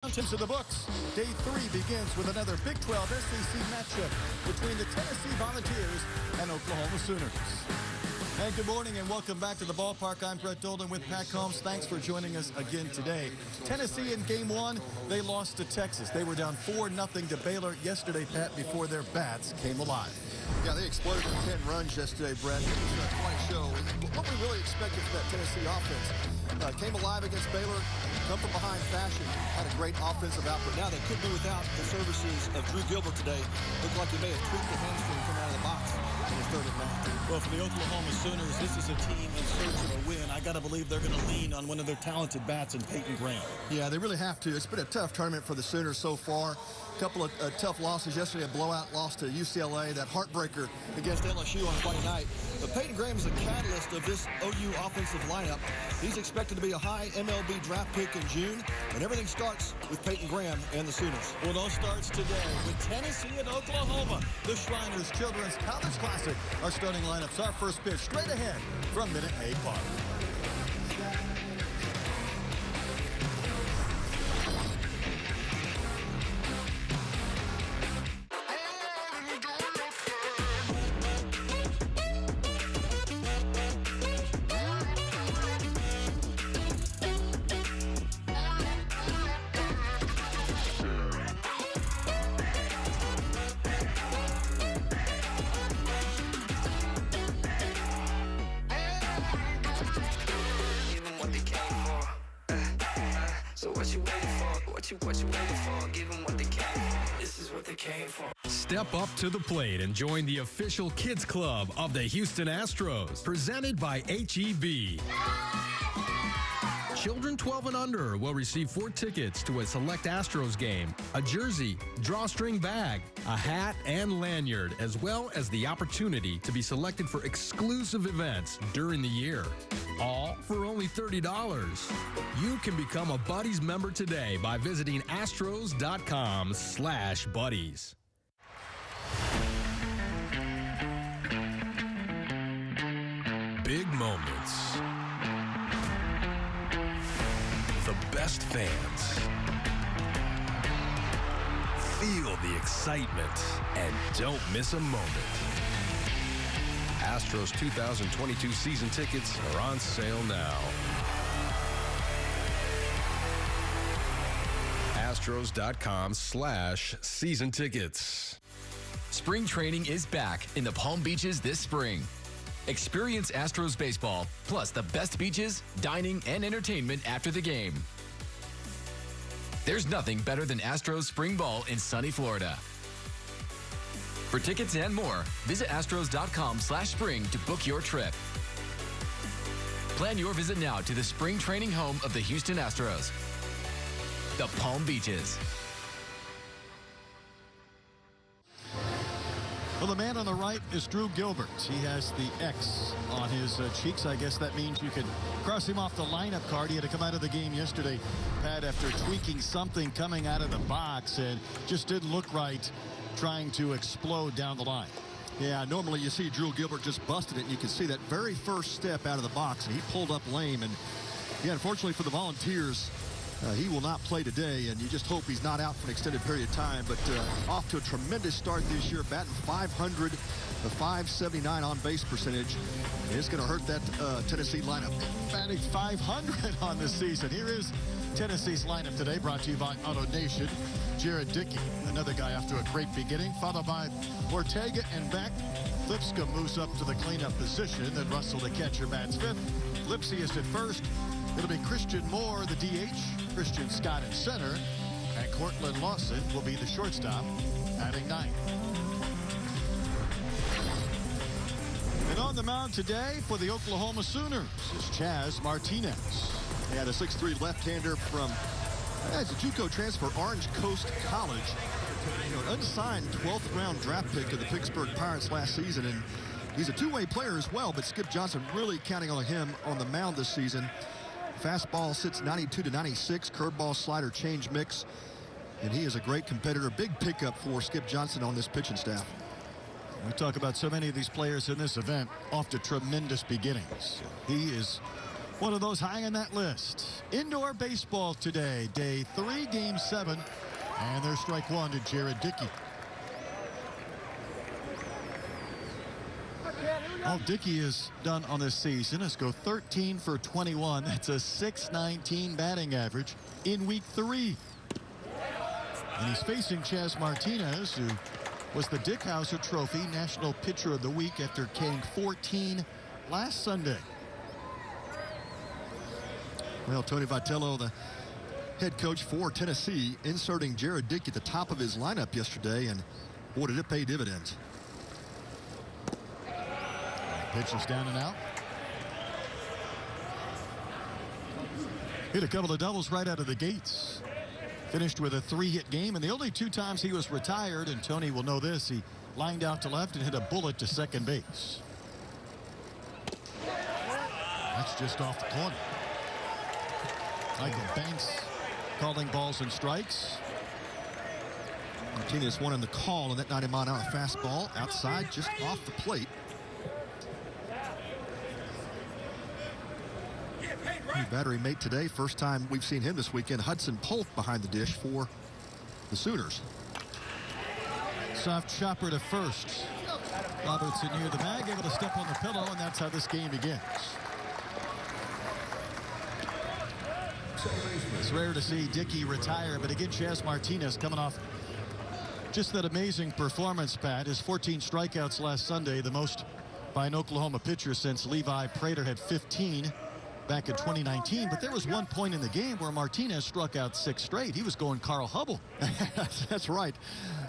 Into the books. Day 3 begins with another Big 12 SEC matchup between the Tennessee Volunteers and Oklahoma Sooners. And good morning and welcome back to the ballpark. I'm Brett Dolden with Pat Combs. Thanks for joining us again today. Tennessee in Game 1, they lost to Texas. They were down 4-0 to Baylor yesterday, Pat, before their bats came alive. Yeah, they exploded with 10 runs yesterday, Brett. It was quite a show. What we really expected from that Tennessee offense came alive against Baylor, come from behind fashion, had a great offensive output. Now they could be without the services of Drew Gilbert today. Looked like he may have tweaked the hamstring coming out of the box in his third at bat. Well, for the Oklahoma Sooners, this is a team in search of a win. I got to believe they're going to lean on one of their talented bats in Peyton Graham. Yeah, they really have to. It's been a tough tournament for the Sooners so far. A couple of tough losses yesterday, a blowout loss to UCLA, that heartbreaker against LSU on Friday night. But Peyton Graham is a catalyst of this OU offensive lineup. He's expected to be a high MLB draft pick in June, and everything starts with Peyton Graham and the Sooners. Well, those starts today with Tennessee and Oklahoma. The Shriners Children's College Classic. Our starting lineups, our first pitch straight ahead from Minute Maid Park. Step up to the plate and join the official kids club of the Houston Astros, presented by HEB. Children 12 and under will receive 4 tickets to a select Astros game, a jersey, drawstring bag, a hat, and lanyard, as well as the opportunity to be selected for exclusive events during the year. All for only $30. You can become a Buddies member today by visiting astros.com/buddies. Big moments. The best fans. Feel the excitement and don't miss a moment. Astros 2022 season tickets are on sale now. Astros.com/season tickets. Spring training is back in the Palm Beaches this spring. Experience Astros baseball, plus the best beaches, dining, and entertainment after the game. There's nothing better than Astros spring ball in sunny Florida. For tickets and more, visit astros.com/spring to book your trip. Plan your visit now to the spring training home of the Houston Astros, the Palm Beaches. Well, the man on the right is Drew Gilbert. He has the X on his cheeks. I guess that means you can cross him off the lineup card. He had to come out of the game yesterday, Pat, after tweaking something coming out of the box and just didn't look right, trying to explode down the line. Yeah, normally you see Drew Gilbert just busted it, and you can see that very first step out of the box, and he pulled up lame. And yeah, unfortunately for the Volunteers, he will not play today, and you just hope he's not out for an extended period of time. But off to a tremendous start this year, batting .500, the .579 on-base percentage. And it's going to hurt that Tennessee lineup. Batting .500 on the season. Here is Tennessee's lineup today, brought to you by Auto Nation. Jared Dickey, another guy off to a great beginning, followed by Ortega and Beck. Lipscomb moves up to the cleanup position, then Russell, the catcher, bats 5th. Lipsy is at first. It'll be Christian Moore, the DH, Christian Scott in center, and Cortland Lawson will be the shortstop, batting 9th. And on the mound today for the Oklahoma Sooners is Chaz Martinez. He had a 6'3" left-hander from as a JUCO transfer, Orange Coast College. You know, an unsigned 12th round draft pick of the Pittsburgh Pirates last season, and he's a two-way player as well, but Skip Johnson really counting on him on the mound this season. Fastball sits 92 to 96, curveball, slider, change mix, and he is a great competitor. Big pickup for Skip Johnson on this pitching staff. We talk about so many of these players in this event off to tremendous beginnings. He is One of those high on that list. Indoor baseball today, day 3, game 7. And there's strike 1 to Jared Dickey. All Dickey has done on this season is go 13 for 21. That's a .619 batting average in week 3. And he's facing Chas Martinez, who was the Dick Hauser Trophy National Pitcher of the Week after getting 14 last Sunday. Well, Tony Vitello, the head coach for Tennessee, inserting Jared Dickey at the top of his lineup yesterday, and boy, did it pay dividends. Pitch is down and out. Hit a couple of doubles right out of the gates. Finished with a 3-hit game, and the only 2 times he was retired, and Tony will know this, he lined out to left and hit a bullet to second base. That's just off the corner. Michael Banks calling balls and strikes. Martinez won in the call on that 90-mile-an-hour fastball outside, just off the plate. New battery mate today. First time we've seen him this weekend. Hudson Polk behind the dish for the Sooners. Soft chopper to first. Robertson near the bag, able to step on the pillow, and that's how this game begins. It's rare to see Dickey retire, but again, Chas Martinez coming off just that amazing performance, Pat. His 14 strikeouts last Sunday, the most by an Oklahoma pitcher since Levi Prater had 15 back in 2019. But there was one point in the game where Martinez struck out 6 straight. He was going Carl Hubble. That's right.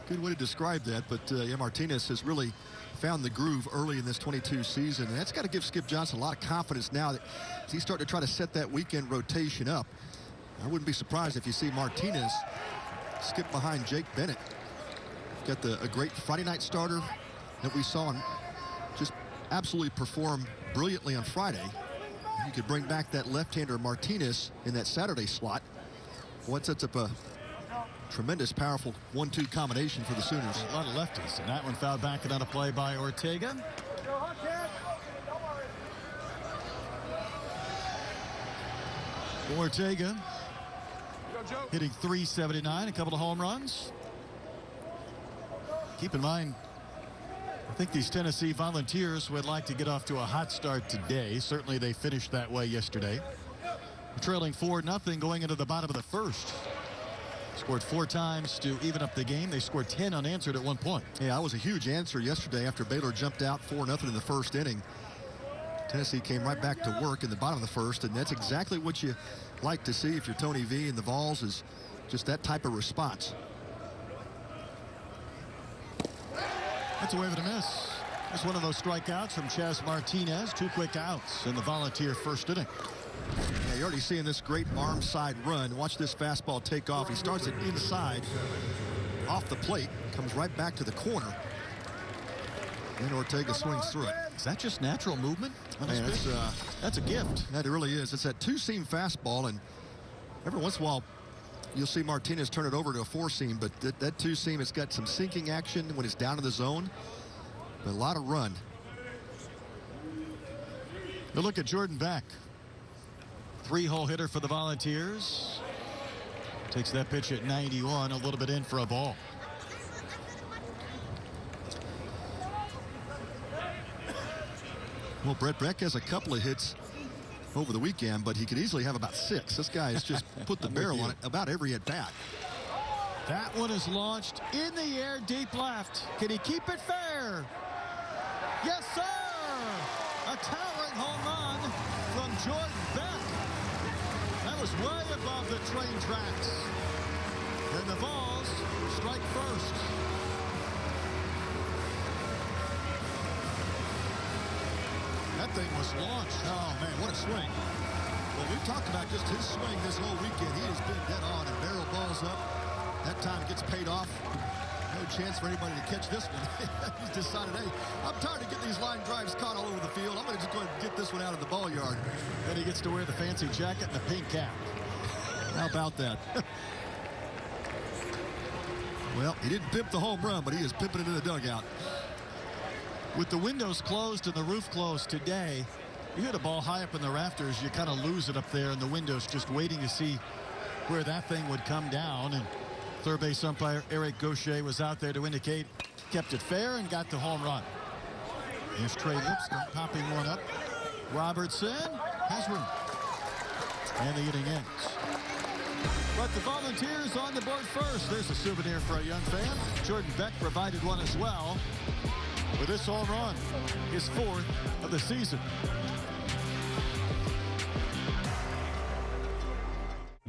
Good way to describe that. But yeah, Martinez has really found the groove early in this 22 season. And that's got to give Skip Johnson a lot of confidence now that he's starting to try to set that weekend rotation up. I wouldn't be surprised if you see Martinez skip behind Jake Bennett. Got a great Friday night starter that we saw and just absolutely perform brilliantly on Friday. You could bring back that left-hander Martinez in that Saturday slot. Well, it sets up a tremendous, powerful 1-2 combination for the Sooners. A lot of lefties, and that one fouled back and on a play by Ortega. Ortega hitting .379, a couple of home runs. Keep in mind, I think these Tennessee Volunteers would like to get off to a hot start today. Certainly they finished that way yesterday. Trailing 4-0 going into the bottom of the first. Scored 4 times to even up the game. They scored 10 unanswered at one point. Yeah, that was a huge answer yesterday after Baylor jumped out 4-0 in the first inning. Tennessee came right back to work in the bottom of the first, and that's exactly what you like to see if you're Tony V and the Vols, is just that type of response. That's a wave and a miss. That's one of those strikeouts from Chas Martinez. 2 quick outs in the Volunteer first inning. Yeah, you're already seeing this great arm side run. Watch this fastball take off. He starts it inside, off the plate, comes right back to the corner. And Ortega swings through it. Is that just natural movement? Man, that's a gift. That it really is. It's that 2-seam fastball, and every once in a while you'll see Martinez turn it over to a 4-seam, but that 2-seam, it's got some sinking action when it's down to the zone, but a lot of run. We'll look at Jordan Beck. 3-hole hitter for the Volunteers. Takes that pitch at 91, a little bit in for a ball. Well, Brett Beck has a couple of hits over the weekend, but he could easily have about 6. This guy has just put the barrel on it about every at bat. That one is launched in the air, deep left. Can he keep it fair? Yes, sir! A towering home run from Jordan Beck. That was way above the train tracks. And the Vols strike first. That thing was launched. Oh, man, what a swing. Well, we've talked about just his swing this whole weekend. He has been dead on and barrel balls up. That time gets paid off. No chance for anybody to catch this one. He's decided, hey, I'm tired of getting these line drives caught all over the field. I'm going to just go ahead and get this one out of the ball yard. Then he gets to wear the fancy jacket and the pink cap. How about that? Well, he didn't pimp the home run, but he is pimping it in the dugout. With the windows closed and the roof closed today, You hit a ball high up in the rafters, you kind of lose it up there in the windows, just waiting to see where that thing would come down. And third base umpire Eric Gaucher was out there to indicate kept it fair and got the home run. Here's Trey Lipscomb popping one up. Robertson has room. And the inning ends. But the Volunteers on the board first. There's a souvenir for a young fan. Jordan Beck provided one as well with this home run, his 4th of the season.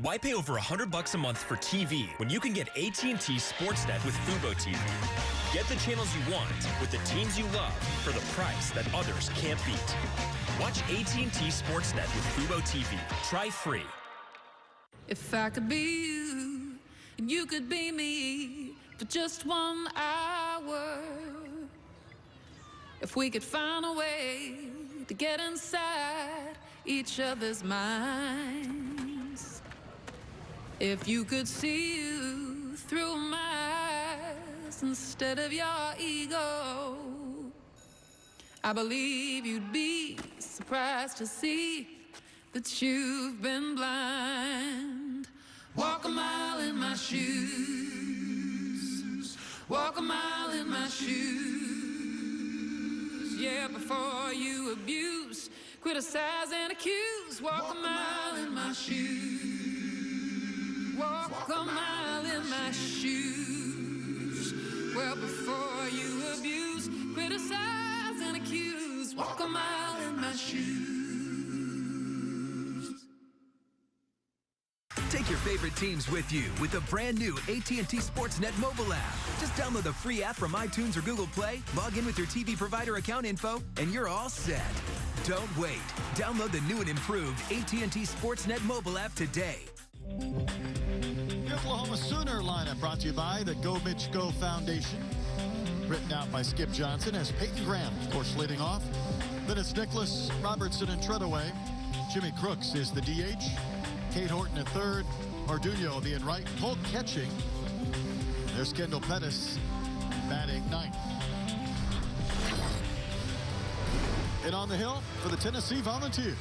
Why pay over $100 a month for TV when you can get AT&T Sportsnet with Fubo TV? Get the channels you want with the teams you love for the price that others can't beat. Watch AT&T Sportsnet with Fubo TV. Try free. If I could be you, and you could be me for just 1 hour. If we could find a way to get inside each other's minds. If you could see you through my eyes instead of your ego, I believe you'd be surprised to see that you've been blind. Walk a mile in my shoes. Walk a mile in my shoes. Yeah, before you abuse, criticize and accuse. Walk a mile in my shoes. Walk a mile in my shoes. Well, before you abuse, criticize and accuse. Walk a mile in my shoes. Take your favorite teams with you with the brand new AT&T Sportsnet mobile app. Just download the free app from iTunes or Google Play, log in with your TV provider account info, and you're all set. Don't wait. Download the new and improved AT&T Sportsnet mobile app today. The Oklahoma Sooner lineup brought to you by the Go Mitch Go Foundation. Written out by Skip Johnson as Peyton Graham, of course, leading off. Then it's Nicholas, Robertson, and Treadaway. Jimmy Crooks is the DH. Kate Horton at third. Orduño being right. Polk catching. There's Kendall Pettis batting ninth. And on the hill for the Tennessee Volunteers,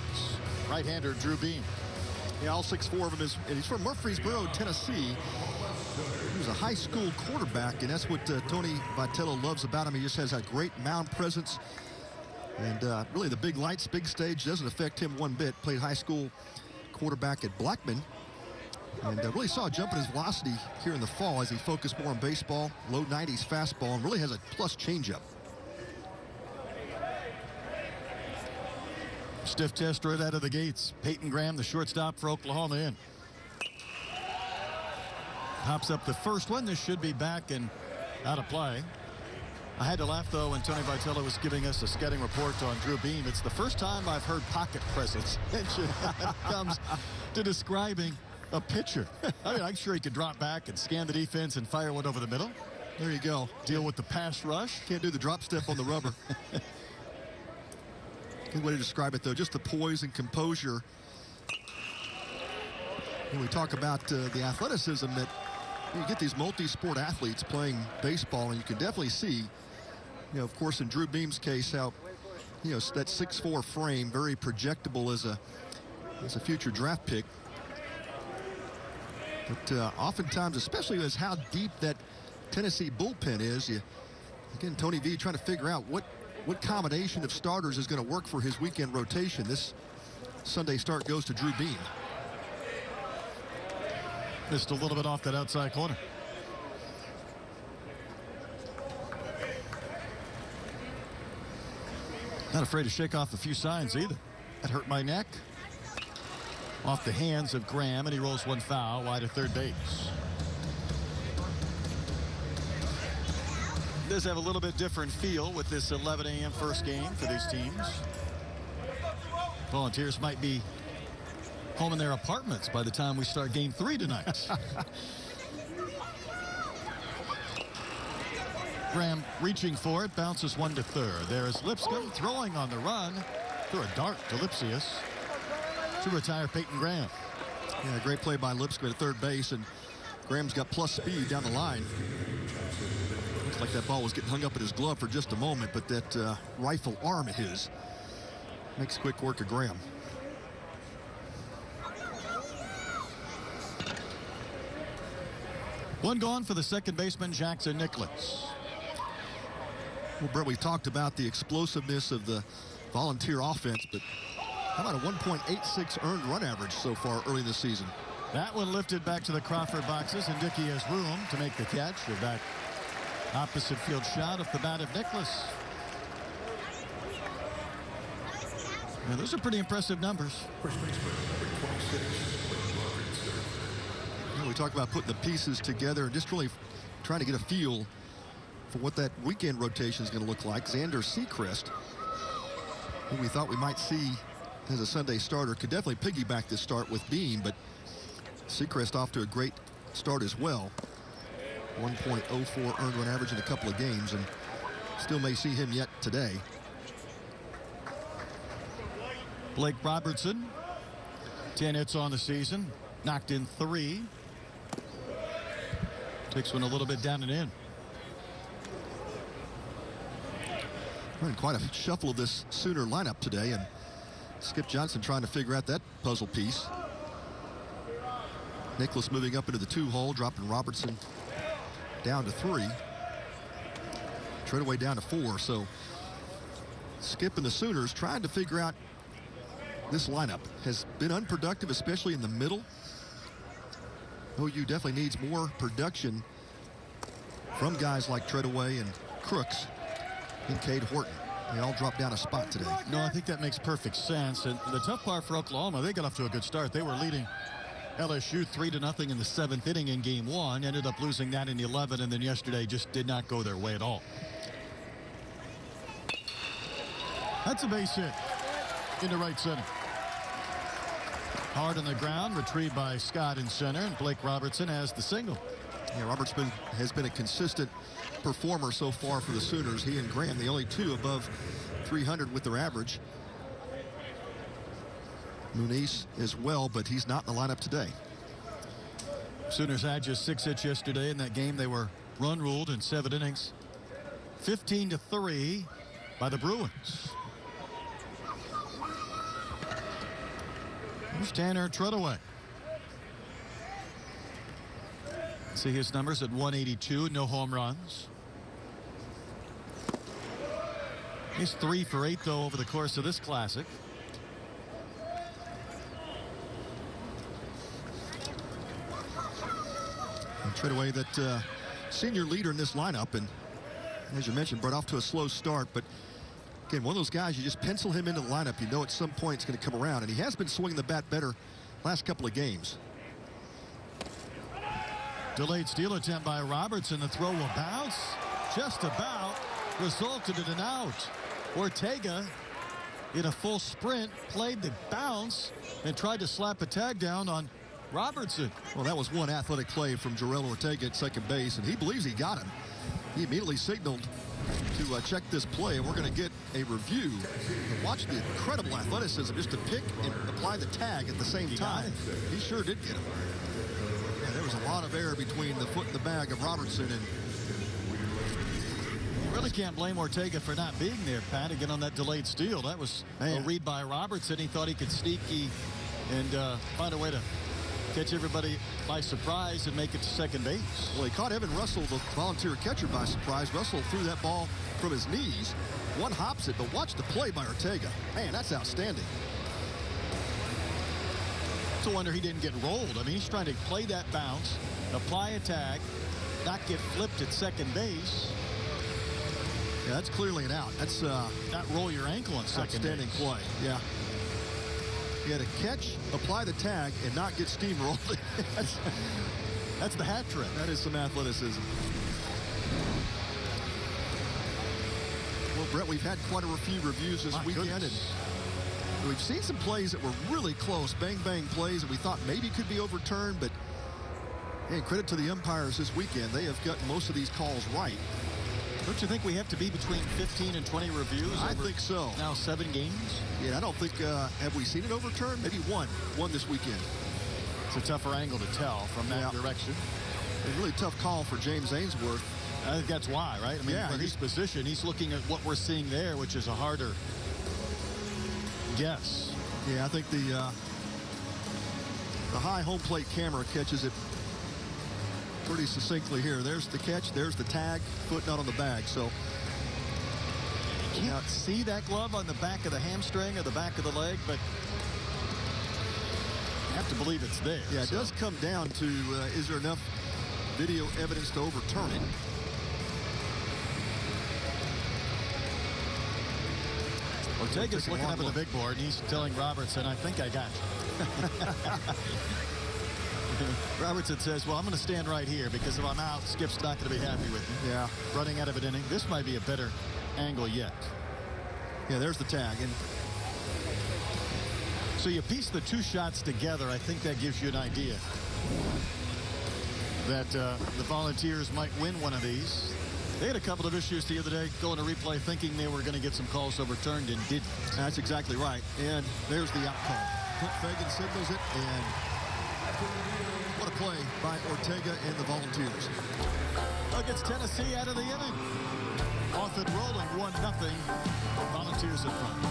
right-hander Drew Beam. Yeah, all 6'4" of him he's from Murfreesboro, Tennessee. He was a high school quarterback, and that's what Tony Vitello loves about him. He just has a great mound presence. And really the big lights, big stage doesn't affect him one bit. Played high school quarterback at Blackman. And really saw a jump in his velocity here in the fall as he focused more on baseball, low 90s fastball, and really has a plus changeup. Stiff test right out of the gates. Peyton Graham, the shortstop for Oklahoma, in. Pops up the first one. This should be back and out of play. I had to laugh, though, when Tony Vitello was giving us a scouting report on Drew Beam. It's the first time I've heard pocket presence mentioned when it comes to describing a pitcher. I mean, I'm sure he could drop back and scan the defense and fire one over the middle. There you go. Deal with the pass rush. Can't do the drop step on the rubber. Good way to describe it, though. Just the poise and composure. When we talk about the athleticism that you get these multi-sport athletes playing baseball, and you can definitely see, you know, of course, in Drew Beam's case, how, you know, that 6'4" frame, very projectable as a future draft pick. But oftentimes, especially as how deep that Tennessee bullpen is, again, Tony V trying to figure out what combination of starters is going to work for his weekend rotation. This Sunday start goes to Drew Beam. Missed a little bit off that outside corner. Not afraid to shake off a few signs either. That hurt my neck. Off the hands of Graham, and he rolls one foul wide of third base. Does have a little bit different feel with this 11 a.m. first game for these teams. Volunteers might be home in their apartments by the time we start game 3 tonight. Graham reaching for it, bounces one to third. There's Lipscomb throwing on the run. Threw a dart to Lipsius to retire Peyton Graham. Yeah, great play by Lipscomb at third base, and Graham's got plus speed down the line. Looks like that ball was getting hung up in his glove for just a moment, but that rifle arm of his Makes quick work of Graham. One gone for the second baseman, Jackson Nicholas. Well, Brett, we've talked about the explosiveness of the Volunteer offense, but how about a 1.86 earned run average so far early in the season? That one lifted back to the Crawford boxes, and Dickey has room to make the catch. A back opposite field shot off the bat of Nicholas. Now, those are pretty impressive numbers. You know, we talk about putting the pieces together and just really trying to get a feel for what that weekend rotation is going to look like. Xander Sechrist, who we thought we might see as a Sunday starter, could definitely piggyback this start with Beam, but Sechrist off to a great start as well. 1.04 earned run average in a couple of games, and still may see him yet today. Blake Robertson, 10 hits on the season, knocked in 3. Takes one a little bit down and in. We're in quite a shuffle of this Sooner lineup today, and Skip Johnson trying to figure out that puzzle piece. Nicholas moving up into the 2-hole, dropping Robertson down to 3. Treadaway down to 4. So Skip and the Sooners trying to figure out this lineup. Has been unproductive, especially in the middle. OU definitely needs more production from guys like Treadaway and Crooks and Cade Horton. They all dropped down a spot today. No, I think that makes perfect sense. And the tough part for Oklahoma, they got off to a good start. They were leading LSU 3-0 in the 7th inning in game 1. Ended up losing that in the 11th, and then yesterday just did not go their way at all. That's a base hit into right center. Hard on the ground, retrieved by Scott in center, and Blake Robertson has the single. Yeah, Robertson has been a consistent performer so far for the Sooners. He and Graham, the only two above 300 with their average. Muniz as well, but he's not in the lineup today. Sooners had just 6 hits yesterday in that game. They were run ruled in 7 innings. 15-3 by the Bruins. Here's Tanner Treadaway. See his numbers at 182, no home runs. He's 3 for 8 though over the course of this classic. And Treadaway, that senior leader in this lineup, and as you mentioned, brought off to a slow start, but again, one of those guys, you just pencil him into the lineup. You know at some point it's going to come around, and he has been swinging the bat better last couple of games. Delayed steal attempt by Robertson. The throw will bounce. Just about resulted in an out. Ortega, in a full sprint, played the bounce and tried to slap a tag down on Robertson. Well, that was one athletic play from Jarrell Ortega at second base, and he believes he got him. He immediately signaled to check this play, and we're going to get a review. Watch the incredible athleticism just to pick and apply the tag at the same time. He sure did get him. And there was a lot of air between the foot and the bag of Robertson, and you really can't blame Ortega for not being there, Pat, again on that delayed steal. That was a read by Robertson. He thought he could sneaky and find a way to catch everybody by surprise and make it to second base. Well, he caught Evan Russell, the Volunteer catcher, by surprise. Russell threw that ball from his knees. One hops it, but watch the play by Ortega. Man, that's outstanding. It's a wonder he didn't get rolled. I mean, he's trying to play that bounce, apply a tag, not get flipped at second base. Yeah, that's clearly an out. That's not roll your ankle on second base. Outstanding play, yeah. He had to catch, apply the tag, and not get steamrolled. That's the hat trick. That is some athleticism. Well, Brett, we've had quite a few reviews this weekend, and we've seen some plays that were really close, bang-bang plays that we thought maybe could be overturned, but hey, credit to the umpires this weekend. They have gotten most of these calls right. Don't you think we have to be between 15 and 20 reviews? I think so. Now 7 games? Yeah, I don't think, have we seen it overturned? Maybe one this weekend. It's a tougher angle to tell from that direction. A really tough call for James Ainsworth. I think that's why, right? I mean, for his position, he's looking at what we're seeing there, which is a harder Yes. Yeah, I think the high home plate camera catches it pretty succinctly here. There's the catch. There's the tag. Foot not on the bag. So you can't see that glove on the back of the hamstring or the back of the leg, but you have to believe it's there. Yeah, it does come down to is there enough video evidence to overturn it? Ortega's looking up at the big board, and he's telling Robertson, I think I got you. Robertson says, well, I'm going to stand right here because if I'm out, Skip's not going to be happy with me. Yeah. Running out of an inning. This might be a better angle yet. Yeah, there's the tag. And so you piece the two shots together. I think that gives you an idea that the Volunteers might win one of these. They had a couple of issues the other day going to replay thinking they were going to get some calls overturned and didn't. That's exactly right. And there's the out call. Fagan signals it, and what a play by Ortega and the Volunteers. Gets Tennessee out of the inning. Off and rolling, 1-0. Volunteers in front.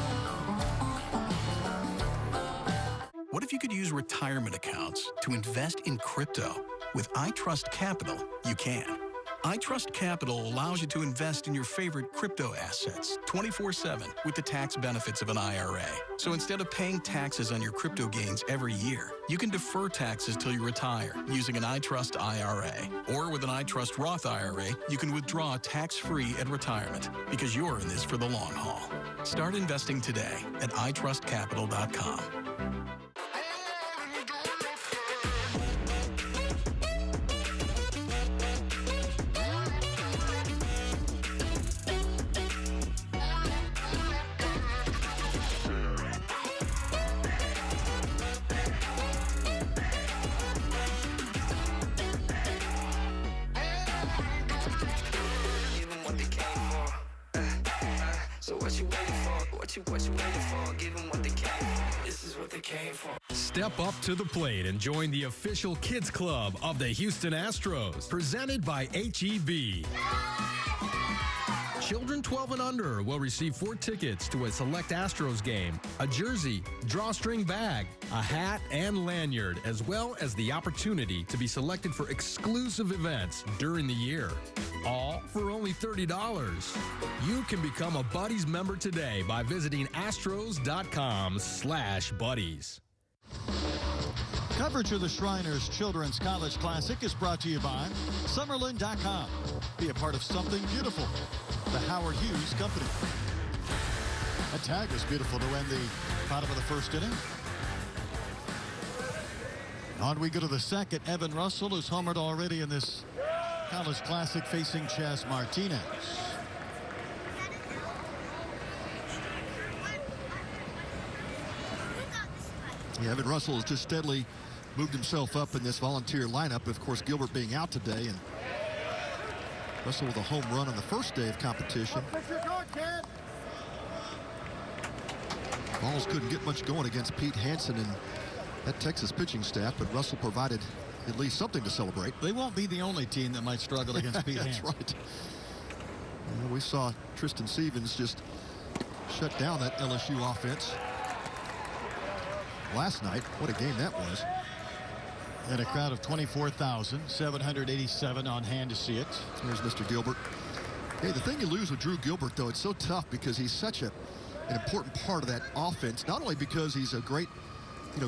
What if you could use retirement accounts to invest in crypto? With iTrust Capital, you can. iTrust Capital allows you to invest in your favorite crypto assets 24/7 with the tax benefits of an IRA. So instead of paying taxes on your crypto gains every year, you can defer taxes till you retire using an iTrust IRA. Or with an iTrust Roth IRA, you can withdraw tax-free at retirement because you're in this for the long haul. Start investing today at itrustcapital.com. Step up to the plate and join the official kids club of the Houston Astros, presented by HEB. Children 12 and under will receive 4 tickets to a select Astros game, a jersey, drawstring bag, a hat, and lanyard, as well as the opportunity to be selected for exclusive events during the year. All for only $30. You can become a Buddies member today by visiting astros.com/buddies. Coverage of the Shriners Children's College Classic is brought to you by Summerlin.com. Be a part of something beautiful. The Howard Hughes Company. That tag was beautiful to end the bottom of the first inning. On we go to the second. Evan Russell, who's homered already in this College Classic, facing Chaz Martinez. Yeah, Evan Russell has just steadily moved himself up in this Volunteer lineup. Of course, Gilbert being out today, and Russell with a home run on the first day of competition. Balls couldn't get much going against Pete Hansen and that Texas pitching staff, but Russell provided at least something to celebrate. They won't be the only team that might struggle against Pete Hansen. That's right. Yeah, we saw Tristan Stevens just shut down that LSU offense last night. What a game that was. And a crowd of 24,787 on hand to see it. Here's Mr. Gilbert. Hey, the thing you lose with Drew Gilbert, though, it's so tough because he's such an important part of that offense. Not only because he's a great,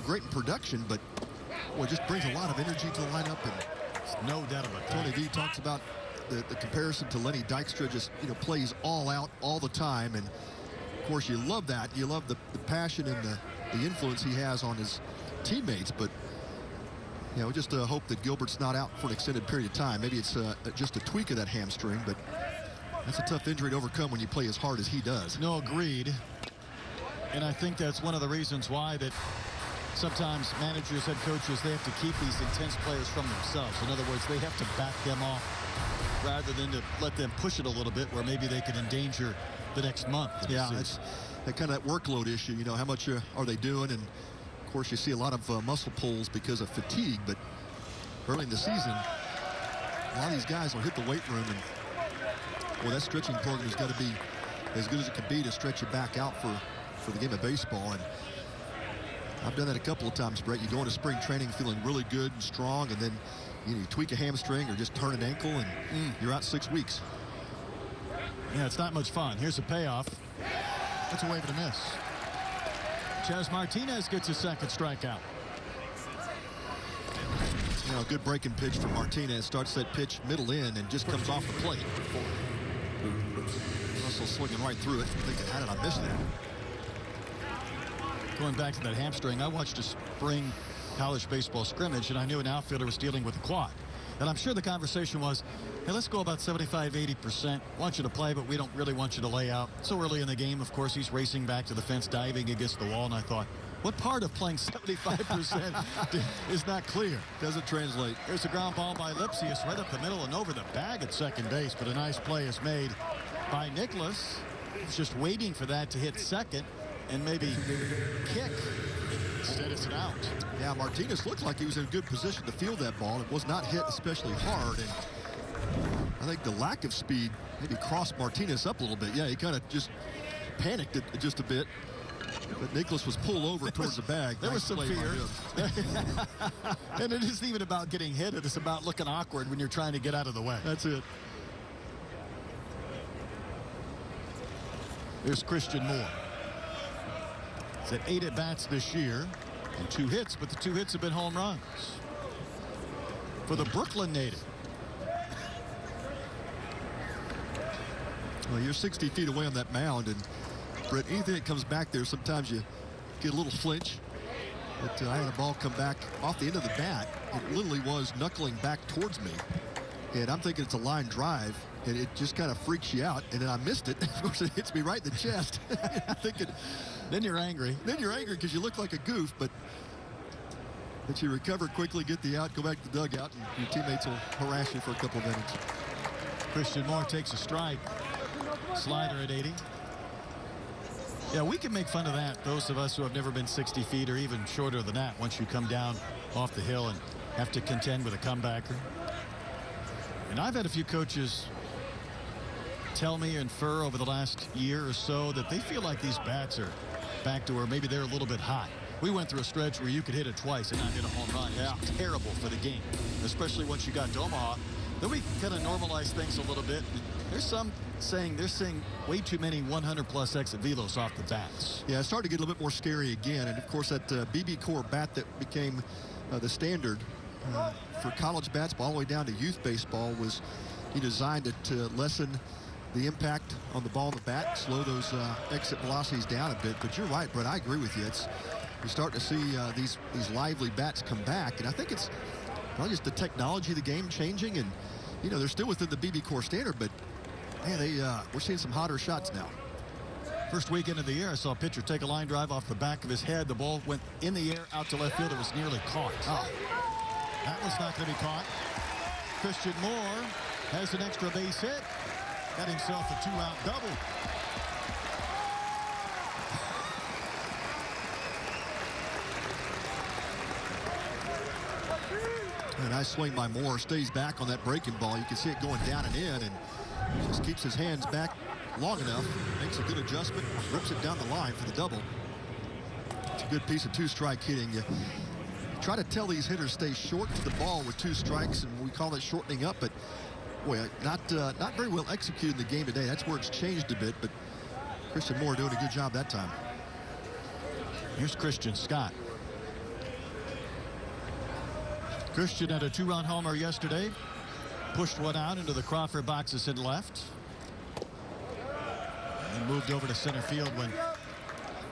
great in production, but boy, just brings a lot of energy to the lineup. And no doubt about that. Tony V talks about the comparison to Lenny Dykstra, just plays all out all the time. And of course, you love that. You love the passion and the influence he has on his teammates. But just hope that Gilbert's not out for an extended period of time. Maybe it's just a tweak of that hamstring, but that's a tough injury to overcome when you play as hard as he does. No, agreed. And I think that's one of the reasons why that sometimes managers, head coaches, they have to keep these intense players from themselves. In other words, they have to back them off rather than to let them push it a little bit where maybe they could endanger the next month. Yeah, it's that kind of that workload issue. How much are they doing? And of course, you see a lot of muscle pulls because of fatigue, but early in the season, a lot of these guys will hit the weight room, and well, that stretching program has got to be as good as it can be to stretch you back out for for the game of baseball. And I've done that a couple of times, Brett. You go into spring training feeling really good and strong, and then you tweak a hamstring or just turn an ankle, and you're out 6 weeks. Yeah, it's not much fun. Here's a payoff. That's a wave and a miss. Chas Martinez gets his second strikeout. You know, a good breaking pitch from Martinez. Starts that pitch middle in and just comes off the plate. Russell swinging right through it, thinking, how did I miss that? Going back to that hamstring, I watched a spring college baseball scrimmage, and I knew an outfielder was dealing with a quad. And I'm sure the conversation was, hey, let's go about 75, 80%. Want you to play, but we don't really want you to lay out. So early in the game, of course, he's racing back to the fence, diving against the wall, and I thought, what part of playing 75% is not clear? Doesn't translate. There's a ground ball by Lipsius right up the middle and over the bag at second base, but a nice play is made by Nicholas. He's just waiting for that to hit second and maybe kick. Instead, it's an out. Yeah, Martinez looked like he was in a good position to field that ball. It was not hit especially hard, and I think the lack of speed maybe crossed Martinez up a little bit. Yeah, he kind of just panicked it just a bit. But Nicholas was pulled over towards the bag. There was some fear. And it isn't even about getting hit. It's about looking awkward when you're trying to get out of the way. That's it. There's Christian Moore. He's at 8 at-bats this year and 2 hits, but the 2 hits have been home runs. For the Brooklyn native. Well, you're 60 feet away on that mound, and Brett, anything that comes back there, sometimes you get a little flinch. But I had a ball come back off the end of the bat. It literally was knuckling back towards me. And I'm thinking it's a line drive, and it just kind of freaks you out. And then I missed it. Of course, it hits me right in the chest. I'm thinking, then you're angry. Then you're angry because you look like a goof, but you recover quickly, get the out, go back to the dugout, and your teammates will harass you for a couple of minutes. Christian Moore takes a strike. Slider at 80. Yeah, we can make fun of that, those of us who have never been 60 feet or even shorter than that, once you come down off the hill and have to contend with a comebacker. And I've had a few coaches tell me, infer over the last year or so, that they feel like these bats are back to where maybe they're a little bit hot. We went through a stretch where you could hit it twice and not hit a home run. Yeah, terrible for the game, especially once you got to Omaha. Then we kind of normalized things a little bit. There's some saying they're seeing way too many 100-plus exit velos off the bats. Yeah, it started to get a little bit more scary again. And, of course, that BB core bat that became the standard for college bats all the way down to youth baseball was designed to lessen the impact on the ball and the bat, slow those exit velocities down a bit. But you're right, Brett. I agree with you. You're starting to see these lively bats come back. And I think it's just the technology of the game changing. And, they're still within the BB core standard, but man, we're seeing some hotter shots now. First weekend of the year, I saw a pitcher take a line drive off the back of his head. The ball went in the air out to left field. It was nearly caught. That was not going to be caught. Christian Moore has an extra base hit. Got himself a 2-out double. A nice swing by Moore. Stays back on that breaking ball. You can see it going down and in, and just keeps his hands back long enough. Makes a good adjustment. Rips it down the line for the double. It's a good piece of 2-strike hitting. You try to tell these hitters stay short to the ball with 2 strikes, and we call it shortening up. But boy, not very well executed in the game today. That's where it's changed a bit. But Christian Moore doing a good job that time. Here's Christian Scott. Christian had a 2-run homer yesterday. Pushed one out into the Crawford boxes and left. And moved over to center field when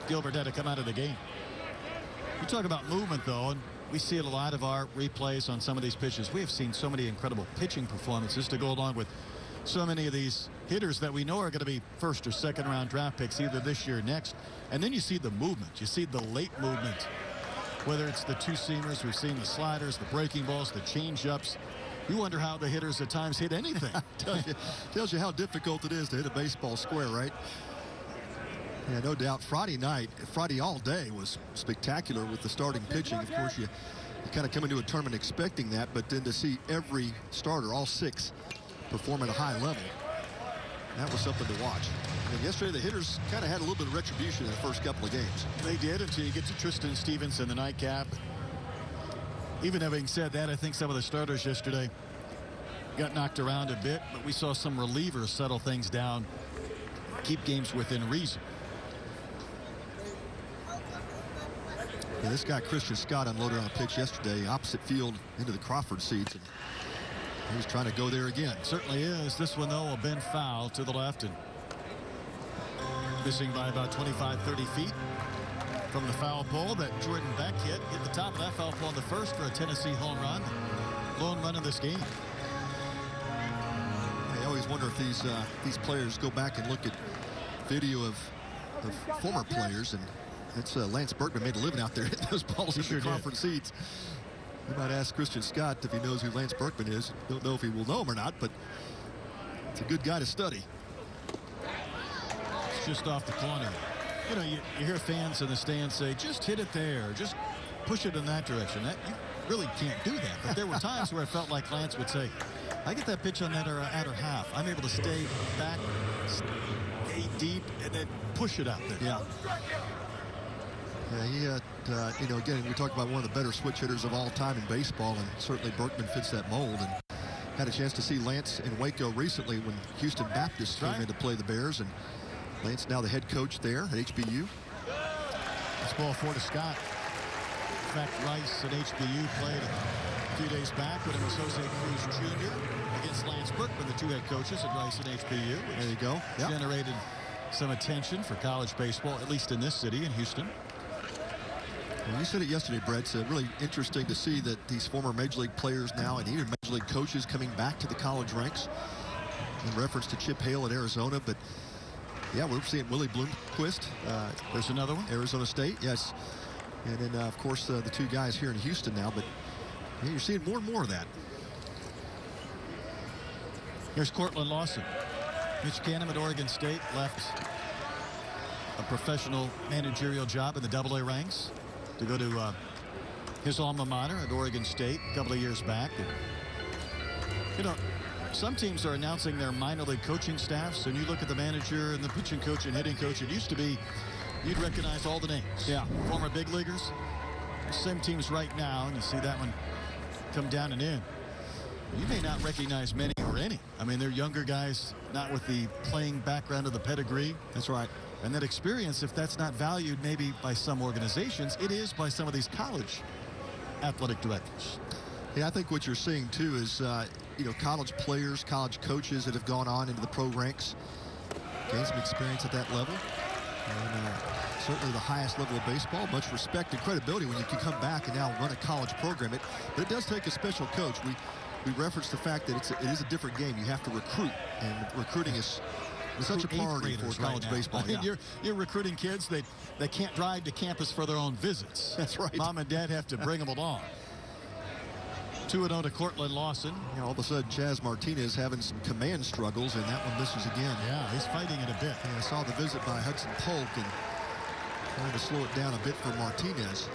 Gilbert had to come out of the game. You talk about movement, though, and we see it a lot of our replays on some of these pitches. We have seen so many incredible pitching performances to go along with so many of these hitters that we know are going to be first or second round draft picks either this year or next. And then you see the movement. You see the late movement. Whether it's the 2-seamers, we've seen the sliders, the breaking balls, the change-ups. You wonder how the hitters at times hit anything. Tells you how difficult it is to hit a baseball square, right? Yeah, no doubt. Friday all day was spectacular with the starting pitching. Of course, you kind of come into a tournament expecting that, but then to see every starter, all 6, perform at a high level. that was something to watch. And yesterday, the hitters kind of had a little bit of retribution in the first couple of games. They did, until you get to Tristan Stevens in the nightcap. Even having said that, I think some of the starters yesterday got knocked around a bit, but we saw some relievers settle things down, keep games within reason. Yeah, this guy, Christian Scott, unloaded on a pitch yesterday, opposite field into the Crawford seats. And he was trying to go there again. Certainly is. This one, though, will bend foul to the left and missing by about 25, 30 feet from the foul pole that Jordan Beck hit the top of that foul pole in the first for a Tennessee home run. Lone run of this game. I always wonder if these players go back and look at video of former players, and it's Lance Berkman made a living out there hitting those balls in the Crawford seats. You might ask Christian Scott if he knows who Lance Berkman is. Don't know if he will know him or not, but it's a good guy to study. It's just off the corner. You know, you hear fans in the stands say, just hit it there, just push it in that direction. You really can't do that. But there were times where I felt like Lance would say, I get that pitch on that outer half. I'm able to stay back, stay deep, and then push it out there. Yeah. Yeah, he you know, again, we talked about one of the better switch hitters of all time in baseball, and certainly Berkman fits that mold. And had a chance to see Lance in Waco recently when Houston Baptist came in to play the Bears, and Lance now the head coach there at HBU. It's ball 4 to Scott. In fact, Rice at HBU played a few days back when it was Jose Cruz Jr. against Lance Berkman, the two head coaches at Rice and HBU. There you go. Yep. Generated some attention for college baseball, at least in this city, in Houston. Well, you said it yesterday, Brett. It's really interesting to see that these former Major League players now and even Major League coaches coming back to the college ranks. In reference to Chip Hale at Arizona, but yeah, we're seeing Willie Bloomquist. There's another one. Arizona State, yes. And then, of course, the two guys here in Houston now. But yeah, you're seeing more and more of that. Here's Cortland Lawson. Mitch Canham at Oregon State left a professional managerial job in the AA ranks to go to his alma mater at Oregon State a couple of years back. And, you know, some teams are announcing their minor league coaching staffs, and you look at the manager and the pitching coach and hitting coach. It used to be you'd recognize all the names. Yeah. Former big leaguers. Same teams right now, and you see that one come down and in. You may not recognize many or any. I mean, they're younger guys, not with the playing background of the pedigree. That's right. And that experience, if that's not valued maybe by some organizations, it is by some of these college athletic directors. Yeah, I think what you're seeing, too, is, you know, college players, college coaches that have gone on into the pro ranks, gained some experience at that level. And certainly the highest level of baseball, much respect and credibility when you can come back and now run a college program. But it does take a special coach. We referenced the fact that it is a different game. You have to recruit, and recruiting is such a priority for college baseball. I mean, you're recruiting kids that can't drive to campus for their own visits. That's right. Mom and dad have to bring them along. 2-0 to Cortland Lawson. You know, all of a sudden, Chas Martinez having some command struggles, and that one misses again. Yeah, he's fighting it a bit. And I saw the visit by Hudson Polk and trying to slow it down a bit for Martinez.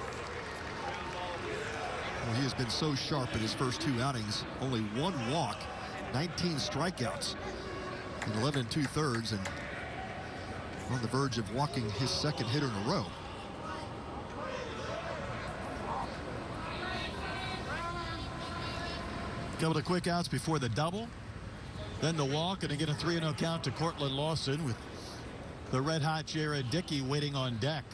Well, he has been so sharp in his first 2 outings. Only 1 walk, 19 strikeouts in 11 2/3, and on the verge of walking his second hitter in a row. Couple of quick outs before the double, then the walk, and again a 3-0 count to Cortland Lawson with the red-hot Jared Dickey waiting on deck.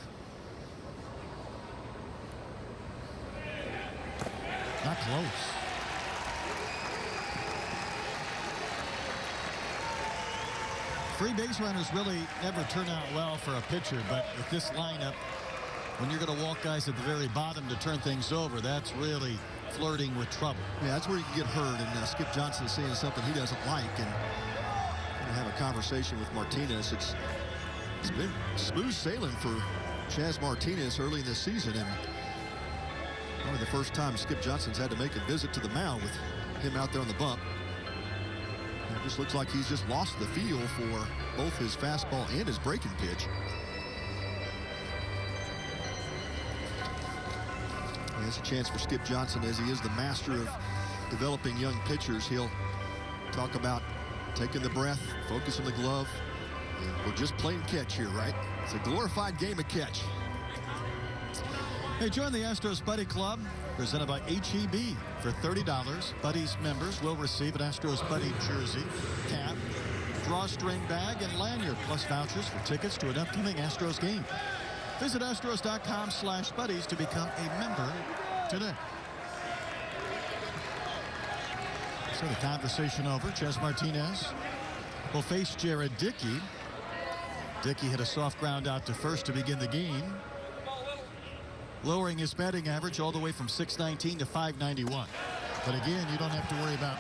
Not close. Free base runners really never turn out well for a pitcher, but with this lineup, when you're going to walk guys at the very bottom to turn things over, that's really flirting with trouble. Yeah, that's where you can get hurt, and Skip Johnson is saying something he doesn't like, and going to have a conversation with Martinez. It's been smooth sailing for Chas Martinez early in this season, and probably the first time Skip Johnson's had to make a visit to the mound with him out there on the bump. It just looks like he's just lost the feel for both his fastball and his breaking pitch. And it's a chance for Skip Johnson, as he is the master of developing young pitchers. He'll talk about taking the breath, focus on the glove. And we're just playing catch here, right? It's a glorified game of catch. Hey, join the Astros Buddy Club, presented by HEB. For $30, Buddy's members will receive an Astros Buddy jersey, cap, drawstring bag, and lanyard, plus vouchers for tickets to an upcoming Astros game. Visit Astros.com/buddies to become a member today. So the conversation over. Chas Martinez will face Jared Dickey. Dickey hit a soft ground out to first to begin the game, lowering his batting average all the way from .619 to .591. But again, you don't have to worry about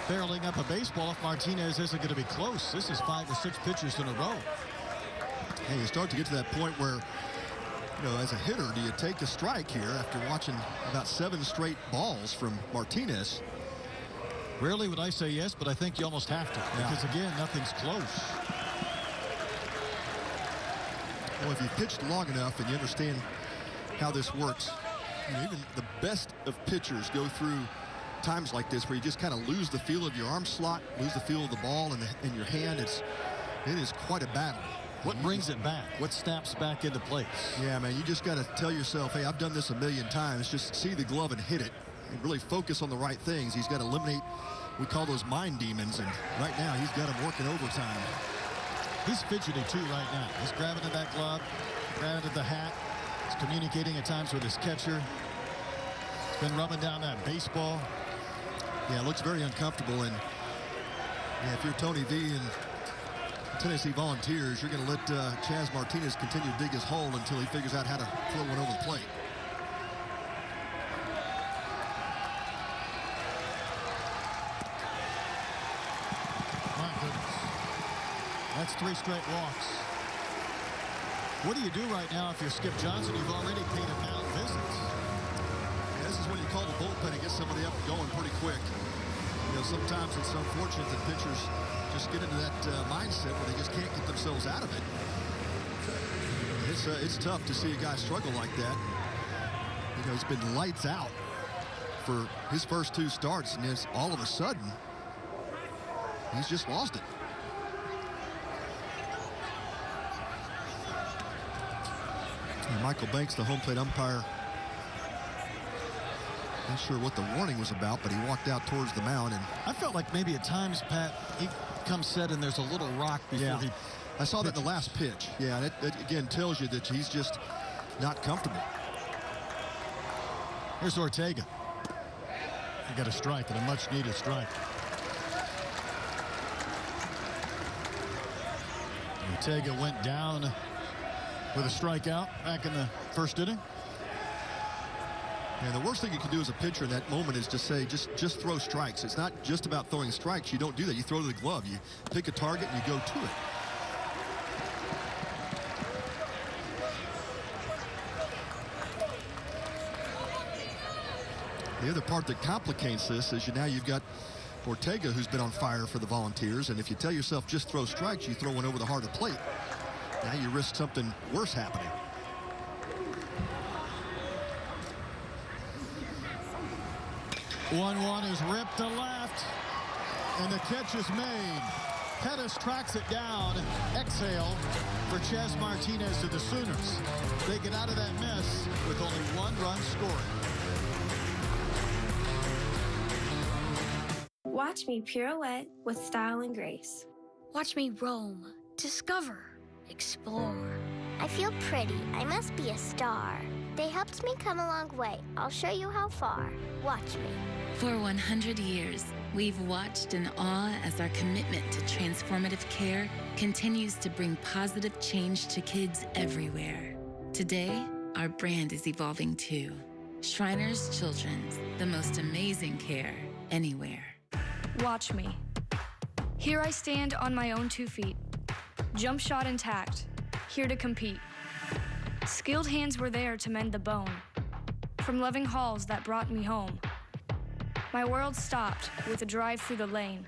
barreling up a baseball if Martinez isn't going to be close. This is 5 or 6 pitches in a row. Hey, you start to get to that point where, you know, as a hitter, do you take a strike here after watching about 7 straight balls from Martinez? Rarely would I say yes, but I think you almost have to, because again, nothing's close. Well, if you pitched long enough and you understand how this works, you know, even the best of pitchers go through times like this where you just kind of lose the feel of your arm slot, lose the feel of the ball in your hand. It is quite a battle. What brings it back? What snaps back into place? Yeah, man, you just got to tell yourself, hey, I've done this a million times. Just see the glove and hit it and really focus on the right things. He's got to eliminate, we call those mind demons, and right now he's got them working overtime. He's fidgety too right now. He's grabbing at that glove, grabbing at the hat. He's communicating at times with his catcher. He's been rubbing down that baseball. Yeah, it looks very uncomfortable. And yeah, if you're Tony V and Tennessee Volunteers, you're going to let Chas Martinez continue to dig his hole until he figures out how to throw one over the plate. My goodness. That's 3 straight walks. What do you do right now if you're Skip Johnson? You've already paid a mound visits. Yeah, this is when you call the bullpen and get somebody up and going pretty quick. You know, sometimes it's unfortunate that pitchers just get into that mindset where they just can't get themselves out of it. It's tough to see a guy struggle like that. You know, he's been lights out for his first 2 starts, and it's all of a sudden he's just lost it. And Michael Banks, the home plate umpire, not sure what the warning was about, but he walked out towards the mound. And I felt like maybe at times, Pat, he comes set and there's a little rock before he... I saw that in the last pitch. Yeah, that again tells you that he's just not comfortable. Here's Ortega. He got a strike, and a much-needed strike. Ortega went down with a strikeout back in the first inning. And the worst thing you can do as a pitcher in that moment is just say, just throw strikes. It's not just about throwing strikes. You don't do that. You throw to the glove. You pick a target and you go to it. The other part that complicates this is now you've got Ortega, who's been on fire for the Volunteers, and if you tell yourself just throw strikes, you throw one over the heart of the plate. Now you risk something worse happening. 1-1 is ripped to left, and the catch is made. Pettis tracks it down. Exhale for Chas Martinez to the Sooners. They get out of that mess with only 1 run scoring. Watch me pirouette with style and grace. Watch me roam, discover, explore. I feel pretty. I must be a star. They helped me come a long way. I'll show you how far. Watch me. For 100 years, we've watched in awe as our commitment to transformative care continues to bring positive change to kids everywhere. Today, our brand is evolving too. Shriners Children's, the most amazing care anywhere. Watch me. Here I stand on my own 2 feet. Jump shot intact, here to compete. Skilled hands were there to mend the bone. From loving halls that brought me home. My world stopped with a drive through the lane.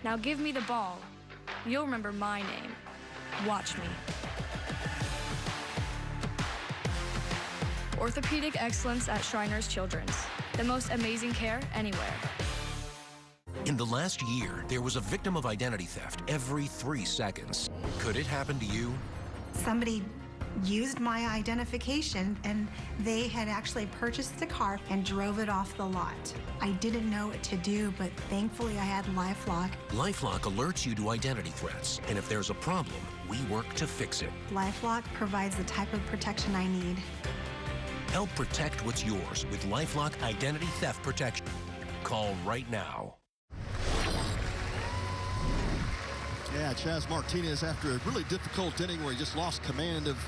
Now give me the ball. You'll remember my name. Watch me. Orthopedic excellence at Shriners Children's. The most amazing care anywhere. In the last year, there was a victim of identity theft every 3 seconds. Could it happen to you? Somebody used my identification, and they had actually purchased the car and drove it off the lot. I didn't know what to do, but thankfully I had LifeLock. LifeLock alerts you to identity threats, and if there's a problem, we work to fix it. LifeLock provides the type of protection I need. Help protect what's yours with LifeLock Identity Theft Protection. Call right now. Yeah, Chas Martinez, after a really difficult inning where he just lost command of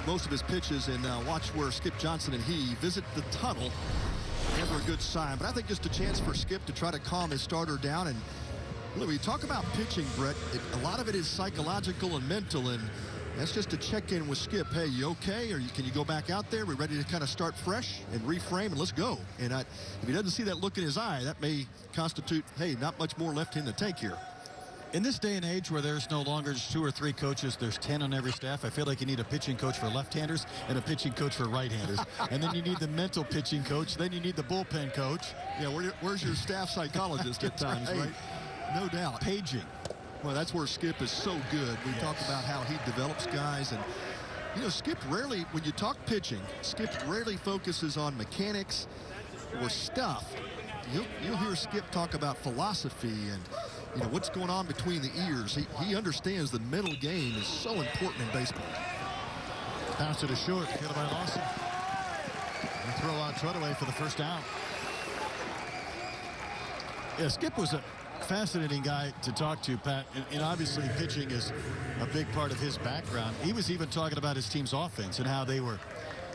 most of his pitches, and watch where Skip Johnson and he visit the tunnel. Never a good sign, but I think just a chance for Skip to try to calm his starter down. And when you talk about pitching, Brett, a lot of it is psychological and mental, and that's just to check in with Skip. Hey, you okay? Or can you go back out there? We're ready to kind of start fresh and reframe, and let's go. And if he doesn't see that look in his eye, that may constitute, hey, not much more left in the tank here. In this day and age where there's no longer just 2 or 3 coaches, there's 10 on every staff. I feel like you need a pitching coach for left-handers and a pitching coach for right-handers. And then you need the mental pitching coach. Then you need the bullpen coach. Yeah, where's your staff psychologist at times, right? No doubt. Paging. Well, that's where Skip is so good. We talk about how he develops guys. And, you know, Skip rarely, when you talk pitching, Skip rarely focuses on mechanics or stuff. You'll hear Skip talk about philosophy and, you know, what's going on between the ears. He understands the mental game is so important in baseball. Pass to the short, hit by Lawson. And throw out Treadaway for the first down. Yeah, Skip was a fascinating guy to talk to, Pat. And obviously pitching is a big part of his background. He was even talking about his team's offense and how they were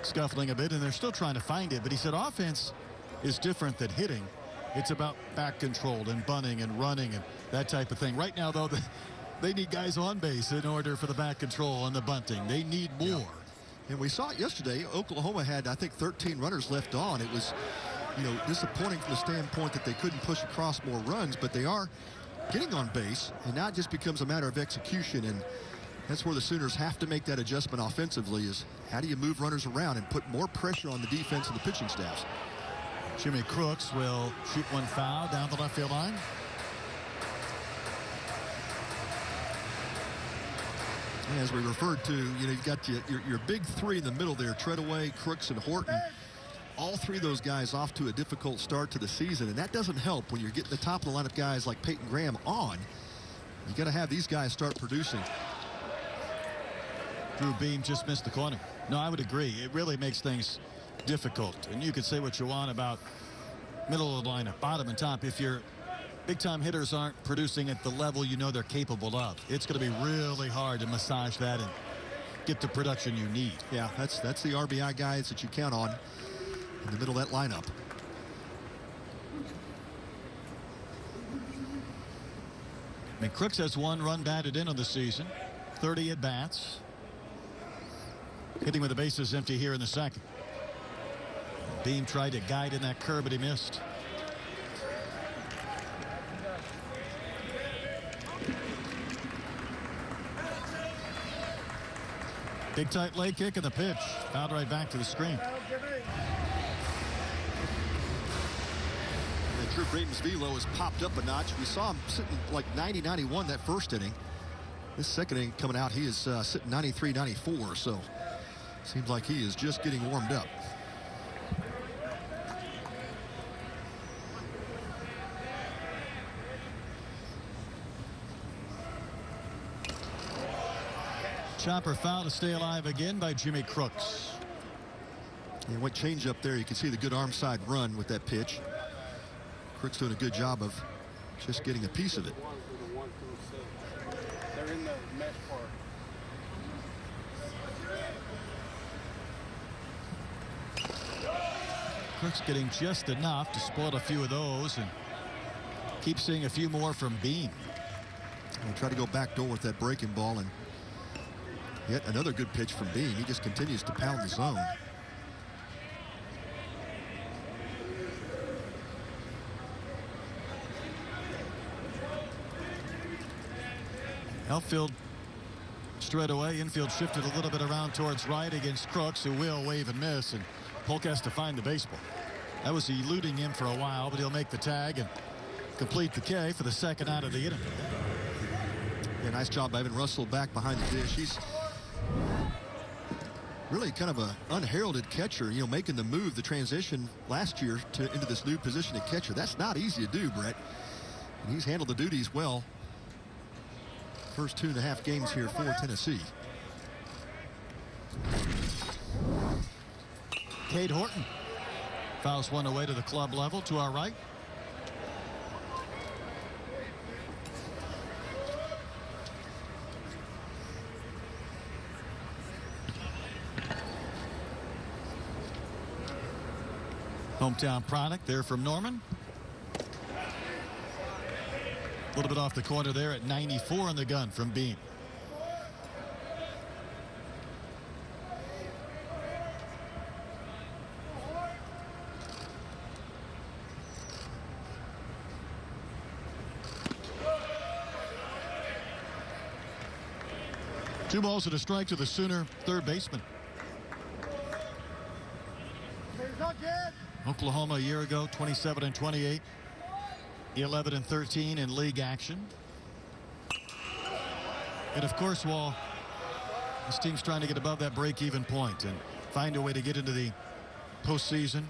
scuffling a bit, and they're still trying to find it. But he said offense is different than hitting. It's about back control and bunting and running and that type of thing. Right now, though, they need guys on base in order for the back control and the bunting. They need more. Yeah. And we saw it yesterday. Oklahoma had, I think, 13 runners left on. It was, you know, disappointing from the standpoint that they couldn't push across more runs, but they are getting on base, and now it just becomes a matter of execution. And that's where the Sooners have to make that adjustment offensively, is how do you move runners around and put more pressure on the defense and the pitching staffs. Jimmy Crooks will shoot one foul down the left field line. As we referred to, you know, you got your big 3 in the middle there, Treadaway, Crooks, and Horton. All 3 of those guys off to a difficult start to the season, and that doesn't help when you're getting the top of the lineup guys like Peyton Graham on. You got to have these guys start producing. Drew Beam just missed the corner. No, I would agree. It really makes things difficult, and you could say what you want about middle of the lineup, bottom and top. If your big-time hitters aren't producing at the level you know they're capable of, it's going to be really hard to massage that and get the production you need. Yeah, that's the RBI guys that you count on in the middle of that lineup. I mean, Crooks has 1 run batted in on the season, 30 at-bats. Hitting with the bases empty here in the second. Beam tried to guide in that curve, but he missed. Big tight leg kick and the pitch. Fouled right back to the screen. And Drew Braden's velo has popped up a notch. We saw him sitting like 90-91 that first inning. This second inning coming out, he is sitting 93-94. So seems like he is just getting warmed up. Chopper foul to stay alive again by Jimmy Crooks. And what change up there, you can see the good arm side run with that pitch. Crooks doing a good job of just getting a piece of it. They're in the mesh part. Crooks getting just enough to spot a few of those and keep seeing a few more from Beam. And try to go back door with that breaking ball, and yet another good pitch from Beam. He just continues to pound the zone. Outfield straight away. Infield shifted a little bit around towards right against Crooks, who will wave and miss, and Polk has to find the baseball. That was eluding him for a while, but he'll make the tag, and complete the K for the second out of the inning. Yeah, nice job by Evan Russell back behind the dish. He's really kind of an unheralded catcher, you know, making the move, the transition last year into this new position at catcher. That's not easy to do, Brett. And he's handled the duties well. First 2.5 games here for Tennessee. Cade Horton fouls one away to the club level to our right. Hometown product there from Norman. A little bit off the corner there at 94 in the gun from Bean. Two balls and a strike to the Sooner third baseman. Oklahoma a year ago, 27-28, 11-13 in league action. And of course, while this team's trying to get above that break-even point and find a way to get into the postseason.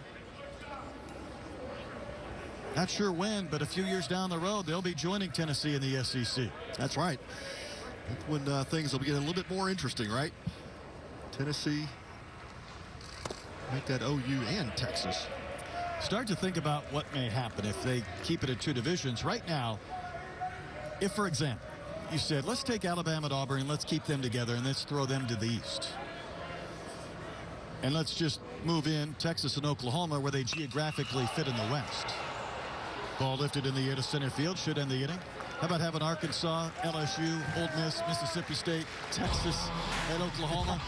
Not sure when, but a few years down the road, they'll be joining Tennessee in the SEC. That's right. That's when things will be getting a little bit more interesting, right? Tennessee, make that OU and Texas. Start to think about what may happen if they keep it at two divisions. Right now, if, for example, you said, let's take Alabama and Auburn, let's keep them together, and let's throw them to the east. And let's just move in Texas and Oklahoma where they geographically fit in the west. Ball lifted in the air to center field, should end the inning. How about having Arkansas, LSU, Ole Miss, Mississippi State, Texas, and Oklahoma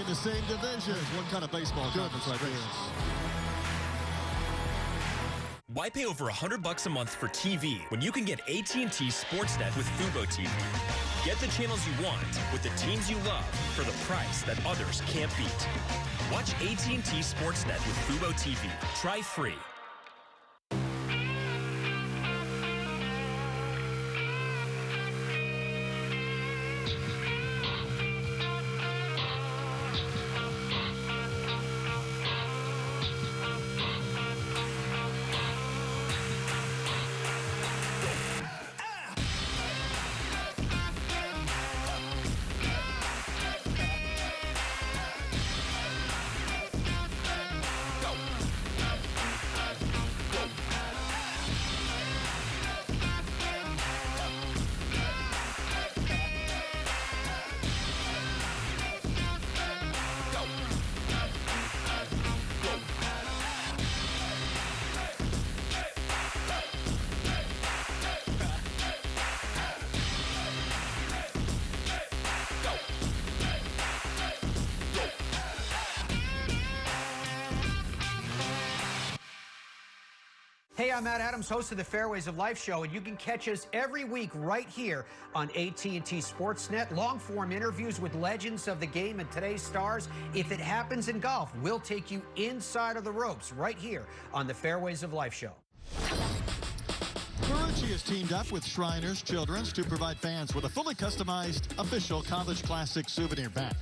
in the same division? One kind of baseball conference right there. Why pay over $100 a month for TV when you can get AT&T Sportsnet with Fubo TV? Get the channels you want with the teams you love for the price that others can't beat. Watch AT&T Sportsnet with Fubo TV. Try free. Hey, I'm Matt Adams, host of the Fairways of Life show, and you can catch us every week right here on AT&T Sportsnet. Long-form interviews with legends of the game and today's stars. If it happens in golf, we'll take you inside of the ropes right here on the Fairways of Life show. Marucci has teamed up with Shriners Children's to provide fans with a fully customized official College Classic souvenir bat.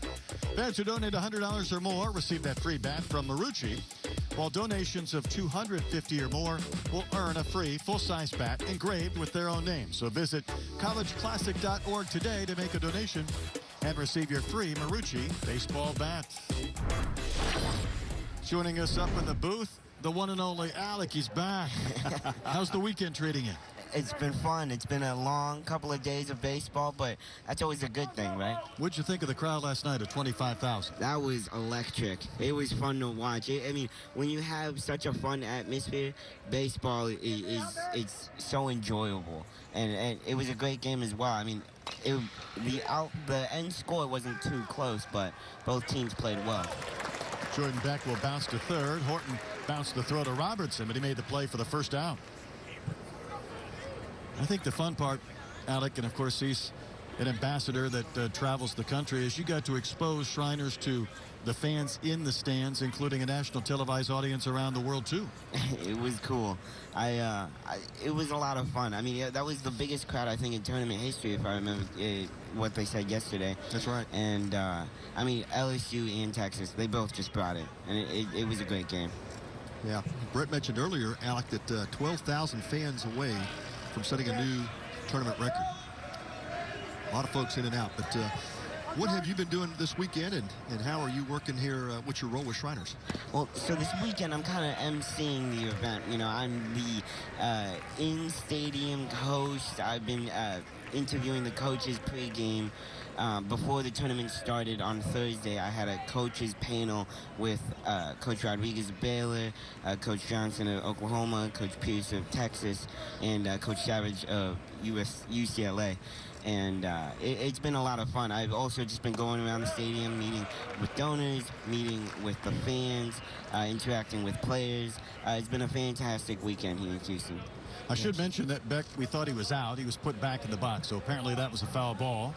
Fans who donate $100 or more receive that free bat from Marucci, while donations of $250 or more will earn a free full-size bat engraved with their own name. So visit collegeclassic.org today to make a donation and receive your free Marucci baseball bat. Joining us up in the booth, the one and only Alec. He's back. How's the weekend treating you? It's been fun. It's been a long couple of days of baseball, but that's always a good thing, right? What'd you think of the crowd last night at 25,000? That was electric. It was fun to watch. I mean, when you have such a fun atmosphere, baseball it's so enjoyable. And it was a great game as well. I mean, the end score wasn't too close, but both teams played well. Jordan Beck will bounce to third. Horton bounced the throw to Robertson, but he made the play for the first down. I think the fun part, Alec, and of course he's an ambassador that travels the country, as you got to expose Shriners to the fans in the stands, including a national televised audience around the world, too. It was cool. It was a lot of fun. I mean, that was the biggest crowd, I think, in tournament history, if I remember what they said yesterday. That's right. And, I mean, LSU and Texas, they both just brought it. And it was a great game. Yeah. Brett mentioned earlier, Alec, that 12,000 fans away from setting a new tournament record. A lot of folks in and out. But what have you been doing this weekend, and how are you working here? What's your role with Shriners? Well, so this weekend I'm kind of emceeing the event. You know, I'm the in-stadium host. I've been interviewing the coaches pregame. Before the tournament started on Thursday, I had a coaches panel with Coach Rodriguez of Baylor, Coach Johnson of Oklahoma, Coach Pierce of Texas, and Coach Savage of UCLA. And it's been a lot of fun. I've also just been going around the stadium, meeting with donors, meeting with the fans, interacting with players. It's been a fantastic weekend here in Houston. I should mention that Beck, we thought he was out. He was put back in the box, so apparently that was a foul ball.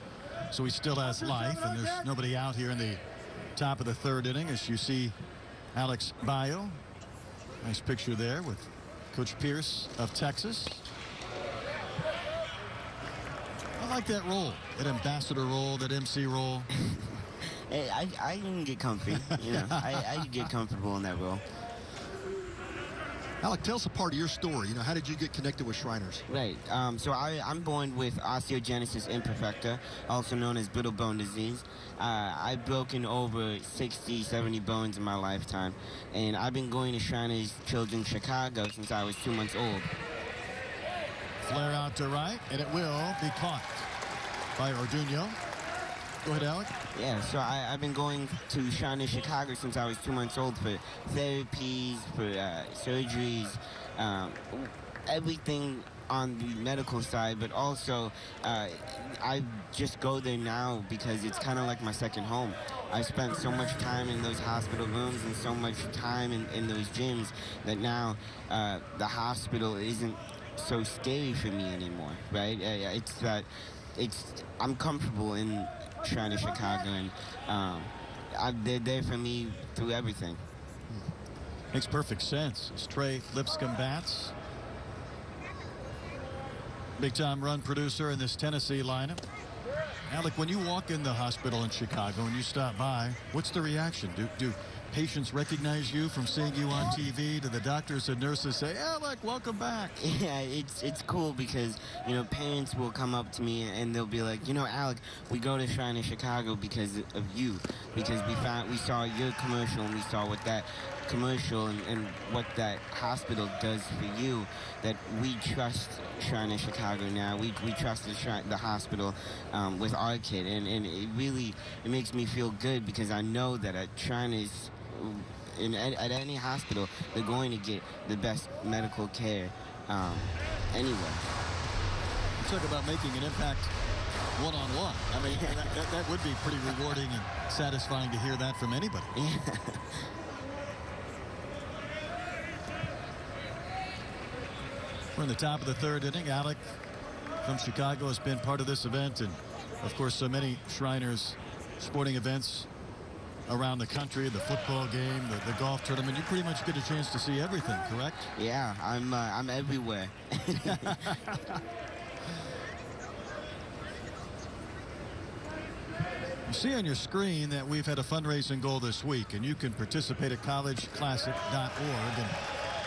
So he still has life, and there's nobody out here in the top of the third inning, as you see Alex Bayo. Nice picture there with Coach Pierce of Texas. I like that role, that ambassador role, that MC role. Hey, I can get comfy, you know. I can get comfortable in that role. Alec, tell us a part of your story. You know, how did you get connected with Shriners? Right. So I'm born with osteogenesis imperfecta, also known as brittle bone disease. I've broken over 60, 70 bones in my lifetime, and I've been going to Shriners Children's Chicago since I was 2 months old. Flare out to right, and it will be caught by Orduno. Go ahead, Alec. Yeah, so I've been going to Shriners Chicago since I was 2 months old for therapies, for surgeries, everything on the medical side, but also I just go there now because it's kind of like my second home. I spent so much time in those hospital rooms and so much time in those gyms that now the hospital isn't so scary for me anymore, right? I'm comfortable in Shriners Chicago, and they're there for me through everything. Makes perfect sense. As Trey Lipscomb bats, big-time run producer in this Tennessee lineup. Alec, when you walk in the hospital in Chicago and you stop by, what's the reaction? Do patients recognize you from seeing you on TV? Do the doctors and nurses say, Alec, welcome back? Yeah, it's cool because, you know, parents will come up to me and they'll be like, you know, Alec, we go to Shriners Chicago because of you, because we saw your commercial and we saw what that commercial and what that hospital does for you, that we trust Shriners Chicago now. We trust the hospital with our kid, and it makes me feel good because I know that at Shriners, at any hospital, they're going to get the best medical care anyway. Talk about making an impact one-on-one. I mean, that would be pretty rewarding and satisfying to hear that from anybody. Yeah. We're in the top of the third inning. Alec from Chicago has been part of this event, and of course so many Shriners sporting events around the country, the football game, the golf tournament. You pretty much get a chance to see everything, correct? Yeah, I'm everywhere. You see on your screen that we've had a fundraising goal this week, and you can participate at collegeclassic.org. And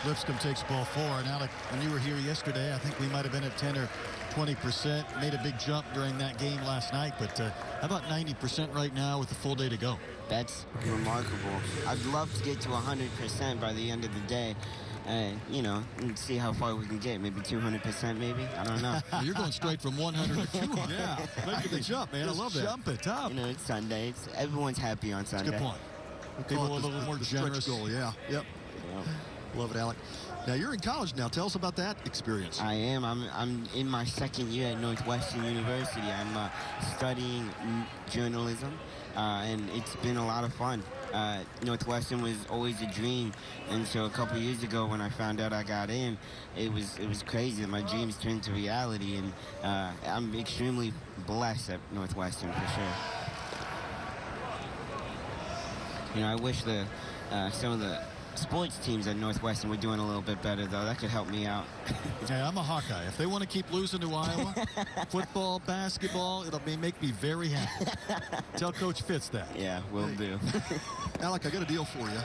Lipscomb takes ball 4. And Alec, when you were here yesterday, I think we might have been at 10 or 20%. Made a big jump during that game last night, but how about 90% right now with a full day to go? That's remarkable. I'd love to get to 100% by the end of the day. You know, and see how far we can get. Maybe 200%, maybe. I don't know. You're going straight from 100 to 200. Yeah, making the jump, man. Just I love that. Jump it up. You know, it's Sunday. Everyone's happy on Sunday. Good point. People a little more generous. Goal, yeah. Yep. Love it, Alec. Now you're in college now. Tell us about that experience. I am. I'm in my second year at Northwestern University. I'm studying journalism, and it's been a lot of fun. Northwestern was always a dream, and so a couple years ago when I found out I got in, it was crazy. My dreams turned to reality, and I'm extremely blessed at Northwestern for sure. I wish some of the sports teams at Northwestern were doing a little bit better, though. That could help me out. Hey, I'm a Hawkeye. If they want to keep losing to Iowa, football, basketball, it'll make me very happy. Tell Coach Fitz that. Yeah, will do. Alec, I got a deal for you.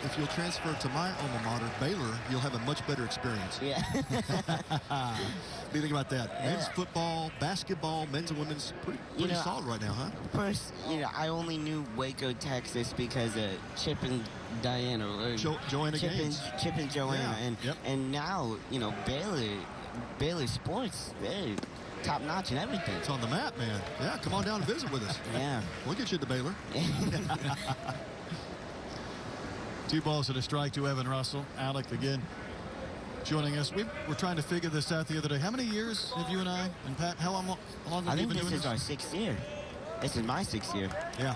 If you'll transfer to my alma mater, Baylor, you'll have a much better experience. Yeah. What do you think about that? Yeah. Men's football, basketball, men's and women's, pretty solid right now, huh? First, I only knew Waco, Texas because of Chip and Diana. Joanna Gaines. Chip and Joanna. Yeah. And now, Baylor sports, they're top notch and everything. It's on the map, man. Yeah, come on down and visit with us. Yeah. We'll get you to Baylor. 2 balls and a strike to Evan Russell. Alec again joining us. We were trying to figure this out the other day. How many years have you and I and Pat, how long have you been doing this? I think this is our 6th year. This is my 6th year. Yeah.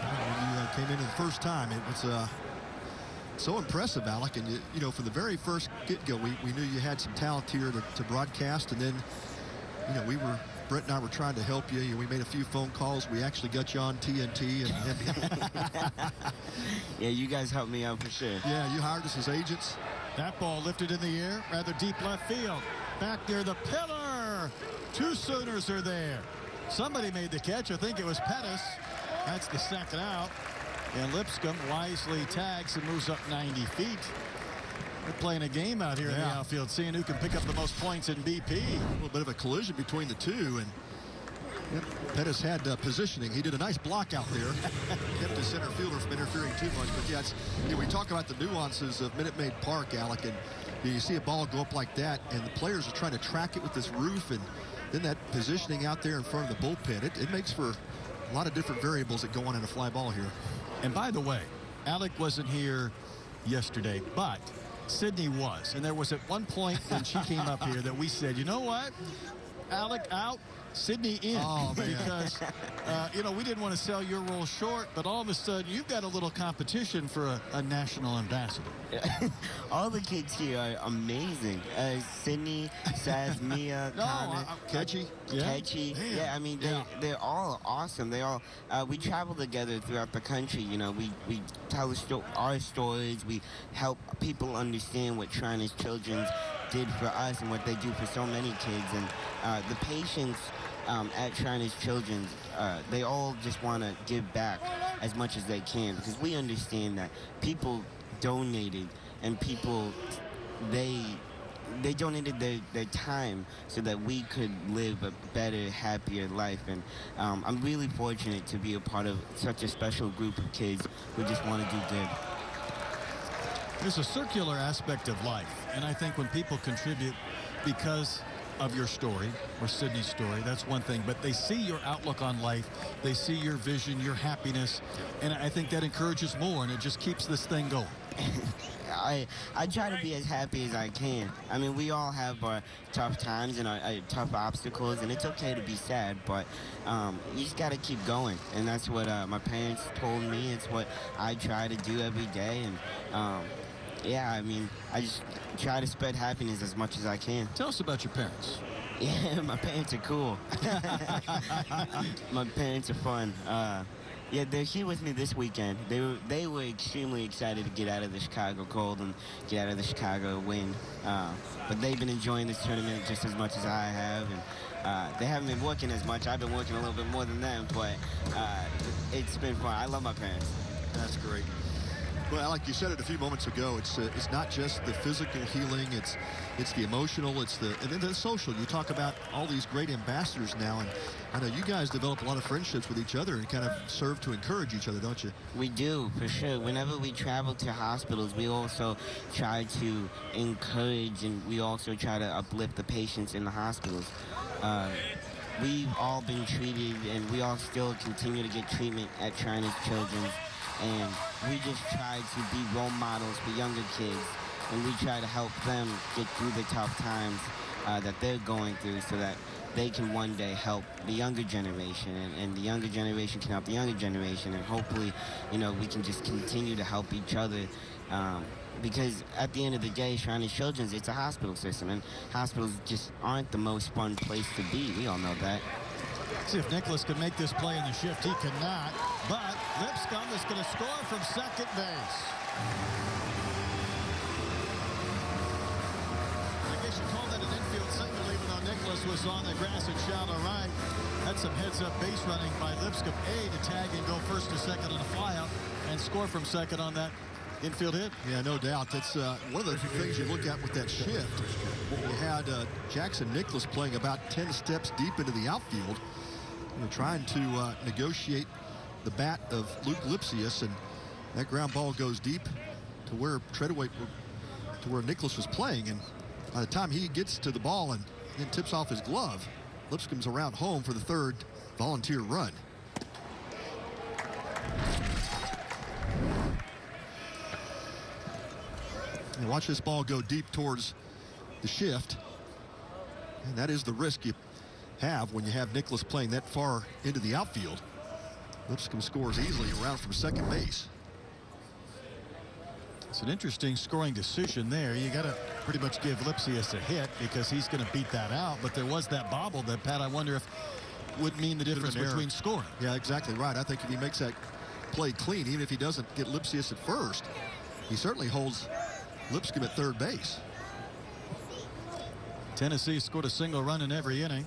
When you came in the first time, it was so impressive, Alec. And, from the very first get-go, we knew you had some talent here to broadcast. And then, Brett and I were trying to help you. We made a few phone calls. We actually got you on TNT. Yeah, you guys helped me out for sure. Yeah, you hired us as agents. That ball lifted in the air, rather deep left field. Back near the pillar. 2 Sooners are there. Somebody made the catch. I think it was Pettis. That's the second out. And Lipscomb wisely tags and moves up 90 feet. We're playing a game out here in the outfield, seeing who can pick up the most points in BP. A little bit of a collision between the two, and Pettis had positioning. He did a nice block out there. Kept his center fielder from interfering too much. But yeah, we talk about the nuances of Minute Maid Park, Alec, and you see a ball go up like that, and the players are trying to track it with this roof, and then that positioning out there in front of the bullpen. It makes for a lot of different variables that go on in a fly ball here. And by the way, Alec wasn't here yesterday, but Sydney was. And there was at one point when she came up here that we said, you know what? Alec out, Sydney in. Oh, man. Because, we didn't want to sell your role short, but all of a sudden you've got a little competition for a national ambassador. All the kids here are amazing. Sydney, Saz, Mia, Connor, Ketchy. Ketchy. Yeah, I mean, they're all awesome. They all, we travel together throughout the country. We tell our stories. We help people understand what Shriners Children's did for us and what they do for so many kids. And the patients at Shriners Children's, they all just want to give back as much as they can, because we understand that people donated, and people, they donated their time so that we could live a better, happier life. And I'm really fortunate to be a part of such a special group of kids who just want to do good. There's a circular aspect of life, and I think when people contribute because of your story or Sydney's story, that's one thing, but they see your outlook on life, they see your vision, your happiness, and I think that encourages more, and it just keeps this thing going. I try to be as happy as I can. I mean, we all have our tough times and our tough obstacles, and it's okay to be sad, but you just got to keep going. And that's what my parents told me. It's what I try to do every day. And yeah, I mean, I just try to spread happiness as much as I can. Tell us about your parents. Yeah, my parents are cool. My parents are fun. Yeah, they're here with me this weekend. They were extremely excited to get out of the Chicago cold and get out of the Chicago wind. But they've been enjoying this tournament just as much as I have. And they haven't been working as much. I've been working a little bit more than them, but it's been fun. I love my parents. That's great. Well, Alec, you said it a few moments ago. It's not just the physical healing. It's the emotional. And then the social. You talk about all these great ambassadors now, and I know you guys develop a lot of friendships with each other and kind of serve to encourage each other, don't you? We do, for sure. Whenever we travel to hospitals, we also try to encourage, and we also try to uplift the patients in the hospitals. We've all been treated, and we all still continue to get treatment at Shriners Children's. And we just try to be role models for younger kids, and we try to help them get through the tough times that they're going through, so that they can one day help the younger generation, and the younger generation can help the younger generation, and hopefully, you know, we can just continue to help each other. Because at the end of the day, Shrine Children's, it's a hospital system, and hospitals just aren't the most fun place to be. We all know that. See if Nicholas can make this play in the shift. He cannot, but Lipscomb is going to score from second base. I guess you call that an infield single, even though Nicholas was on the grass at shallow right. Had some heads-up base running by Lipscomb. To tag and go first to second on a flyout and score from second on that infield hit. Yeah, no doubt. That's one of the things you look at with that shift. You had Jackson Nicholas playing about 10 steps deep into the outfield, trying to negotiate the bat of Luke Lipsius, and that ground ball goes deep to where Treadaway, to where Nicholas was playing, and by the time he gets to the ball and then tips off his glove, Lipscomb's around home for the third Volunteer run. And watch this ball go deep towards the shift, and that is the risk you have when you have Nicholas playing that far into the outfield. Lipscomb scores easily around from second base. It's an interesting scoring decision there. You got to pretty much give Lipsius a hit because he's going to beat that out. But there was that bobble that, Pat, I wonder if would mean the difference between scoring. Yeah, exactly right. I think if he makes that play clean, even if he doesn't get Lipsius at first, he certainly holds Lipscomb at third base. Tennessee scored a single run in every inning.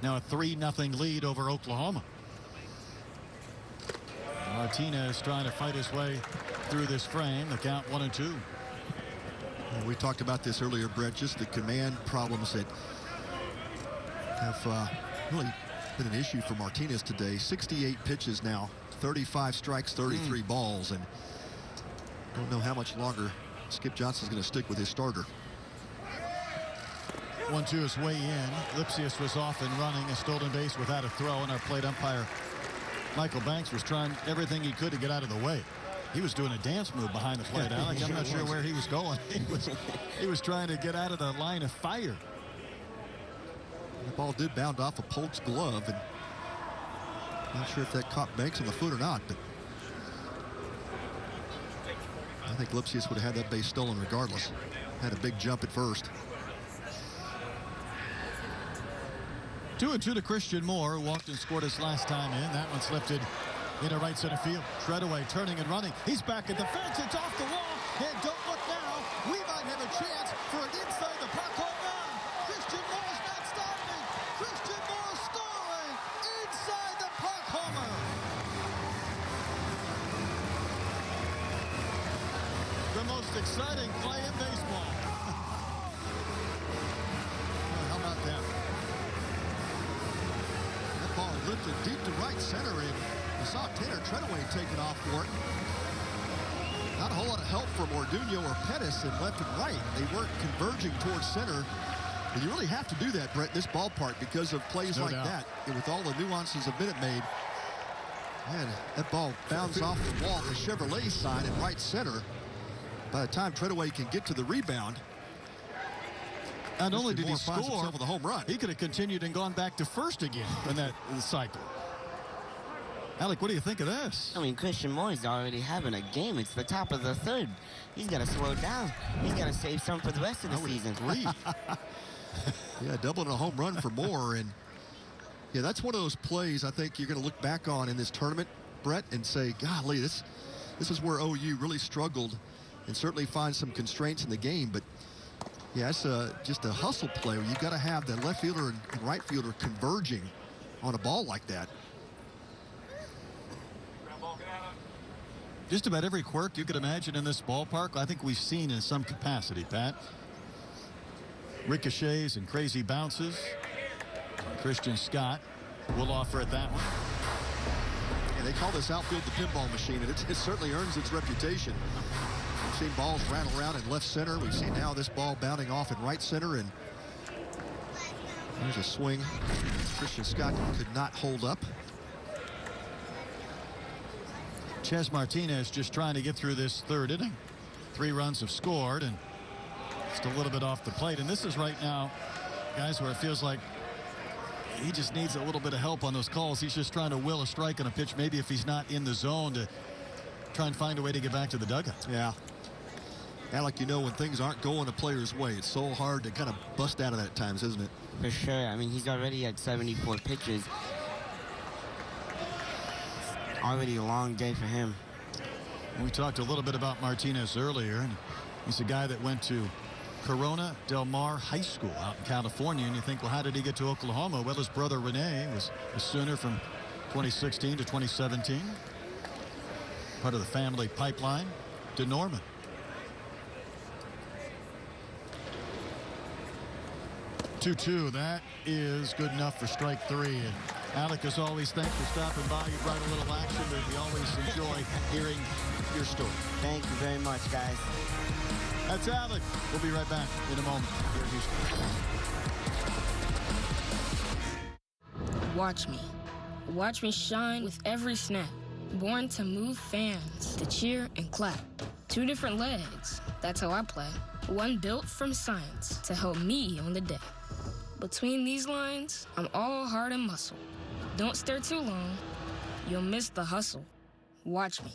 Now a 3-0 lead over Oklahoma. Martinez trying to fight his way through this frame. The count 1-2. We talked about this earlier, Brett, just the command problems that have really been an issue for Martinez today. 68 pitches now, 35 strikes, 33 balls, and don't know how much longer Skip Johnson's going to stick with his starter. 1-2 is way in. Lipsius was off and running a stolen base without a throw, and our plate umpire Michael Banks was trying everything he could to get out of the way. He was doing a dance move behind the plate, Alex. I'm not sure where he was going. He was trying to get out of the line of fire. The ball did bound off of Polk's glove, and not sure if that caught Banks on the foot or not, but I think Lipsius would have had that base stolen regardless. Had a big jump at first. 2-2 to Christian Moore, who walked and scored his last time in. That one's lifted into right center field. Treadaway turning and running. He's back at the fence. It's off the wall. And don't look now. We might have a chance for an inside the park home run. Christian Moore's not stopping. Christian Moore scoring inside the park homer. The most exciting play in baseball. How about that? That ball lifted deep to right center, and you saw Tanner Treadaway taking off for it. Not a whole lot of help from Orduno or Pettis in left and right. They weren't converging towards center. But you really have to do that, Brett, in this ballpark because of plays like that. And with all the nuances of Minute Maid. Man, that ball bounced off the wall, the Chevrolet side in right center. By the time Treadaway can get to the rebound, not only did he score with a home run, he could have continued and gone back to first again in that cycle. Alec, what do you think of this? I mean, Christian Moore's already having a game. It's the top of the third. He's got to slow down. He's got to save some for the rest of the season. Yeah, doubling a home run for Moore. And yeah, that's one of those plays I think you're going to look back on in this tournament, Brett, and say, golly, this is where OU really struggled and certainly find some constraints in the game. But yeah, it's just a hustle play where you've got to have the left fielder and right fielder converging on a ball like that. Just about every quirk you could imagine in this ballpark, I think we've seen in some capacity, Pat. Ricochets and crazy bounces. Christian Scott will offer at that one. And they call this outfield the pinball machine, and it certainly earns its reputation. We've seen balls rattle around in left center. We've seen now this ball bounding off in right center, and there's a swing. Christian Scott could not hold up. Ches Martinez just trying to get through this third inning. 3 runs have scored, and just a little bit off the plate. And this is right now, guys, where it feels like he just needs a little bit of help on those calls. He's just trying to will a strike on a pitch, maybe if he's not in the zone, to try and find a way to get back to the dugout. Yeah. Alec, you know, when things aren't going a player's way, it's so hard to kind of bust out of that at times, isn't it? For sure. I mean, he's already at 74 pitches. Already a long day for him. We talked a little bit about Martinez earlier, and he's a guy that went to Corona Del Mar High School out in California. And you think, well, how did he get to Oklahoma? Well, his brother Rene was a Sooner from 2016 to 2017. Part of the family pipeline to Norman. Two. That is good enough for strike 3. And Alec, as always, thanks for stopping by. You brought a little action, but we always enjoy hearing your story. Thank you very much, guys. That's Alec. We'll be right back in a moment here in Houston. Watch me. Watch me shine with every snap. Born to move fans, to cheer and clap. 2 different legs, that's how I play. One built from science to help me on the day. Between these lines, I'm all heart and muscle. Don't stare too long, you'll miss the hustle. Watch me.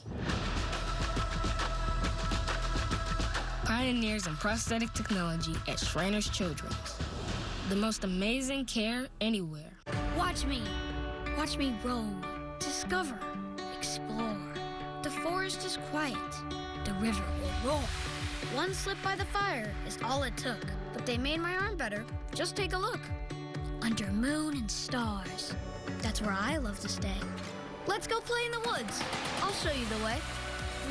Pioneers in prosthetic technology at Shriners Children's. The most amazing care anywhere. Watch me. Watch me roam, discover, explore. The forest is quiet. The river will roar. One slip by the fire is all it took. But they made my arm better. Just take a look. Under moon and stars. That's where I love to stay. Let's go play in the woods. I'll show you the way.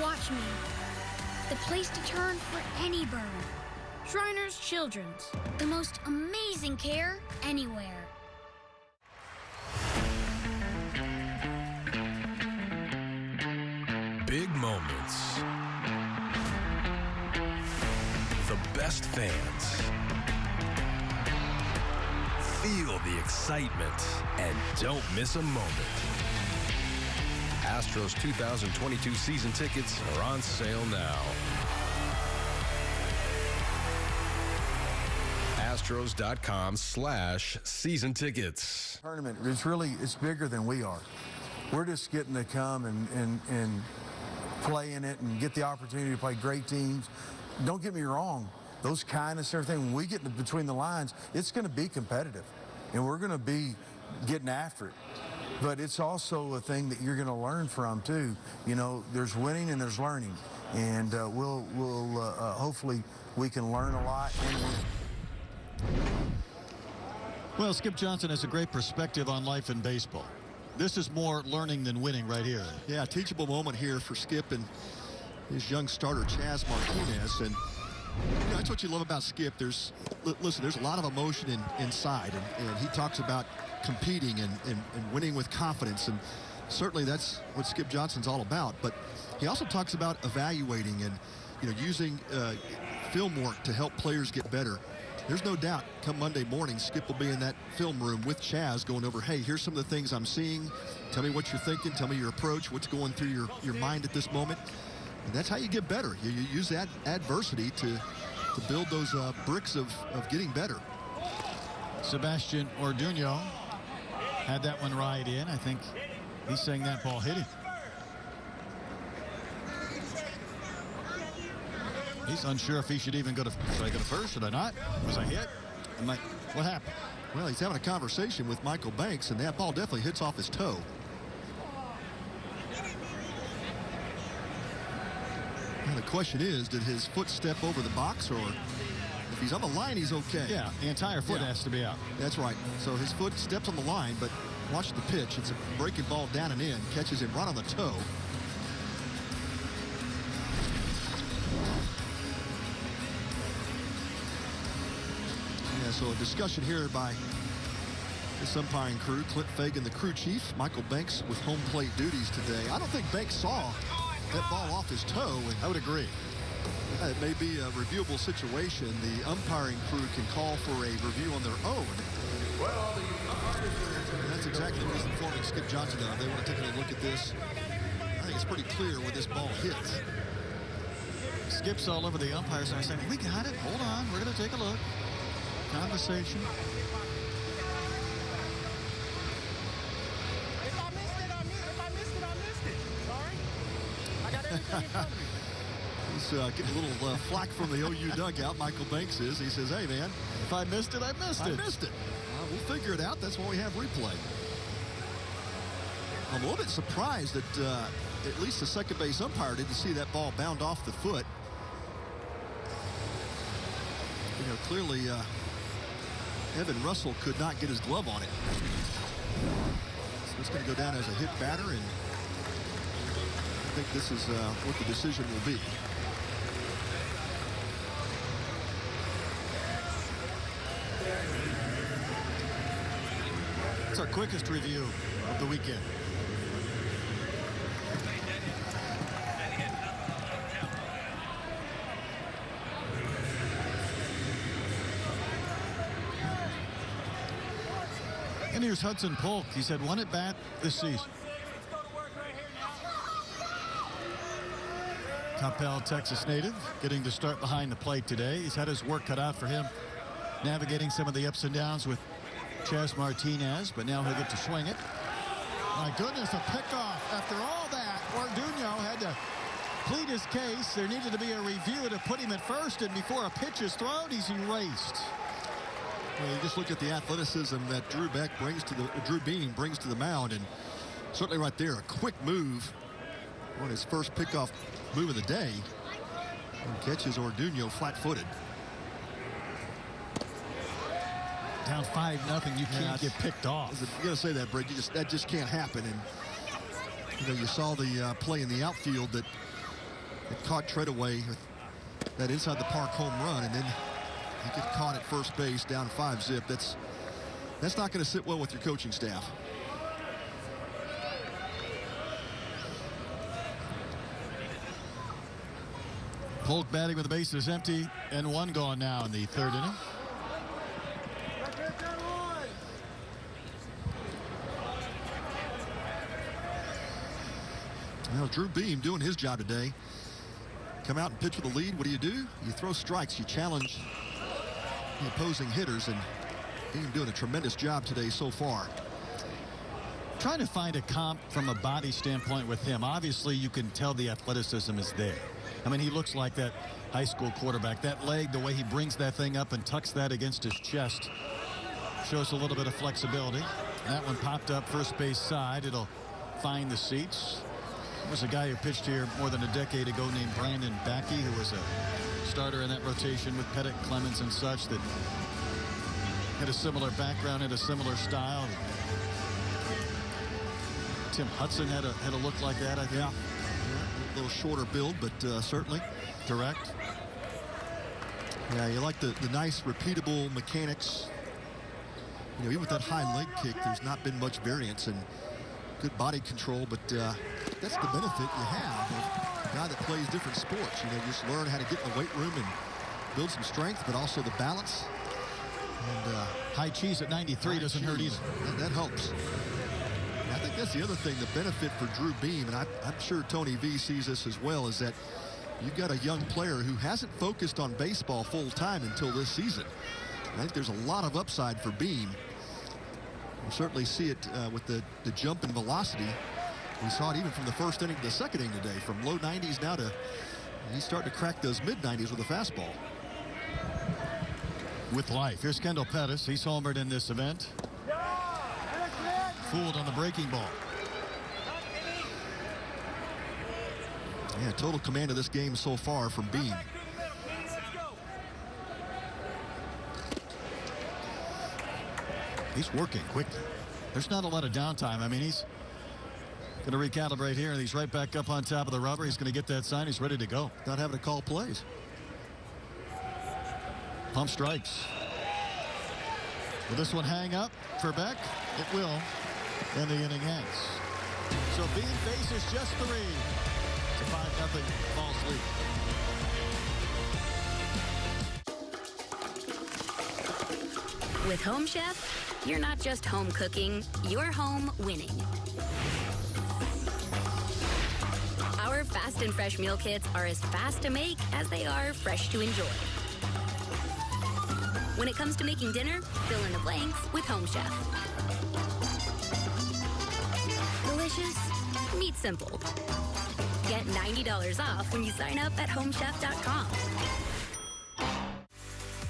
Watch me. The place to turn for any bird. Shriners Children's. The most amazing care anywhere. Big moments. The best fans. Feel the excitement and don't miss a moment. Astros 2022 season tickets are on sale now. Astros.com/season tickets. Tournament, it's bigger than we are. We're just getting to come and play in it and get the opportunity to play great teams. Don't get me wrong, those kindness, everything, when we get between the lines, it's going to be competitive, and we're going to be getting after it. But it's also a thing that you're going to learn from, too. You know, there's winning and there's learning, and hopefully we can learn a lot and win. Well, Skip Johnson has a great perspective on life in baseball. This is more learning than winning right here. Yeah, a teachable moment here for Skip and his young starter, Chas Martinez. And you know, that's what you love about Skip. Listen, there's a lot of emotion inside, and he talks about competing and winning with confidence, and certainly that's what Skip Johnson's all about. But he also talks about evaluating and, you know, using film work to help players get better. There's no doubt come Monday morning, Skip will be in that film room with Chas going over, hey, here's some of the things I'm seeing. Tell me what you're thinking. Tell me your approach. What's going through your mind at this moment. And that's how you get better. You use that adversity to build those bricks of getting better. Sebastian Orduño had that one right in. I think he's saying that ball hit him. He's unsure if he should even go to first. Should I not? Was I hit? What happened? Well, he's having a conversation with Michael Banks, and that ball definitely hits off his toe. And the question is, did his foot step over the box, or if he's on the line, he's okay? Yeah, the entire foot has to be out. That's right. So his foot steps on the line, but watch the pitch. It's a breaking ball down and in. Catches him right on the toe. So a discussion here by this umpiring crew. Clint Fagan, the crew chief. Michael Banks with home plate duties today. I don't think Banks saw that ball off his toe. And I would agree. It may be a reviewable situation. The umpiring crew can call for a review on their own. And that's exactly what he's informing Skip Johnson of. They want to take a look at this. I think it's pretty clear where this ball hits. Skip's all over the umpires and saying, we got it. Hold on. We're going to take a look. Conversation. He's getting a little flack from the OU dugout. Michael Banks is. He says, hey, man, if I missed it, I missed it. I missed it. We'll figure it out. That's why we have replay. I'm a little bit surprised that at least the second base umpire didn't see that ball bound off the foot. You know, clearly Evan Russell could not get his glove on it. So it's going to go down as a hit batter, and I think this is what the decision will be. It's our quickest review of the weekend. And here's Hudson Polk. He's had one at bat this season. Coppell, Texas native, getting to start behind the plate today. He's had his work cut out for him, navigating some of the ups and downs with Chas Martinez, but now he'll get to swing it. My goodness, a pickoff. After all that, Orduño had to plead his case. There needed to be a review to put him at first, and before a pitch is thrown, he's erased. Well, you just look at the athleticism that Drew Beam brings to the mound, and certainly right there, a quick move on his first pickoff move of the day, and catches Orduño flat-footed. Down 5-0, you can't get picked off. I was going to say that, Brett. That just can't happen. And you know, you saw the play in the outfield that caught Treadaway with that inside the park home run, and then he gets caught at first base down 5-0. That's not going to sit well with your coaching staff. Polk batting with the bases empty and one gone now in the third inning. Well, Drew Beam doing his job today. Come out and pitch with a lead. What do? You throw strikes. You challenge the opposing hitters, and Beam doing a tremendous job today so far. Trying to find a comp from a body standpoint with him. Obviously, you can tell the athleticism is there. I mean, he looks like that high school quarterback. That leg, the way he brings that thing up and tucks that against his chest, shows a little bit of flexibility. And that one popped up first base side. It'll find the seats. There was a guy who pitched here more than a decade ago named Brandon Backey, who was a starter in that rotation with Pettit, Clemens, and such, that had a similar background, had a similar style. Tim Hudson had a look like that, I think. Yeah. A little shorter build, but certainly direct. Yeah, you like the nice, repeatable mechanics. You know, even with that high leg kick, there's not been much variance and good body control, but that's the benefit you have of a guy that plays different sports. You know, just learn how to get in the weight room and build some strength, but also the balance. And high cheese at 93 doesn't hurt either. That helps. And I think that's the other thing, the benefit for Drew Beam, and I'm sure Tony V sees this as well, is that you've got a young player who hasn't focused on baseball full time until this season. I think there's a lot of upside for Beam. We'll certainly see it with the jump in velocity. We saw it even from the first inning to the second inning today, from low 90s now to he's starting to crack those mid 90s with a fastball. With life. Here's Kendall Pettis. He's homered in this event. Fooled on the breaking ball. Yeah, total command of this game so far from Beam. He's working quickly. There's not a lot of downtime. I mean, he's going to recalibrate here, and he's right back up on top of the rubber. He's going to get that sign. He's ready to go. Not having to call plays. Pump strikes. Will this one hang up for Beck? It will. And the inning ends. So Beam faces just 3. It's a 5-0 false lead. With Home Chef, you're not just home cooking, you're home winning. Our fast and fresh meal kits are as fast to make as they are fresh to enjoy. When it comes to making dinner, fill in the blanks with Home Chef. Delicious, meat simple. Get $90 off when you sign up at homechef.com.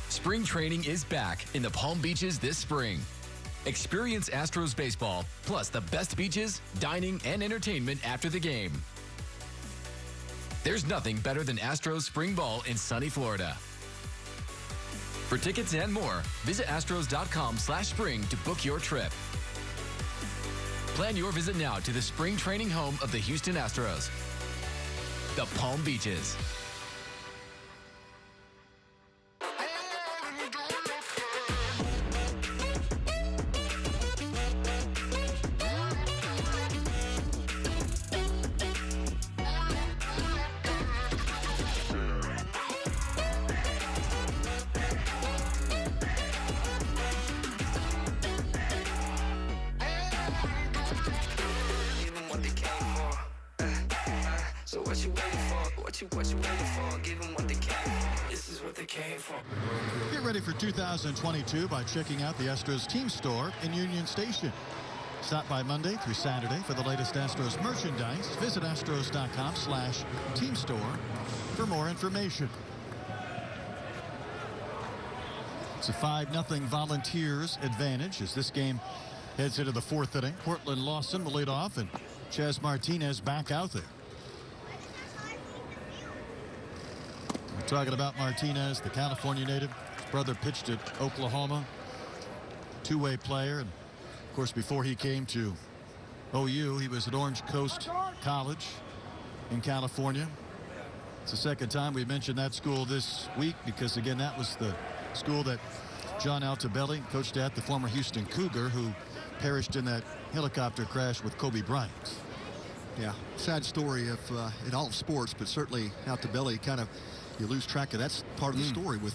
Spring training is back in the Palm Beaches this spring. Experience Astros baseball, plus the best beaches, dining, and entertainment after the game. There's nothing better than Astros spring ball in sunny Florida. For tickets and more, visit astros.com/spring to book your trip. Plan your visit now to the spring training home of the Houston Astros, the Palm Beaches. What you waiting for? Give them what they came for. This is what they came for. Get ready for 2022 by checking out the Astros team store in Union Station. Stop by Monday through Saturday for the latest Astros merchandise. Visit astros.com/team store for more information. It's a 5-0 Volunteers advantage as this game heads into the 4th inning. Portland Lawson will lead off, and Chas Martinez back out there. We're talking about Martinez, the California native. His brother pitched at Oklahoma. Two-way player. And of course, before he came to OU, he was at Orange Coast College in California. It's the second time we mentioned that school this week because, again, that was the school that John Altobelli coached at, the former Houston Cougar, who perished in that helicopter crash with Kobe Bryant. Yeah, sad story of in all of sports, but certainly Altobelli kind of, you lose track of that's part of the story with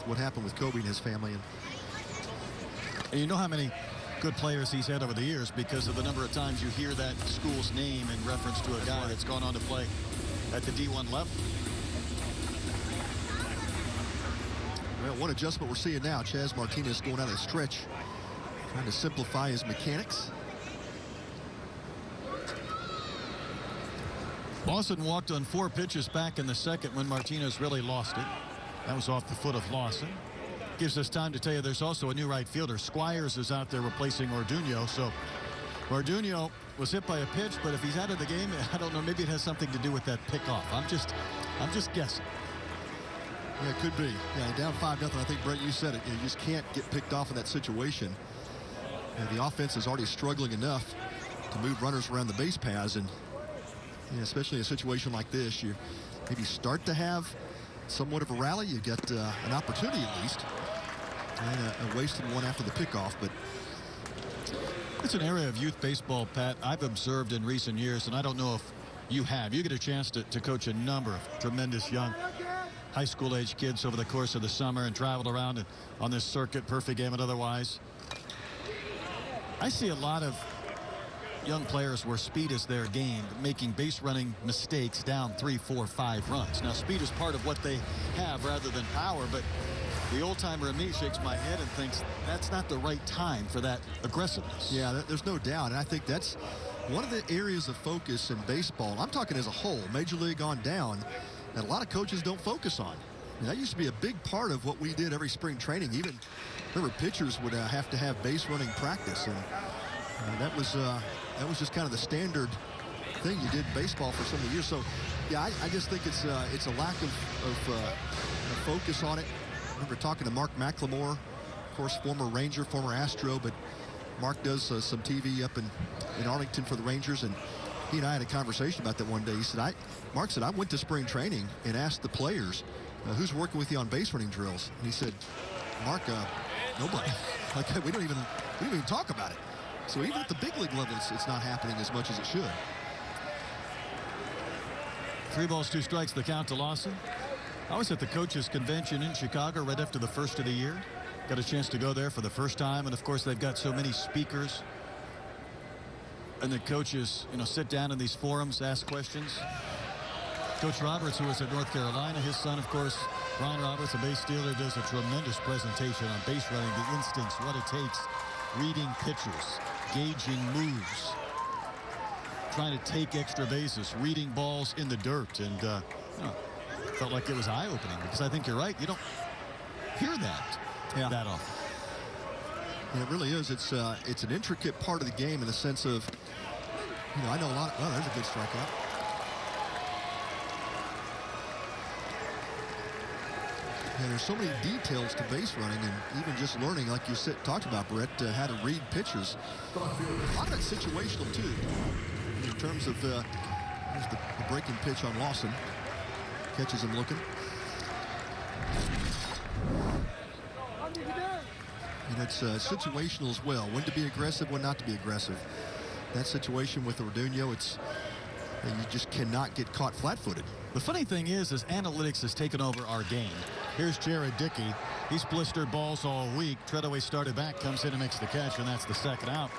what happened with Kobe and his family. And you know how many good players he's had over the years because of the number of times you hear that school's name in reference to a guy that's gone on to play at the D1 level. Well, one adjustment we're seeing now, Chas Martinez going out of the stretch, trying to simplify his mechanics. Lawson walked on 4 pitches back in the second when Martinez really lost it. That was off the foot of Lawson. Gives us time to tell you there's also a new right fielder. Squires is out there replacing Orduño. So Orduño was hit by a pitch, but if he's out of the game, I don't know, maybe it has something to do with that pickoff. I'm just guessing. Yeah, it could be. Yeah, down 5-0. I think, Brett, you said it. You just can't get picked off in that situation. And the offense is already struggling enough to move runners around the base paths, and especially in a situation like this, you maybe start to have somewhat of a rally. You get an opportunity at least, and a wasted one after the pickoff. But it's an area of youth baseball, Pat, I've observed in recent years, and I don't know if you have. You get a chance to coach a number of tremendous young high school age kids over the course of the summer and travel around and on this circuit, perfect game and otherwise. I see a lot of young players where speed is their game, making base running mistakes down 3, 4, 5 runs. Now, speed is part of what they have rather than power, but the old-timer in me shakes my head and thinks that's not the right time for that aggressiveness. Yeah, there's no doubt, and I think that's one of the areas of focus in baseball. I'm talking as a whole, Major League on down, that a lot of coaches don't focus on. And that used to be a big part of what we did every spring training. Even, remember, pitchers would have to have base running practice, and that was just kind of the standard thing you did in baseball for so many years. So, yeah, I just think it's a lack of focus on it. I remember talking to Mark McLemore, of course, former Ranger, former Astro, but Mark does some TV up in Arlington for the Rangers, and he and I had a conversation about that one day. He said, Mark said, I went to spring training and asked the players, who's working with you on base running drills? And he said, Mark, nobody. Like, we don't even talk about it. So even at the big league level, it's not happening as much as it should. 3 balls, 2 strikes, the count to Lawson. I was at the coaches convention in Chicago right after the first of the year. Got a chance to go there for the first time, and of course they've got so many speakers. And the coaches, sit down in these forums, ask questions. Coach Roberts, who was at North Carolina, his son, of course, Ron Roberts, a base stealer, does a tremendous presentation on base running, the instincts, what it takes, reading pitchers, gauging moves. trying to take extra bases, reading balls in the dirt, and felt like it was eye-opening because I think you're right. You don't hear that that often. Yeah, it really is. It's an intricate part of the game in the sense of, I know a lot. Oh, there's a good strikeout. Yeah, there's so many details to base running, and even just learning, like you talked about, Brett, how to read pitchers. A lot of it's situational too, in terms of here's the breaking pitch on Lawson. Catches him looking. And it's situational as well. When to be aggressive, when not to be aggressive. That situation with Orduño, you just cannot get caught flat-footed. The funny thing is analytics has taken over our game. Here's Jared Dickey. He's blistered balls all week. Treadaway started back, comes in and makes the catch, and that's the second out.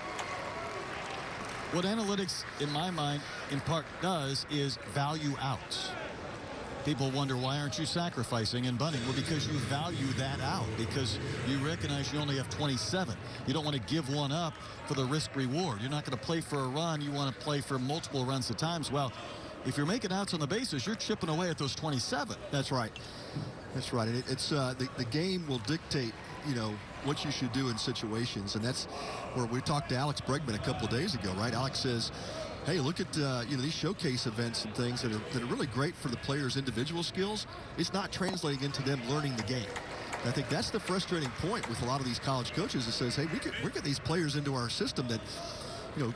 What analytics, in my mind, in part does is value outs. People wonder, why aren't you sacrificing and bunting? Well, because you value that out, because you recognize you only have 27. You don't want to give one up for the risk reward. You're not going to play for a run. You want to play for multiple runs at times. Well, if you're making outs on the bases, you're chipping away at those 27. That's right. That's right. And it's the game will dictate, what you should do in situations. And that's where we talked to Alex Bregman a couple of days ago, right? Alex says, hey, look at these showcase events and things that are really great for the players' individual skills. It's not translating into them learning the game. And I think that's the frustrating point with a lot of these college coaches that says, hey, we get these players into our system that,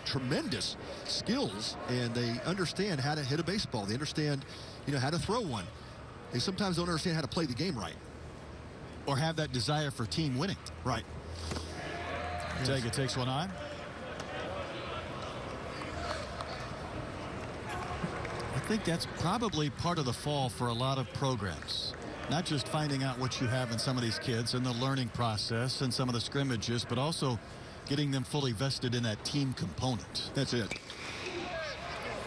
tremendous skills, and they understand how to hit a baseball. They understand, how to throw one. They sometimes don't understand how to play the game right. Or have that desire for team winning. Right. Ortega takes one on. I think that's probably part of the fall for a lot of programs. Not just finding out what you have in some of these kids and the learning process and some of the scrimmages, but also getting them fully vested in that team component. That's it.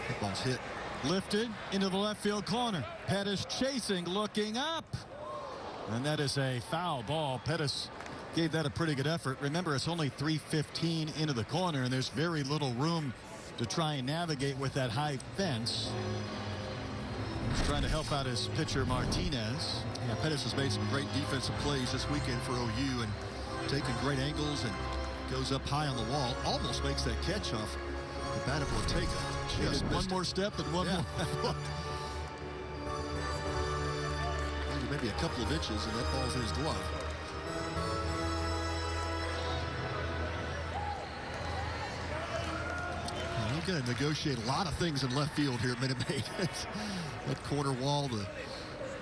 That ball's hit. Lifted into the left field corner. Pettis chasing, looking up. And that is a foul ball. Pettis gave that a pretty good effort. Remember, it's only 315 into the corner, and there's very little room to try and navigate with that high fence. He's trying to help out his pitcher, Martinez. Yeah, Pettis has made some great defensive plays this weekend for OU and taking great angles and goes up high on the wall. Almost makes that catch off the bat of Ortega. Just one more step and one more foot. Maybe a couple of inches, and that ball's in his glove. You're going to negotiate a lot of things in left field here at Minute Maid. That corner wall. Of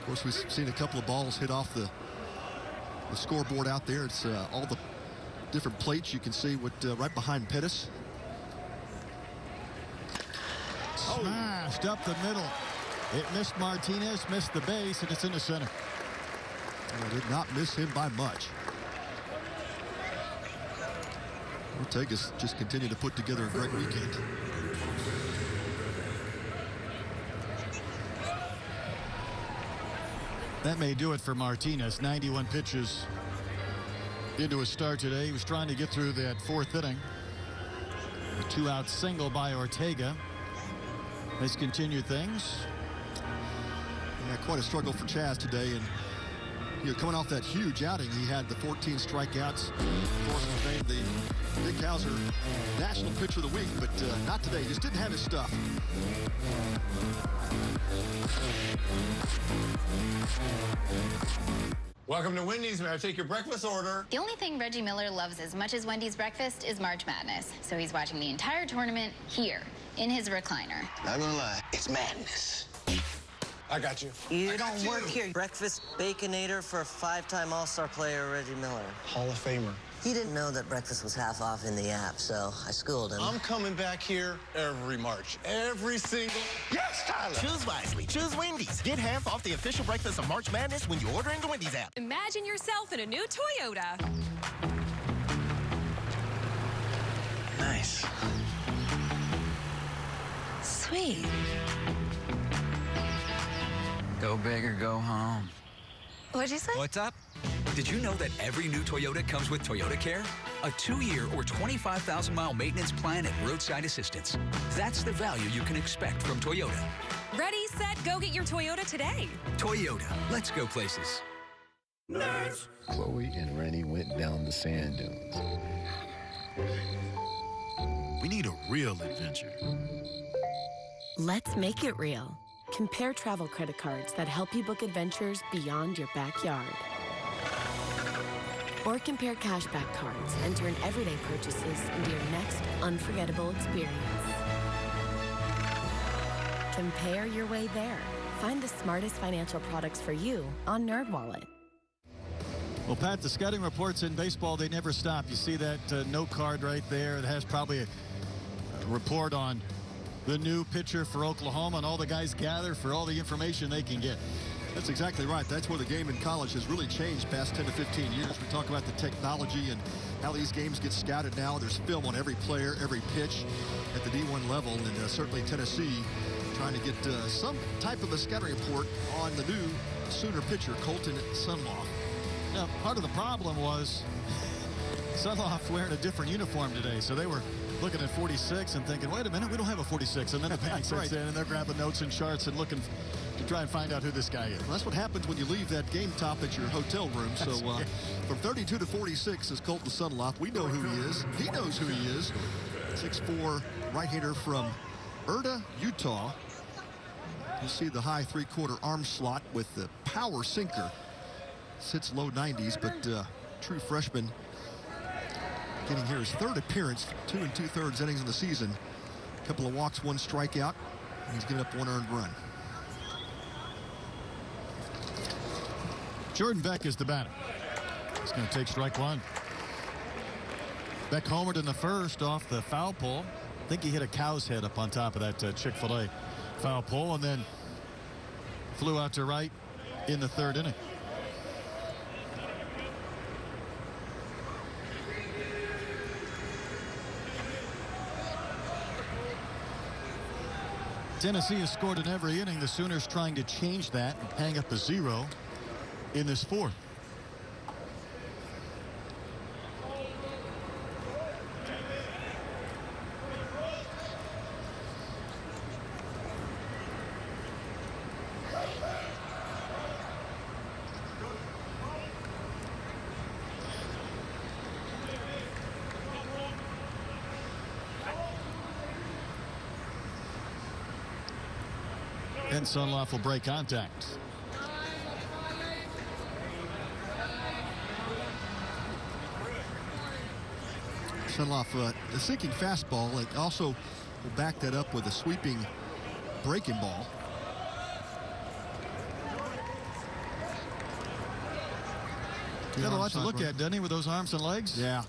course, we've seen a couple of balls hit off the scoreboard out there. It's all the different plates you can see what right behind Pettis. Smashed up the middle. It missed Martinez, missed the base, and it's in the center. Well, did not miss him by much. Ortega's just continued to put together a great weekend. That may do it for Martinez. 91 pitches into his start today. He was trying to get through that fourth inning. A two-out single by Ortega. Let's continue things. Yeah, quite a struggle for Chaz today, and coming off that huge outing, he had the 14 strikeouts. Of course, was named the Dick Hauser National Pitcher of the Week, but not today. Just didn't have his stuff. Welcome to Wendy's. May I take your breakfast order? The only thing Reggie Miller loves as much as Wendy's breakfast is March Madness. So he's watching the entire tournament here in his recliner. Not gonna lie, it's madness. I got you. You don't work here. Breakfast Baconator for five-time All-Star player Reggie Miller. Hall of Famer. He didn't know that breakfast was half off in the app, so I schooled him. I'm coming back here every March. Every single... Yes, Tyler! Choose wisely. Choose Wendy's. Get half off the official breakfast of March Madness when you order in the Wendy's app. Imagine yourself in a new Toyota. Nice. Sweet. Go big or go home. What'd you say? What's up? Did you know that every new Toyota comes with Toyota Care? A 2-year or 25,000-mile maintenance plan and roadside assistance. That's the value you can expect from Toyota. Ready, set, go get your Toyota today. Toyota, let's go places. Nerds. Chloe and Rennie went down the sand dunes. We need a real adventure. Let's make it real. Compare travel credit cards that help you book adventures beyond your backyard. Or compare cashback cards and turn everyday purchases into your next unforgettable experience. Compare your way there. Find the smartest financial products for you on NerdWallet. Well, Pat, the scouting reports in baseball, they never stop. You see that note card right there. It has probably a report on the new pitcher for Oklahoma, and all the guys gather for all the information they can get. That's exactly right. That's where the game in college has really changed past 10 to 15 years. We talk about the technology and how these games get scouted now. There's film on every player, every pitch at the D1 level, and certainly Tennessee trying to get some type of a scouting report on the new Sooner pitcher, Colton Sunloff. Now, part of the problem was Sunloff wearing a different uniform today, so they were looking at 46 and thinking, wait a minute, we don't have a 46. And then the panic sets in, and they're grabbing notes and charts and looking to try and find out who this guy is. Well, that's what happens when you leave that game top at your hotel room. So from 32 to 46 is Colton Sunloff. We know who he is. He knows who he is. 6'4" right-hander from Erda, Utah. You see the high three-quarter arm slot with the power sinker. Sits low 90s, but true freshman. Getting here his third appearance, 2 2/3 innings in the season. A couple of walks, 1 strikeout, and he's given up 1 earned run. Jordan Beck is the batter. He's going to take strike 1. Beck homered in the first off the foul pole. I think he hit a cow's head up on top of that Chick-fil-A foul pole, and then flew out to right in the 3rd inning. Tennessee has scored in every inning. The Sooners trying to change that and hang up a 0 in this 4th. And Sunloff will break contact. Sunloff, the sinking fastball, like also will back that up with a sweeping breaking ball. Got a lot to look at, doesn't he, with those arms and legs? Yeah.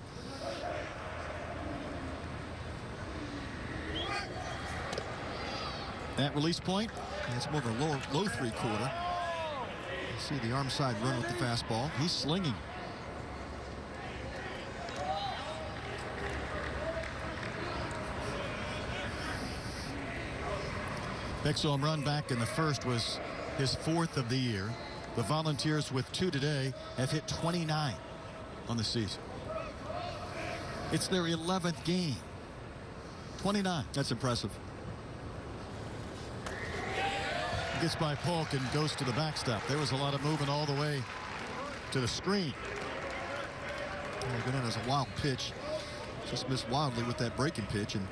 At release point. It's more of a low three-quarter. You see the arm side run with the fastball. He's slinging. Beck's home run back in the first was his 4th of the year. The Volunteers with 2 today have hit 29 on the season. It's their 11th game. 29. That's impressive. Gets by Polk and goes to the backstop. There was a lot of movement all the way to the screen. Going in as a wild pitch. Just missed wildly with that breaking pitch. And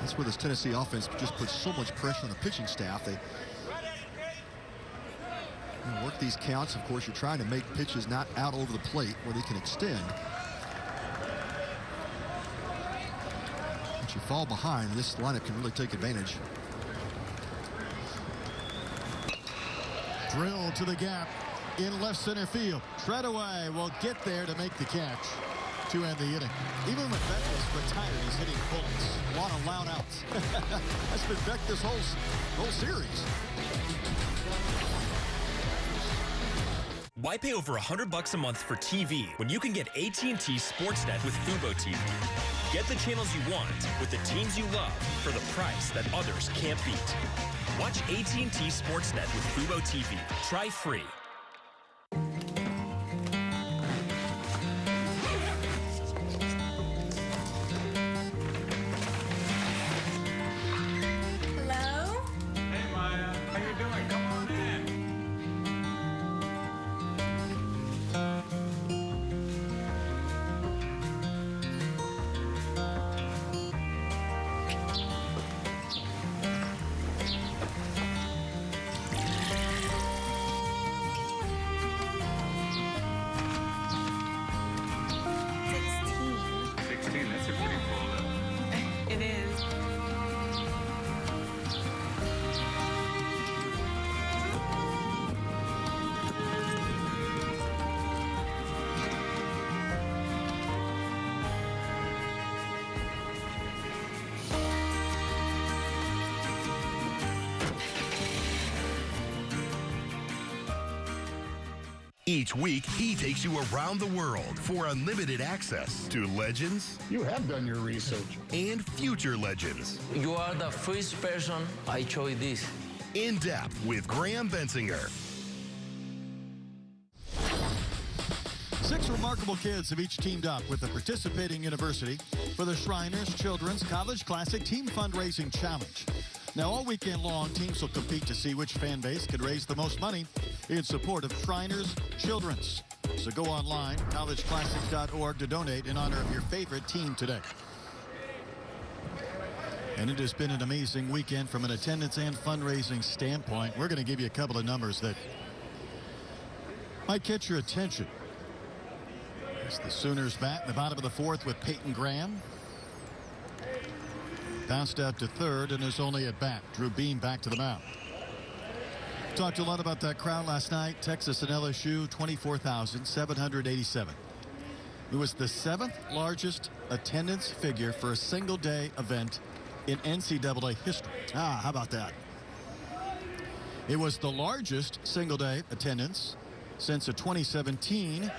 that's where this Tennessee offense just puts so much pressure on the pitching staff. They work these counts. Of course, you're trying to make pitches not out over the plate where they can extend. But you fall behind, this lineup can really take advantage. Drill to the gap in left center field. Treadaway will get there to make the catch to end the inning. Even when Beck was retired, he's hitting bullets. A lot of loud outs. That's been Beck this whole series. Why pay over $100 a month for TV when you can get AT&T Sportsnet with Fubo TV? Get the channels you want with the teams you love for the price that others can't beat. Watch AT&T Sportsnet with Fubo TV. Try free. Hello? Hey, Maya. How you doing? Come on in. It is. Each week, he takes you around the world for unlimited access to legends. You have done your research. And future legends. You are the first person I chose this. In depth with Graham Bensinger. 6 remarkable kids have each teamed up with a participating university for the Shriners Children's College Classic Team Fundraising Challenge. Now, all weekend long, teams will compete to see which fan base can raise the most money in support of Shriners Children's. So go online, collegeclassic.org, to donate in honor of your favorite team today. And it has been an amazing weekend from an attendance and fundraising standpoint. We're going to give you a couple of numbers that might catch your attention. As the Sooners bat in the bottom of the fourth with Peyton Graham. Bounced out to third and is only at bat. Drew Beam back to the mound. Talked a lot about that crowd last night. Texas and LSU, 24,787. It was the 7th largest attendance figure for a single day event in NCAA history. How about that? It was the largest single day attendance since a 2017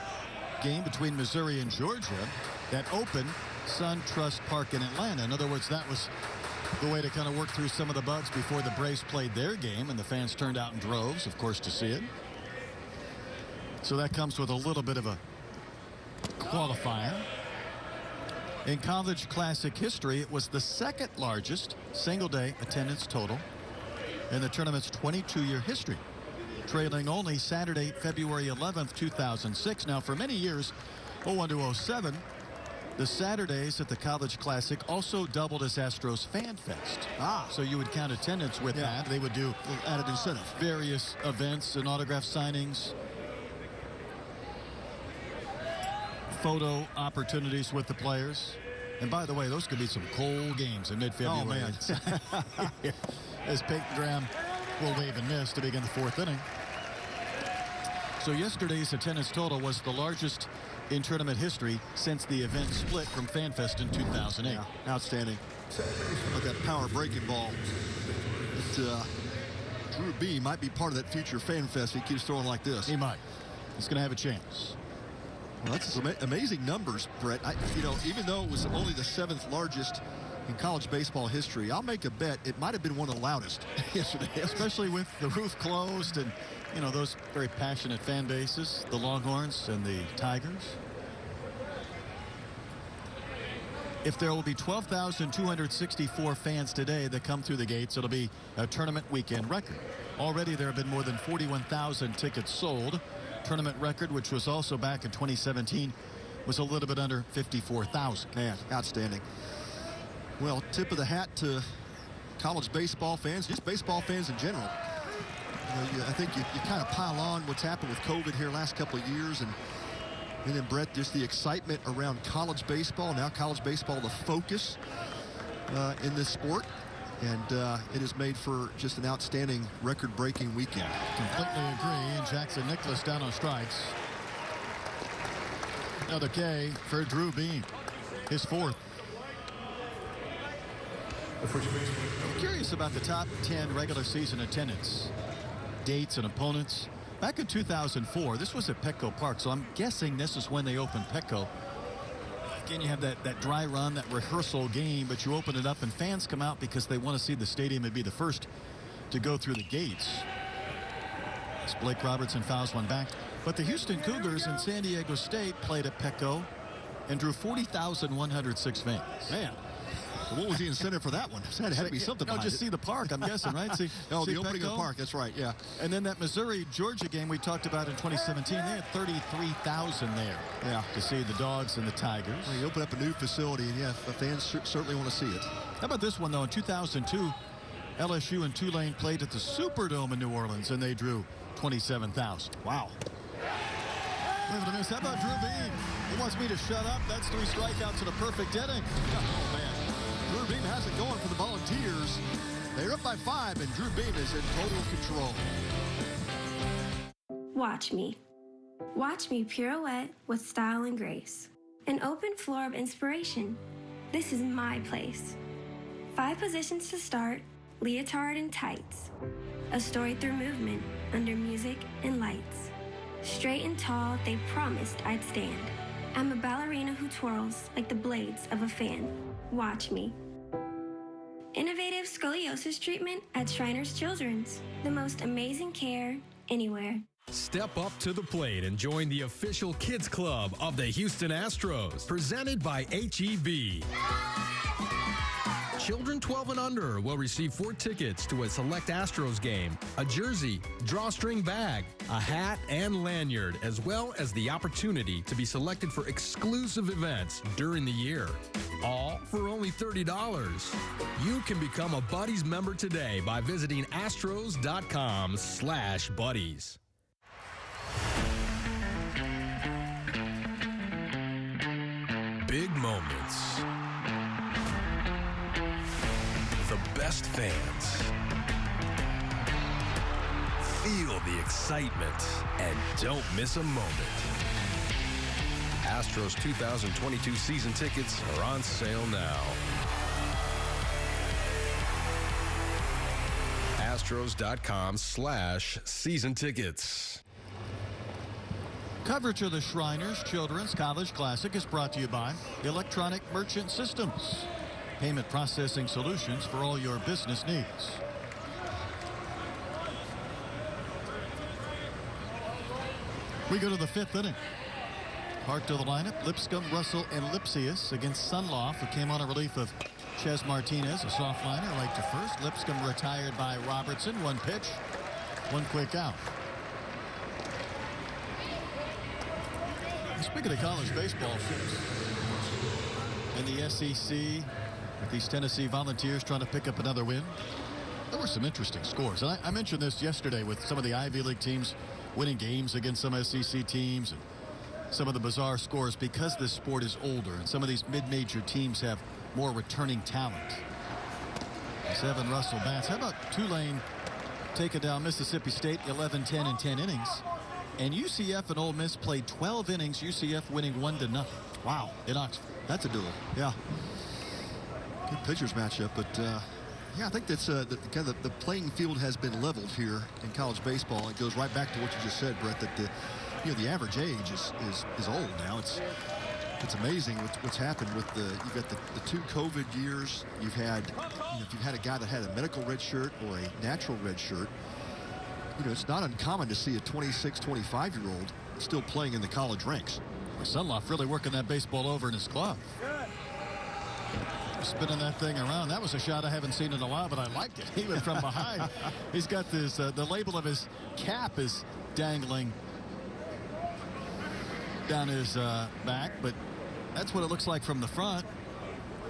game between Missouri and Georgia that opened SunTrust Park in Atlanta. In other words, that was the way to kind of work through some of the bugs before the Braves played their game, and the fans turned out in droves, of course, to see it. So that comes with a little bit of a qualifier. In College Classic history, it was the 2nd largest single-day attendance total in the tournament's 22-year history, trailing only Saturday, February 11th, 2006. Now, for many years, 01 to 07, the Saturdays at the College Classic also doubled as Astros Fan Fest. So you would count attendance with that. They would do added incentive, various events and autograph signings, photo opportunities with the players. And by the way, those could be some cold games in mid-February. Oh, man. As Peyton Graham will wave and miss to begin the 4th inning. So yesterday's attendance total was the largest in tournament history since the event split from FanFest in 2008. Yeah, outstanding. Look at that power breaking ball. Drew B might be part of that future FanFest. He keeps throwing like this. He might. He's going to have a chance. Well, that's some amazing numbers, Brett. Even though it was only the 7th largest in college baseball history, I'll make a bet it might have been one of the loudest yesterday. Especially with the roof closed and, you know, those very passionate fan bases, the Longhorns and the Tigers. If there will be 12,264 fans today that come through the gates, it'll be a tournament weekend record. Already there have been more than 41,000 tickets sold. Tournament record, which was also back in 2017, was a little bit under 54,000. Man, outstanding. Well, tip of the hat to college baseball fans, just baseball fans in general. I think you kind of pile on what's happened with COVID here last couple of years, and then, Brett, just the excitement around college baseball. Now college baseball, the focus in this sport, and it has made for just an outstanding record-breaking weekend. Completely agree. And Jackson Nicholas down on strikes. Another K for Drew Beam, his 4th. I'm curious about the top 10 regular season attendance, dates and opponents Back in 2004, this was at Petco Park, so I'm guessing this is when they opened Petco. Again, you have that dry run, that rehearsal game, but you open it up and fans come out because they want to see the stadium and be the first to go through the gates. As Blake Robertson fouls one back. But the Houston Cougars and San Diego State played at Petco and drew 40,106 fans. Man. What was the incentive for that one? That had to be something behind just it. see the park, I'm guessing, right? See, the see opening of Petco? the park. That's right, yeah. And then that Missouri-Georgia game we talked about in 2017, they had 33,000 there. Yeah. To see the Dogs and the Tigers. Well, you open up a new facility, and yeah, the fans certainly want to see it. How about this one, though? In 2002, LSU and Tulane played at the Superdome in New Orleans, and they drew 27,000. Wow. How about Drew Beam? He wants me to shut up. That's 3 strikeouts and a perfect inning. Oh, man. Drew Beam has it going for the Volunteers. They're up by 5, and Drew Beam is in total control. Watch me. Watch me pirouette with style and grace. An open floor of inspiration. This is my place. 5 positions to start, leotard and tights. A story through movement, under music and lights. Straight and tall, they promised I'd stand. I'm a ballerina who twirls like the blades of a fan. Watch me. Innovative scoliosis treatment at Shriners Children's. The most amazing care anywhere. Step up to the plate and join the official kids club of the Houston Astros. Presented by HEB. Children 12 and under will receive 4 tickets to a select Astros game, a jersey, drawstring bag, a hat, and lanyard, as well as the opportunity to be selected for exclusive events during the year. All for only $30. You can become a Buddies member today by visiting astros.com/buddies. Big moments. The best fans. Feel the excitement and don't miss a moment. Astros 2022 season tickets are on sale now. Astros.com/season tickets. Coverage of the Shriners Children's College Classic is brought to you by Electronic Merchant Systems. Payment processing solutions for all your business needs. We go to the 5th inning. Hart to the lineup. Lipscomb, Russell, and Lipsius against Sunloff, who came on a relief of Ches Martinez, a soft liner, late to first. Lipscomb retired by Robertson. 1 pitch, 1 quick out. Speaking of college baseball, in the SEC, with these Tennessee Volunteers trying to pick up another win, there were some interesting scores. And I mentioned this yesterday with some of the Ivy League teams winning games against some SEC teams and some of the bizarre scores because this sport is older and some of these mid-major teams have more returning talent. 7 Russell bats. How about Tulane taking down Mississippi State 11-10 in 10 innings? And UCF and Ole Miss played 12 innings, UCF winning 1-0. Wow, in Oxford. That's a duel. Yeah. Good pitchers matchup, but yeah, I think that's the playing field has been leveled here in college baseball. It goes right back to what you just said, Brett, that the average age is old now. It's amazing what's happened with you've got the 2 COVID years. You've had if you've had a guy that had a medical red shirt or a natural red shirt, it's not uncommon to see a 26, 25-year-old still playing in the college ranks. Sunloff really working that baseball over in his glove. Spinning that thing around. That was a shot I haven't seen in a while, but I liked it. Even from behind. He's got this, the label of his cap is dangling down his back, but that's what it looks like from the front.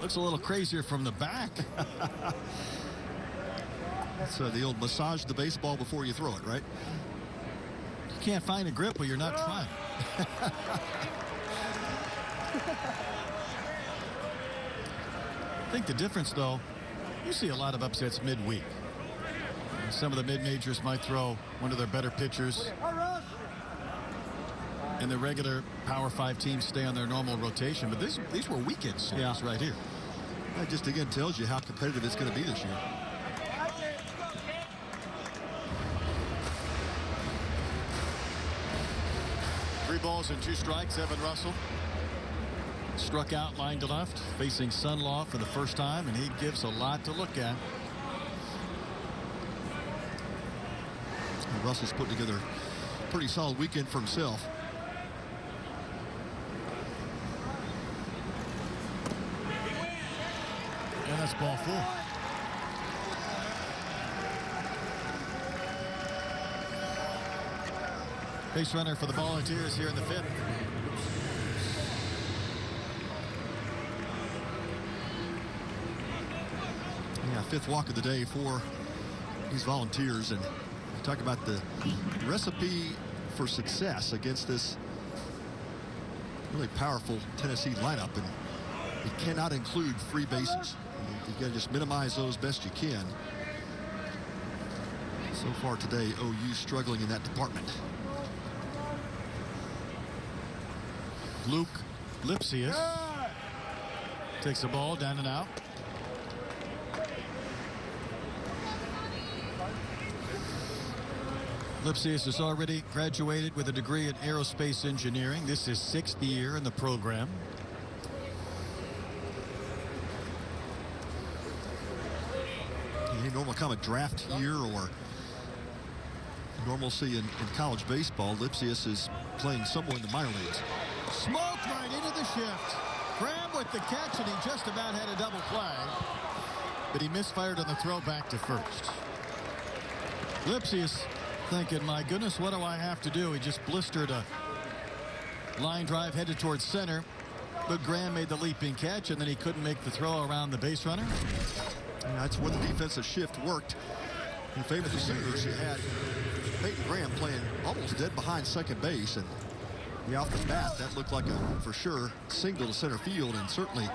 Looks a little crazier from the back. That's the old massage the baseball before you throw it, right? You can't find a grip when you're not trying. I think the difference, though, you see a lot of upsets midweek. Some of the mid-majors might throw one of their better pitchers. And the regular Power 5 teams stay on their normal rotation. But these were weekend series right here. That just, again, tells you how competitive it's going to be this year. 3 balls and 2 strikes. Evan Russell struck out line to left, facing Sunlaw for the first time, and he gives a lot to look at. And Russell's put together a pretty solid weekend for himself. And that's ball 4. Base runner for the Volunteers here in the 5th. Yeah, 5th walk of the day for these Volunteers, and you talk about the recipe for success against this really powerful Tennessee lineup, and you cannot include free bases. You've got to just minimize those best you can. So far today, OU struggling in that department. Luke Lipsius takes the ball down and out. Lipsius has already graduated with a degree in aerospace engineering. This is 6th year in the program. Any normal kind of draft year or normalcy in college baseball, Lipsius is playing somewhere in the minor leagues. Smoked right into the shift. Graham with the catch, and he just about had a double play, but he misfired on the throw back to first. Lipsius thinking, my goodness, what do I have to do? He just blistered a line drive headed towards center, but Graham made the leaping catch, and then he couldn't make the throw around the base runner. And that's where the defensive shift worked in favor of the Sooners. You had Peyton Graham playing almost dead behind second base, and off the bat, that looked like a for sure single to center field, and certainly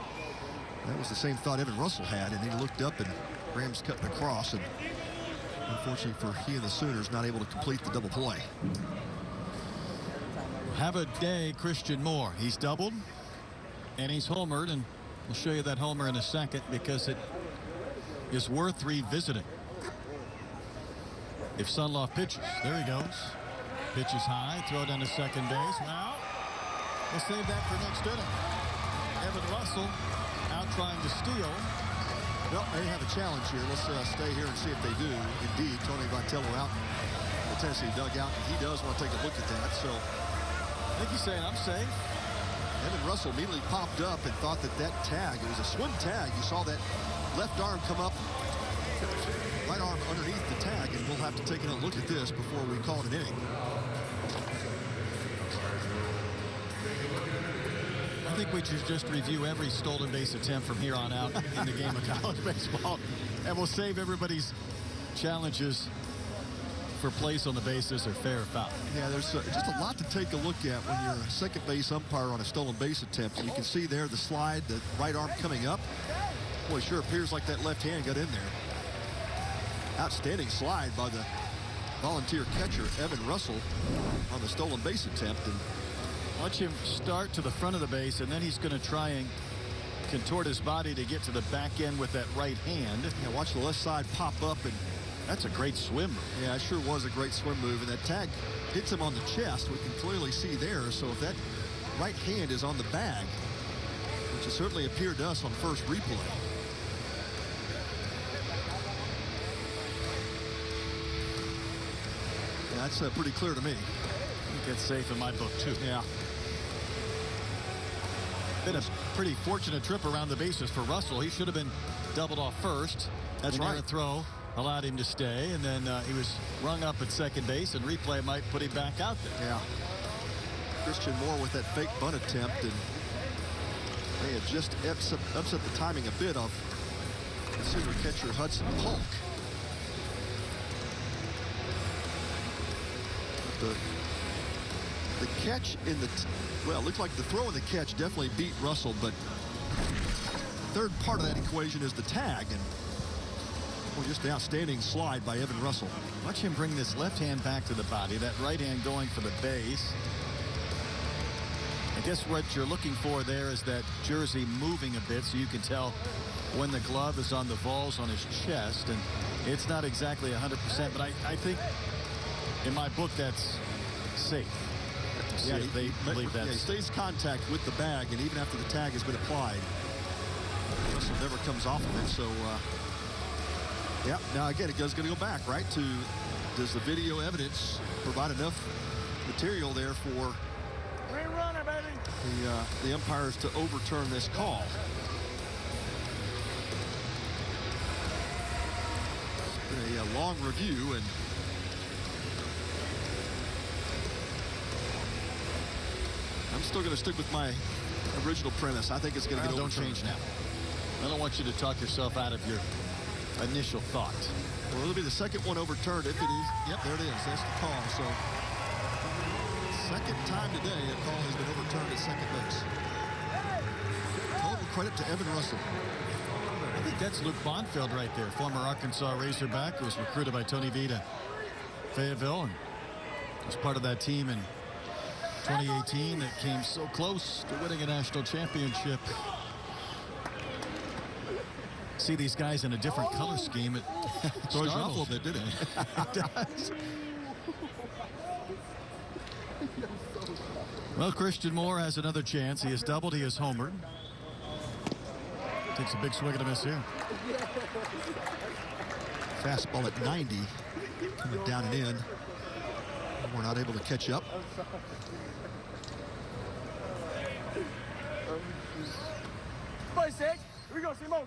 that was the same thought Evan Russell had, and he looked up and Graham's cutting across, and unfortunately for he and the Sooners, not able to complete the double play. Have a day, Christian Moore. He's doubled and he's homered, and we'll show you that homer in a second because it is worth revisiting. If Sunlaw pitches, there he goes. Pitches high, throw down to second base. Well, we'll save that for next inning. Evan Russell out trying to steal. Well, they have a challenge here. Let's stay here and see if they do. Indeed, Tony Vitello out in the Tennessee dugout. He does want to take a look at that. So I think he's saying, I'm safe. Evan Russell immediately popped up and thought that tag, it was a swing tag. You saw that left arm come up, right arm underneath the tag, and we'll have to take a look at this before we call it an inning. I think we should just review every stolen base attempt from here on out in the game of college baseball, and we'll save everybody's challenges for plays on the bases or fair or foul. Yeah, there's just a lot to take a look at when you're a second base umpire on a stolen base attempt. You can see there the slide, the right arm coming up. Boy, it sure appears like that left hand got in there. Outstanding slide by the Volunteer catcher, Evan Russell, on the stolen base attempt. And watch him start to the front of the base, and then he's going to try and contort his body to get to the back end with that right hand. Yeah, watch the left side pop up, and that's a great swim move. Yeah, it sure was a great swim move, and that tag hits him on the chest. We can clearly see there. So if that right hand is on the bag, which it certainly appeared to us on first replay. Yeah, that's pretty clear to me. I think that's safe in my book, too. Yeah. Been a pretty fortunate trip around the bases for Russell. He should have been doubled off first. That's right. The throw allowed him to stay, and then he was rung up at second base, and replay might put him back out there. Yeah. Christian Moore with that fake bunt attempt, and they have just upset the timing a bit of the Sooner catcher Hudson Polk. The catch in the well, it looked like the throw and the catch definitely beat Russell, but the third part of that equation is the tag, and well, just the outstanding slide by Evan Russell. Watch him bring this left hand back to the body, that right hand going for the base. I guess what you're looking for there is that jersey moving a bit so you can tell when the glove is on the balls on his chest, and it's not exactly 100%, but I think in my book that's safe. see if they believe that. He stays contact with the bag, and even after the tag has been applied, Russell never comes off of it. So, yeah, now again, it goes going to go back, right, to does the video evidence provide enough material there for the umpires to overturn this call? It's been a long review, and I'm still going to stick with my original premise. I think it's going to get overturned. Don't change now. I don't want you to talk yourself out of your initial thought. Well, it'll be the second one overturned if it is. Yep, there it is. That's the call. So, second time today a call has been overturned at second base. Total credit to Evan Russell. I think that's Luke Bonfield right there, former Arkansas Razorback, who was recruited by Tony V to Fayetteville and was part of that team in 2018 that came so close to winning a national championship. See these guys in a different color scheme. It throws you off a little bit, didn't it? It does. Well, Christian Moore has another chance. He has doubled. He has homered. Takes a big swing and a miss here. Fastball at 90. Coming down and in. We're not able to catch up. Here we go, Simone.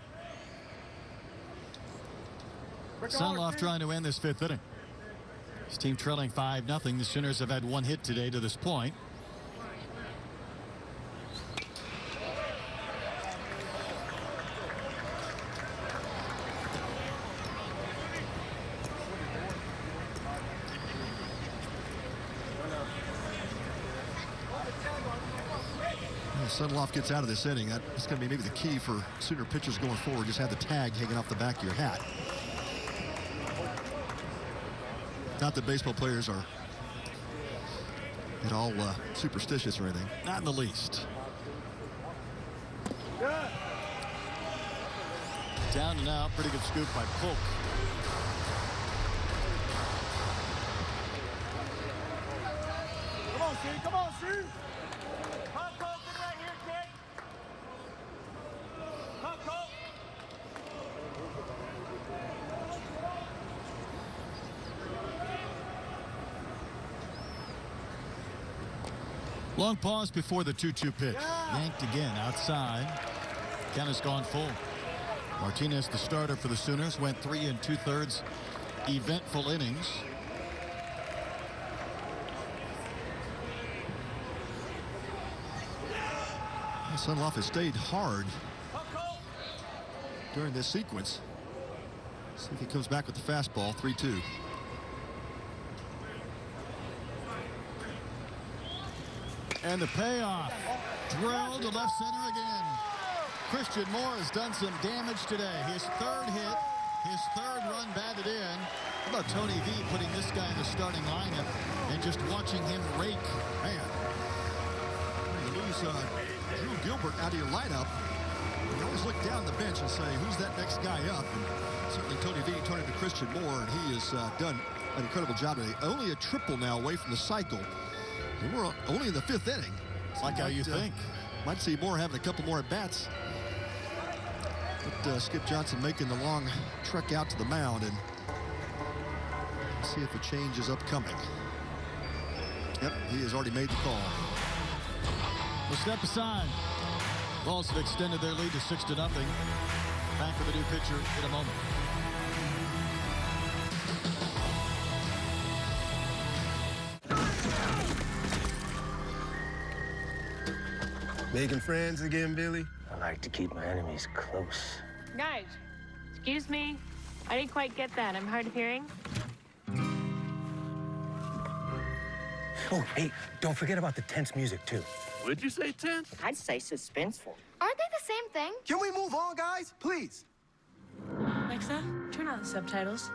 Sunloft trying to end this fifth inning. His team trailing 5-0. The Sooners have had one hit today to this point. Sunloft gets out of this inning. That's going to be maybe the key for Sooner pitchers going forward. Just have the tag hanging off the back of your hat. Not that baseball players are at all superstitious or anything. Not in the least. Down and out. Pretty good scoop by Polk. Come on, Steve. Come on, Steve. Pop, Polk, get right here, kid. Pop, Polk. Long pause before the 2-2 pitch. Yanked again outside. Count has gone full. Martinez, the starter for the Sooners, went 3 2/3 eventful innings. Sunloft has stayed hard during this sequence. See if he comes back with the fastball. 3-2. And the payoff. Drilled to left center again. Christian Moore has done some damage today. His third hit, his third run batted in. How about Tony V putting this guy in the starting lineup and just watching him rake? Man, you lose Drew Gilbert out of your lineup. You always look down the bench and say, who's that next guy up? And certainly Tony V turned to Christian Moore, and he has done an incredible job today. Only a triple now away from the cycle. And we're only in the fifth inning. It's like how you think. Might see Moore having a couple more at-bats. But Skip Johnson making the long trek out to the mound, and see if a change is upcoming. Yep, he has already made the call. We'll step aside. Vols have extended their lead to 6-0. Back with a new pitcher in a moment. Making friends again, Billy? I like to keep my enemies close. Guys, excuse me. I didn't quite get that. I'm hard of hearing. Oh, hey, don't forget about the tense music, too. Would you say tense? I'd say suspenseful. Aren't they the same thing? Can we move on, guys? Please. Alexa, turn on the subtitles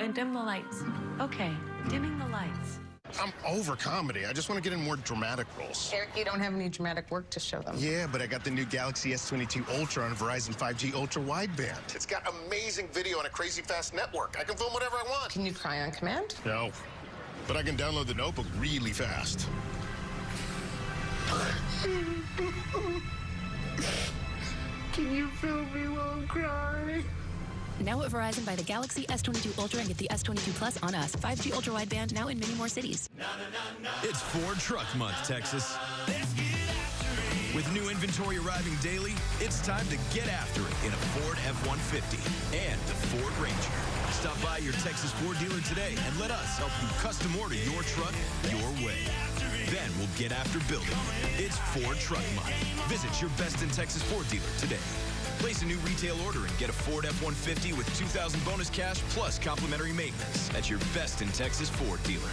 and dim the lights. Okay, dimming the lights. I'm over comedy. I just want to get in more dramatic roles. Eric, you don't have any dramatic work to show them. Yeah, but I got the new Galaxy S22 Ultra on Verizon 5G Ultra Wideband. It's got amazing video on a crazy fast network. I can film whatever I want. Can you cry on command? No, but I can download the notebook really fast. Can you film me while I'm crying? Now at Verizon, buy the Galaxy S22 Ultra and get the S22 Plus on us. 5G ultra wideband now in many more cities. It's Ford Truck Month, Texas. With new inventory arriving daily, it's time to get after it in a Ford F-150 and the Ford Ranger. Stop by your Texas Ford dealer today and let us help you custom order your truck your way. Then we'll get after building. It's Ford Truck Month. Visit your best in Texas Ford dealer today. Place a new retail order and get a Ford F-150 with $2,000 bonus cash plus complimentary maintenance at your best in Texas Ford dealer.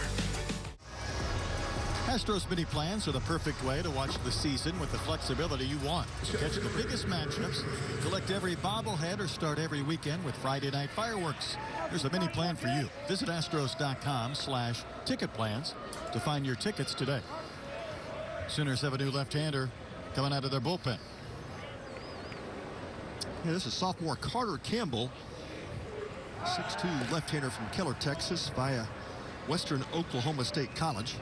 Astros mini plans are the perfect way to watch the season with the flexibility you want. So catch the biggest matchups, collect every bobblehead, or start every weekend with Friday night fireworks. There's a mini plan for you. Visit Astros.com/ticket plans to find your tickets today. Sooners have a new left-hander coming out of their bullpen. Yeah, this is sophomore Carter Campbell, 6'2" left-hander from Keller, Texas, via Western Oklahoma State College,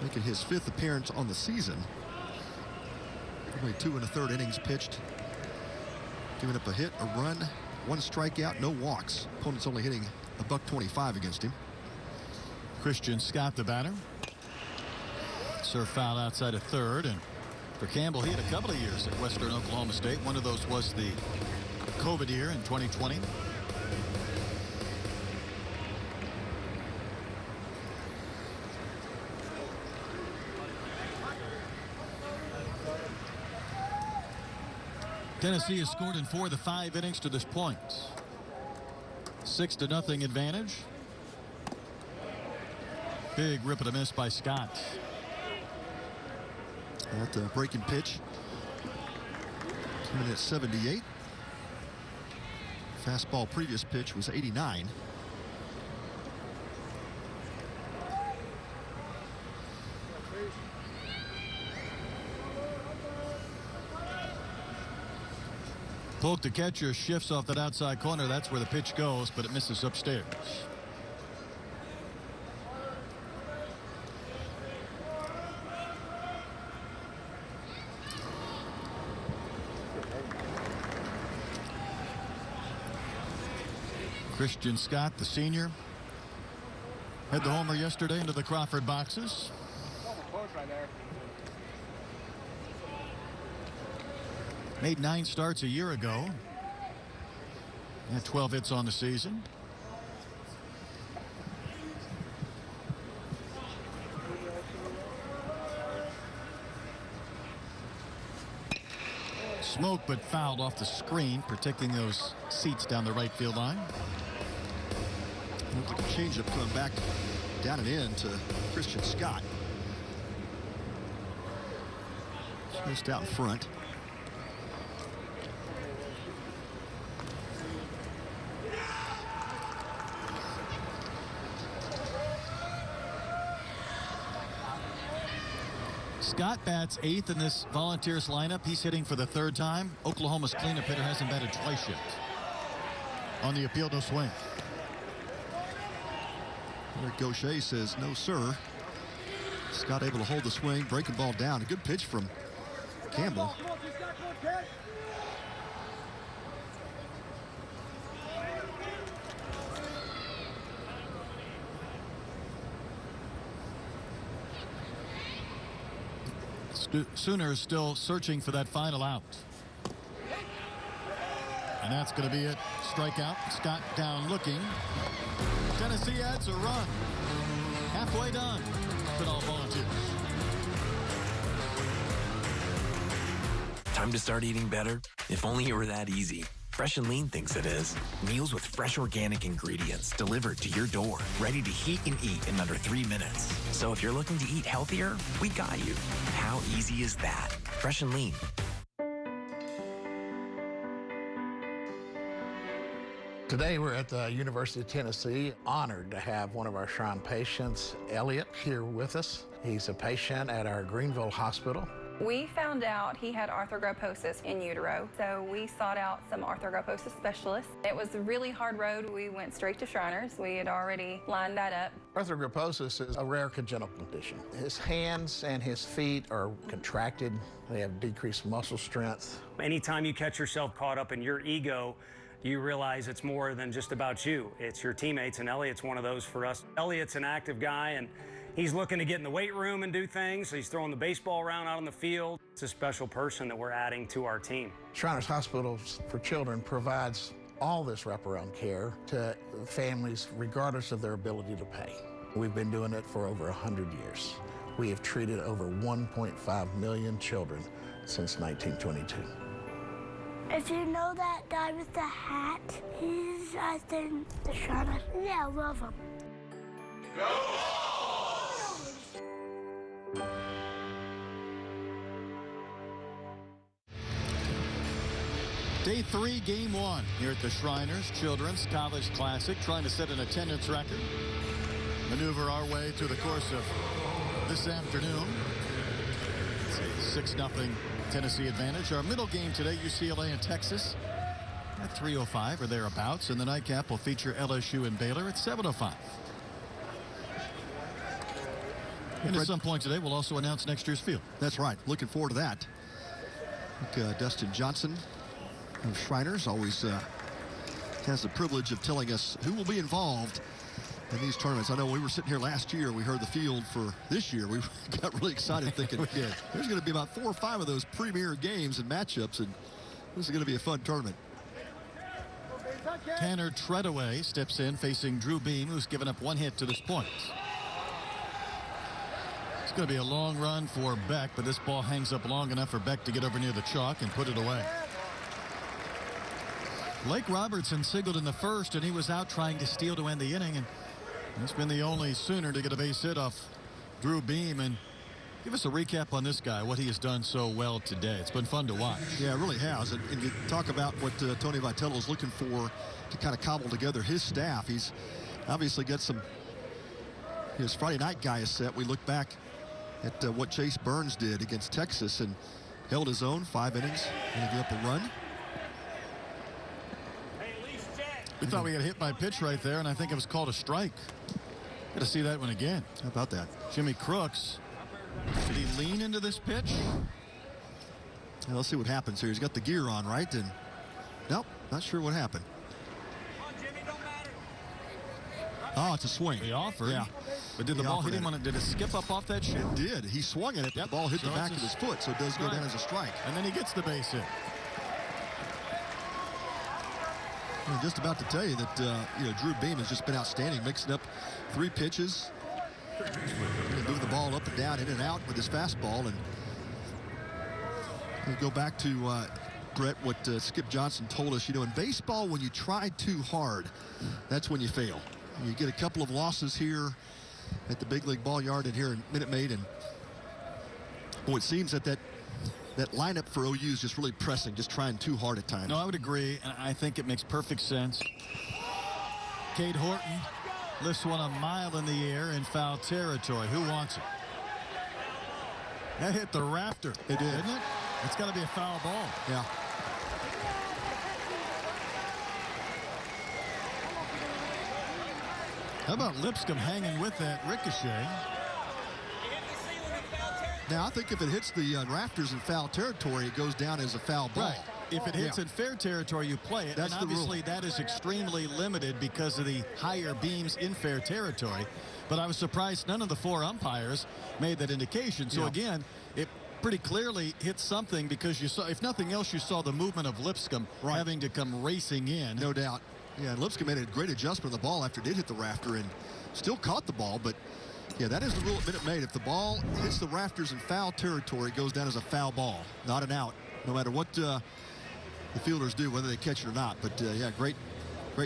making his 5th appearance on the season. Only 2 1/3 innings pitched, giving up a hit, a run, 1 strikeout, no walks. Opponents only hitting a $125 against him. Christian Scott, the batter. Serve foul outside of third, and for Campbell, he had a couple of years at Western Oklahoma State. One of those was the COVID year in 2020. Tennessee has scored in 4 of the 5 innings to this point. 6-0 advantage. Big rip and a miss by Scott. That breaking pitch coming in at 78. Fastball previous pitch was 89. Polk, the catcher, shifts off that outside corner. That's where the pitch goes, but it misses upstairs. Christian Scott, the senior, had the homer yesterday into the Crawford boxes. Made 9 starts a year ago. Had 12 hits on the season. Smoke, but fouled off the screen, protecting those seats down the right field line. Looked like a changeup coming back down and in to Christian Scott. Just out in front. Scott bats 8th in this Volunteers lineup. He's hitting for the 3rd time. Oklahoma's cleanup hitter hasn't batted twice yet. On the appeal, no swing. Gaucher says no, sir. Scott able to hold the swing, breaking ball down. A good pitch from Campbell. Sooners still searching for that final out. And that's going to be it. Strikeout. Scott down looking. Tennessee adds a run. Halfway done. For all Volunteers. Time to start eating better? If only it were that easy. Fresh and Lean thinks it is. Meals with fresh organic ingredients delivered to your door, ready to heat and eat in under 3 minutes. So if you're looking to eat healthier, we got you. How easy is that? Fresh and Lean. Today we're at the University of Tennessee. Honored to have one of our Shrine patients, Elliot, here with us. He's a patient at our Greenville Hospital. We found out he had arthrogryposis in utero, so we sought out some arthrogryposis specialists. It was a really hard road. We went straight to Shriners. We had already lined that up. Arthrogryposis is a rare congenital condition. His hands and his feet are contracted. They have decreased muscle strength. Anytime you catch yourself caught up in your ego, you realize it's more than just about you. It's your teammates, and Elliot's one of those for us. Elliot's an active guy, and he's looking to get in the weight room and do things. So he's throwing the baseball around out on the field. It's a special person that we're adding to our team. Shriners Hospitals for Children provides all this wraparound care to families regardless of their ability to pay. We've been doing it for over 100 years. We have treated over 1.5 million children since 1922. If you know that guy with the hat, he's, I think, the Shriners. Yeah, I love him. Day 3, Game 1 here at the Shriners Children's College Classic, trying to set an attendance record. Maneuver our way through the course of this afternoon. It's a 6-0 Tennessee advantage. Our middle game today, UCLA and Texas at 3:05 or thereabouts. And the nightcap will feature LSU and Baylor at 7:05. And at some point today, we'll also announce next year's field. That's right. Looking forward to that. I think, Dustin Johnson of Shriners always has the privilege of telling us who will be involved in these tournaments. I know we were sitting here last year. We heard the field for this year. We got really excited thinking there's going to be about 4 or 5 of those premier games and matchups, and this is going to be a fun tournament. Tanner Treadaway steps in facing Drew Beam, who's given up 1 hit to this point. It's going to be a long run for Beck, but this ball hangs up long enough for Beck to get over near the chalk and put it away. Blake Robertson singled in the first, and he was out trying to steal to end the inning, and he's been the only Sooner to get a base hit off Drew Beam. And give us a recap on this guy, what he has done so well today. It's been fun to watch. Yeah, it really has. And you talk about what Tony Vitello is looking for to kind of cobble together his staff. He's obviously got his Friday night guy is set. We look back at what Chase Burns did against Texas and held his own 5 innings and he gave up a run. We thought we got hit by a pitch right there, and I think it was called a strike. Got to see that one again. How about that? Jimmy Crooks. Did he lean into this pitch? Yeah, let's see what happens here. He's got the gear on, right? And nope, not sure what happened. Oh, it's a swing. He offered. Yeah. But did the ball hit him on it? Did it skip up off that shoe? It did. He swung at it. That ball hit the back of his foot, so it does go down as a strike. And then he gets the base hit. I'm just about to tell you that Drew Beam has just been outstanding, mixing up 3 pitches, moving the ball up and down, in and out with his fastball. And you go back to Brett, what Skip Johnson told us. In baseball, when you try too hard, that's when you fail. You get a couple of losses here at the big league ball yard and here in Minute Maid, and boy, it seems that lineup for OU is just really pressing, just trying too hard at times. No, I would agree, and I think it makes perfect sense. Cade Horton lifts one a mile in the air in foul territory. Who wants it? That hit the rafter. It did. Didn't it? It's got to be a foul ball. Yeah. How about Lipscomb hanging with that ricochet? Now, I think if it hits the rafters in foul territory, it goes down as a foul ball. Right. If it hits in fair territory, you play it. That's and obviously that is extremely limited because of the higher beams in fair territory. But I was surprised none of the 4 umpires made that indication. So again, it pretty clearly hit something because you saw, if nothing else, you saw the movement of Lipscomb having to come racing in. No doubt. Yeah, and Lipscomb made a great adjustment of the ball after it did hit the rafter and still caught the ball, but yeah, that is the rule at Minute Maid. If the ball hits the rafters in foul territory, it goes down as a foul ball, not an out, no matter what the fielders do, whether they catch it or not. But yeah, great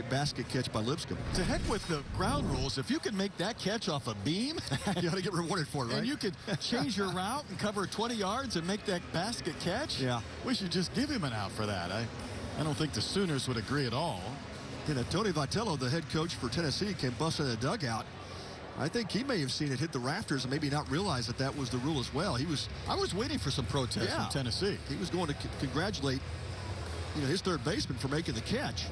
basket catch by Lipscomb. To heck with the ground rules. If you can make that catch off a beam, you ought to get rewarded for it, right? And you could change your route and cover 20 yards and make that basket catch. Yeah, we should just give him an out for that. I don't think the Sooners would agree at all. Tony Vitello, the head coach for Tennessee, came busting in the dugout I think he may have seen it hit the rafters and maybe not realize that that was the rule as well. I was waiting for some protest from Tennessee. He was going to congratulate, his third baseman for making the catch.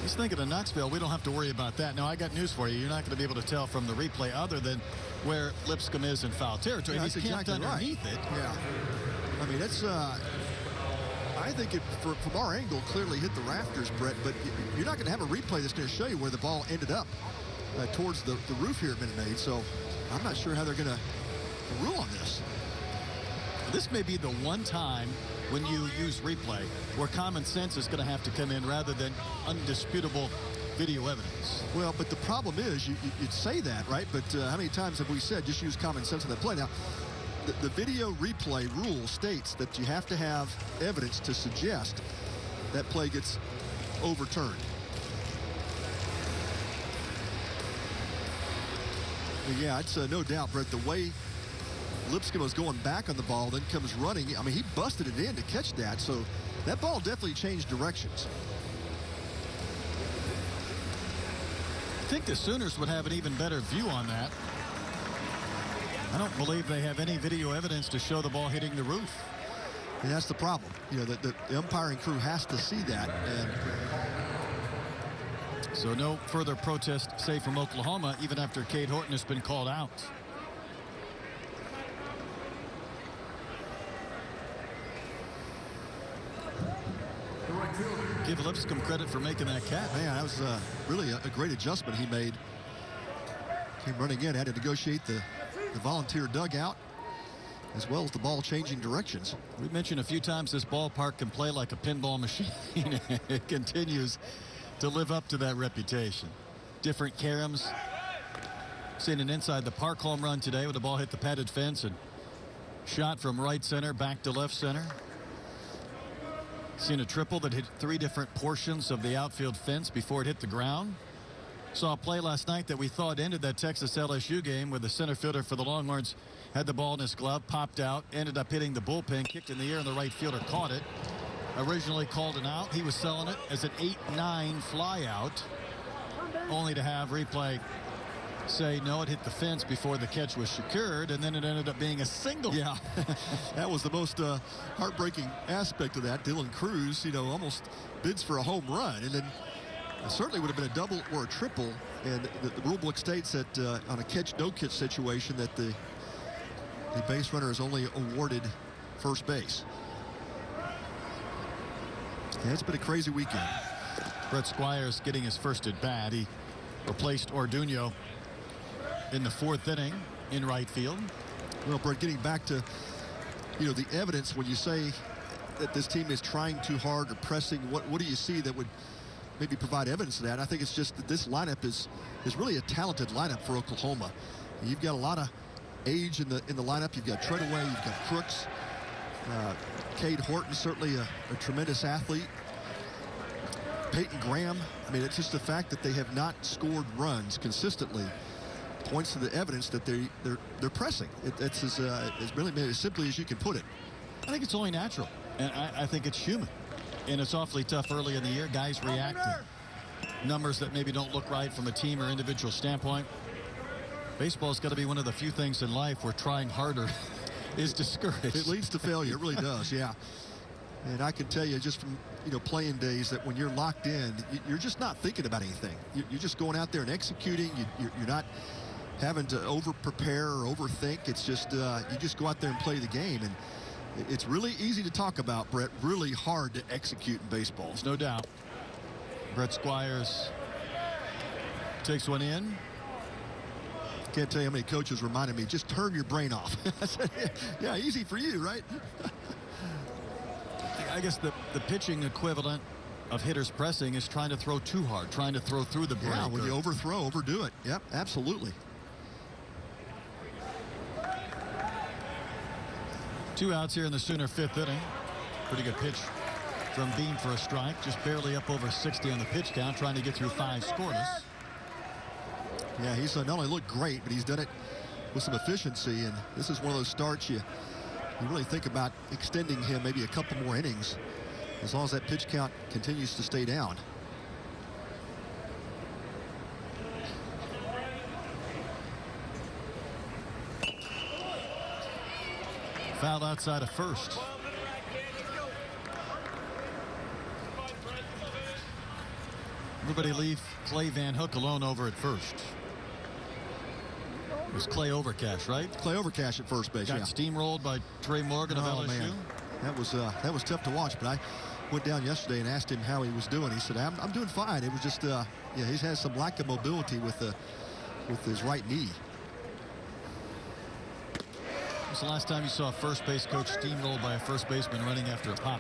He's thinking of Knoxville. We don't have to worry about that. Now, I got news for you. You're not going to be able to tell from the replay other than where Lipscomb is in foul territory. Yeah, he's camped exactly underneath it. Yeah. I mean, it's I think it, from our angle, clearly hit the rafters, Brett, but you're not going to have a replay that's going to show you where the ball ended up towards the roof here at Minute Maid. So I'm not sure how they're going to rule on this. This may be the one time when you use replay where common sense is going to have to come in rather than undisputable video evidence. Well, but the problem is you'd say that, right? But how many times have we said just use common sense in that play? Now, the video replay rule states that you have to have evidence to suggest that play gets overturned. But yeah, it's no doubt, Brett, the way Lipscomb was going back on the ball, then comes running. I mean, he busted it in to catch that, so that ball definitely changed directions. I think the Sooners would have an even better view on that. I don't believe they have any video evidence to show the ball hitting the roof. And that's the problem. The umpiring crew has to see that. And so no further protest, say, from Oklahoma, even after Cade Horton has been called out. Give Lipscomb credit for making that catch. Man, that was really a great adjustment he made. Came running in, had to negotiate the Volunteer dugout, as well as the ball changing directions. We mentioned a few times this ballpark can play like a pinball machine. It continues to live up to that reputation. Different caroms. Seen an inside the park home run today with the ball hit the padded fence and shot from right center back to left center. Seen a triple that hit 3 different portions of the outfield fence before it hit the ground. Saw a play last night that we thought ended that Texas LSU game where the center fielder for the Longhorns had the ball in his glove, popped out, ended up hitting the bullpen, kicked in the air, and the right fielder caught it. Originally called an out. He was selling it as an 8-9 fly out, only to have replay say no, it hit the fence before the catch was secured, and then it ended up being a single. Yeah, that was the most heartbreaking aspect of that. Dylan Cruz, almost bids for a home run, and then it certainly would have been a double or a triple. And the rule book states that on a catch no catch situation that the base runner is only awarded first base. Yeah, it's been a crazy weekend. Brett Squires getting his first at bat. He replaced Orduño in the 4th inning in right field. Well, Brett, getting back to the evidence, when you say that this team is trying too hard or pressing, what do you see that would maybe provide evidence of that? I think it's just that this lineup is really a talented lineup for Oklahoma. You've got a lot of age in the lineup. You've got Treadaway, you've got Crooks, Cade Horton, certainly a tremendous athlete. Peyton Graham. I mean, it's just the fact that they have not scored runs consistently points to the evidence that they're pressing. It's really made as simply as you can put it. I think it's only natural, and I think it's human. And it's awfully tough early in the year. Guys react to numbers that maybe don't look right from a team or individual standpoint. Baseball's got to be one of the few things in life where trying harder is discouraged. It leads to failure. It really does, yeah. And I can tell you just from playing days that when you're locked in, you're just not thinking about anything. You're just going out there and executing. You're not having to over-prepare or overthink. It's just you just go out there and play the game. And it's really easy to talk about, Brett. Really hard to execute in baseball. There's no doubt. Brett Squires takes one in. Can't tell you how many coaches reminded me, just turn your brain off. I said, yeah, easy for you, right? I guess the pitching equivalent of hitters pressing is trying to throw too hard, trying to throw through the break. Yeah, when you overdo it. Yep, absolutely. 2 outs here in the Sooner 5th inning. Pretty good pitch from Beam for a strike. Just barely up over 60 on the pitch count, trying to get through 5 scoreless. Yeah, he's not only looked great, but he's done it with some efficiency. And this is one of those starts you really think about extending him maybe a couple more innings as long as that pitch count continues to stay down. Foul outside of first. Everybody leave Clay Van Hook alone over at first. It was Clay Overcash, right? Clay Overcash at first base. Got steamrolled by Trey Morgan of LSU. Man. That was tough to watch, but I went down yesterday and asked him how he was doing. He said, I'm doing fine. It was just, yeah, he's had some lack of mobility with his right knee. When's the last time you saw a first base coach steamrolled by a first baseman running after a pop?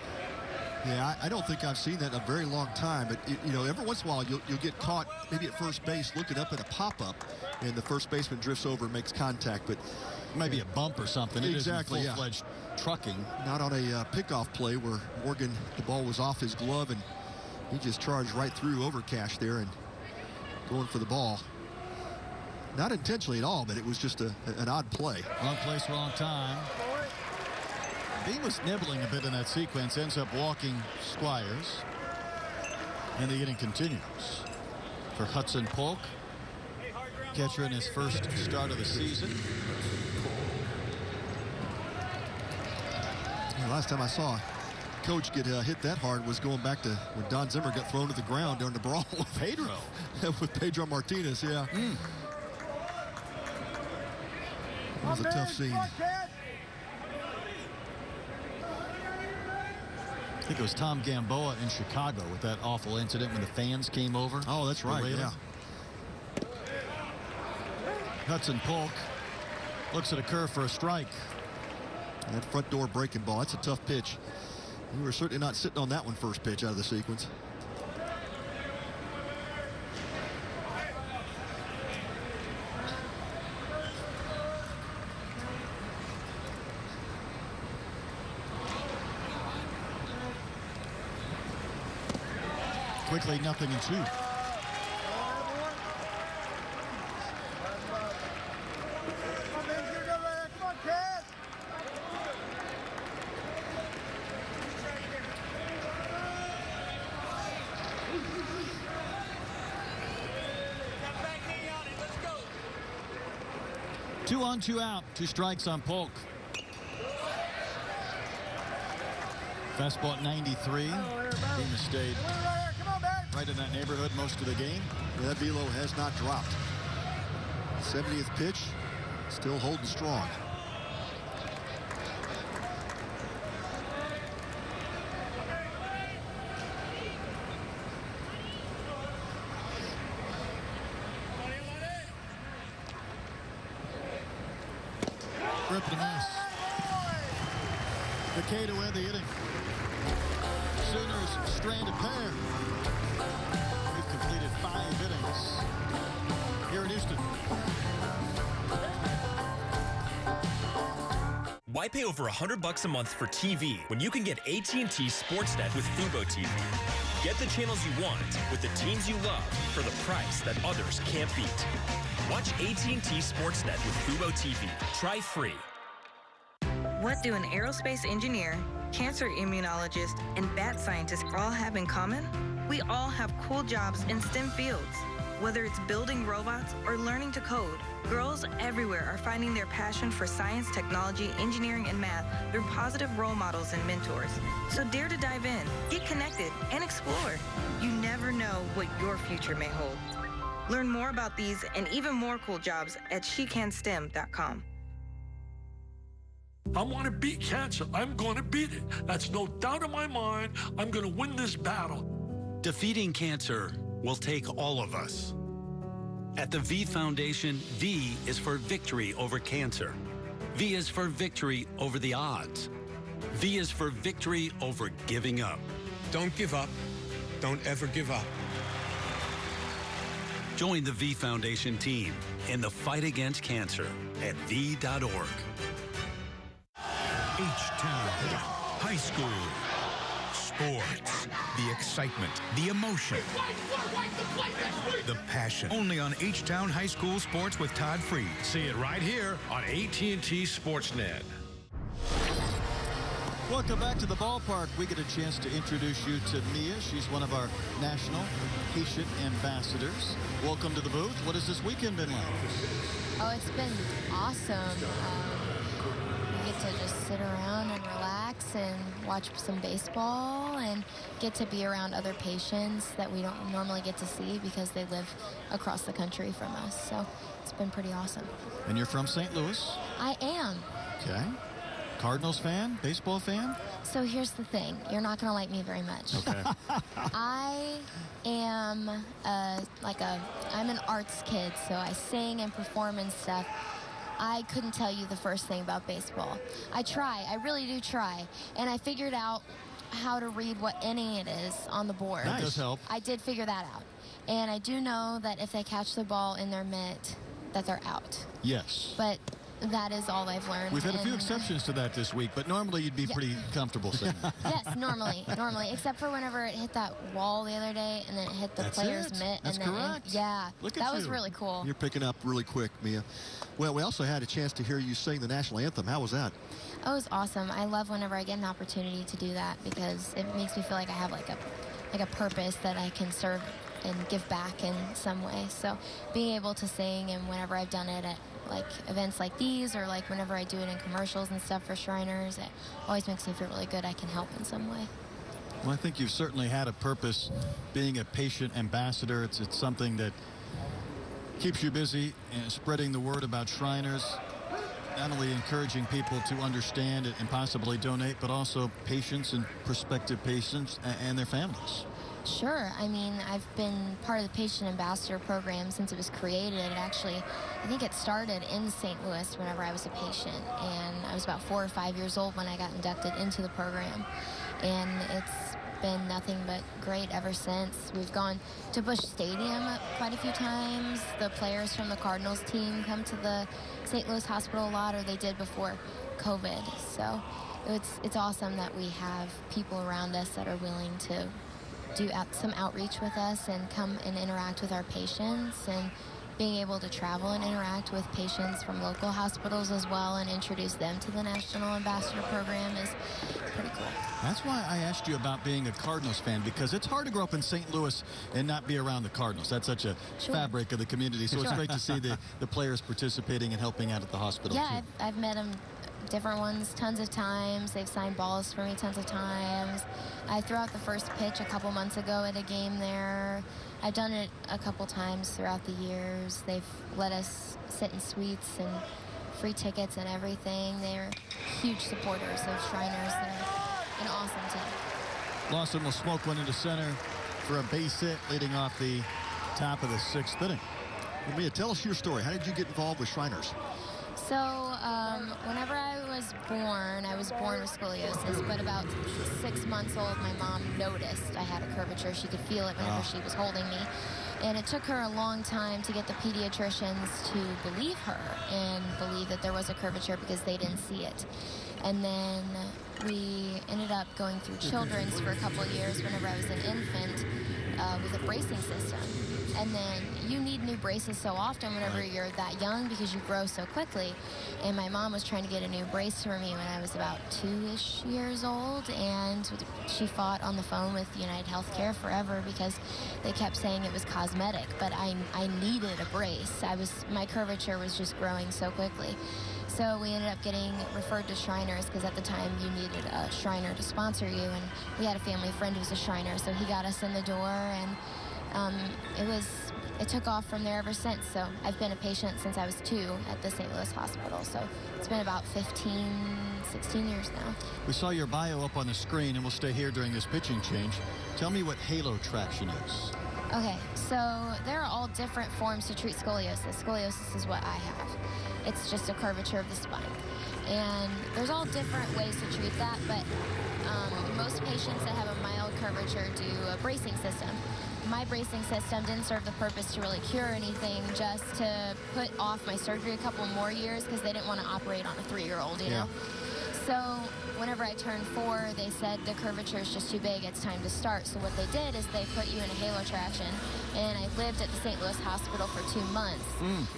Yeah, I don't think I've seen that in a very long time. But, you know, every once in a while you'll get caught maybe at first base looking up at a pop-up, and the first baseman drifts over and makes contact. But maybe a bump or something. Exactly, it isn't full-fledged trucking. Not on a pickoff play where Morgan, the ball was off his glove, and he just charged right through Overcash there and going for the ball. Not intentionally at all, but it was just an odd play. Wrong place, wrong time. He was nibbling a bit in that sequence, ends up walking Squires. And the inning continues for Hudson Polk, catcher in his first start of the season. Last time I saw Coach get hit that hard was going back to when Don Zimmer got thrown to the ground during the brawl with Pedro. With Pedro Martinez, yeah. That was a tough scene. I think it was Tom Gamboa in Chicago with that awful incident when the fans came over. Oh, that's right, yeah. Hudson Polk looks at a curve for a strike. That front door breaking ball, that's a tough pitch. You were certainly not sitting on that one first pitch out of the sequence. Quickly, 0-2. 2 on, 2 out. 2 strikes on Polk. Fastball at 93. He has stayed right in that neighborhood most of the game. Yeah, that velo has not dropped. 70th pitch, still holding strong. Rip and a miss. McKay to win the inning. Sooners stranded pair. We've completed 5 innings here in Houston. Why pay over $100 a month for TV when you can get AT&T Sportsnet with Fubo TV? Get the channels you want with the teams you love for the price that others can't beat. Watch AT&T Sportsnet with Fubo TV. Try free. What do an aerospace engineer, cancer immunologist, and bat scientist all have in common? We all have cool jobs in STEM fields. Whether it's building robots or learning to code, girls everywhere are finding their passion for science, technology, engineering, and math through positive role models and mentors. So dare to dive in, get connected, and explore. You never know what your future may hold. Learn more about these and even more cool jobs at SheCanSTEM.com. I want to beat cancer. I'm going to beat it. That's no doubt in my mind. I'm going to win this battle. Defeating cancer will take all of us. At the V Foundation, V is for victory over cancer. V is for victory over the odds. V is for victory over giving up. Don't give up. Don't ever give up. Join the V Foundation team in the fight against cancer at V.org. H-Town High School. Sports. The excitement. The emotion. The passion. Only on H-Town High School Sports with Todd Freed. See it right here on AT&T Sportsnet. Welcome back to the ballpark. We get a chance to introduce you to Mia. She's one of our national patient ambassadors. Welcome to the booth. What has this weekend been like? Oh, it's been awesome. We get to just sit around and relax and watch some baseball and get to be around other patients that we don't normally get to see because they live across the country from us. So it's been pretty awesome. And you're from St. Louis? I am. Okay. Cardinals fan? Baseball fan? So here's the thing. You're not going to like me very much. Okay. I am I'm an arts kid, so I sing and perform and stuff. I couldn't tell you the first thing about baseball. I try. I really do try. And I figured out how to read what inning it is on the board. That does help. I did figure that out. And I do know that if they catch the ball in their mitt, that they're out. Yes. But that is all I've learned. We've had a few exceptions to that this week, but normally you'd be pretty comfortable saying that. Yes, normally, except for whenever it hit that wall the other day and then it hit the player's mitt. That's and then correct. That was really cool. You're picking up really quick, Mia. Well, we also had a chance to hear you sing the national anthem. How was that? It was awesome. I love whenever I get an opportunity to do that because it makes me feel like I have like a purpose that I can serve and give back in some way. So being able to sing, and whenever I've done it at like events like these, or like whenever I do it in commercials and stuff for Shriners, it always makes me feel really good I can help in some way. Well, I think you've certainly had a purpose being a patient ambassador. It's something that keeps you busy and spreading the word about Shriners, not only encouraging people to understand it and possibly donate, but also patients and prospective patients and their families. Sure. I mean, I've been part of the Patient Ambassador program since it was created. I think it started in St. Louis whenever I was a patient, and I was about 4 or 5 years old when I got inducted into the program. And it's been nothing but great ever since. We've gone to Busch Stadium quite a few times. The players from the Cardinals team come to the St. Louis hospital a lot, or they did before COVID. So it's awesome that we have people around us that are willing to do some outreach with us and come and interact with our patients, and being able to travel and interact with patients from local hospitals as well and introduce them to the National Ambassador Program is pretty cool. That's why I asked you about being a Cardinals fan, because it's hard to grow up in St. Louis and not be around the Cardinals. That's such a fabric of the community. So it's great to see the players participating and helping out at the hospital. Yeah, I've met them, different ones, tons of times. They've signed balls for me tons of times. I threw out the first pitch a couple months ago at a game there. I've done it a couple times throughout the years. They've let us sit in suites and free tickets and everything. They're huge supporters of Shriners. They're an awesome team. Lawson will smoke one into center for a base hit, leading off the top of the 6th inning. Well, Mia, tell us your story. How did you get involved with Shriners? So whenever I was born with scoliosis, but about 6 months old, my mom noticed I had a curvature. She could feel it whenever she was holding me. And it took her a long time to get the pediatricians to believe her and believe that there was a curvature because they didn't see it. And then we ended up going through children's for a couple of years whenever I was an infant with a bracing system. And then you need new braces so often whenever you're that young because you grow so quickly. And my mom was trying to get a new brace for me when I was about 2-ish years old, and she fought on the phone with United Healthcare forever because they kept saying it was cosmetic, but I needed a brace. My curvature was just growing so quickly. So we ended up getting referred to Shriners because at the time you needed a Shriner to sponsor you, and we had a family friend who was a Shriner, so he got us in the door, and it took off from there ever since. So I've been a patient since I was 2 at the St. Louis hospital. So it's been about 16 years now. We saw your bio up on the screen, and we'll stay here during this pitching change. Tell me what halo traction is. Okay, so there are all different forms to treat scoliosis. Scoliosis is what I have. It's just a curvature of the spine. And there's all different ways to treat that, but most patients that have a mild curvature do a bracing system. My bracing system didn't serve the purpose to really cure anything, just to put off my surgery a couple more years because they didn't want to operate on a 3-year-old, you know? So whenever I turned 4, they said the curvature is just too big, it's time to start. So what they did is they put you in a halo traction, and I lived at the St. Louis hospital for 2 months.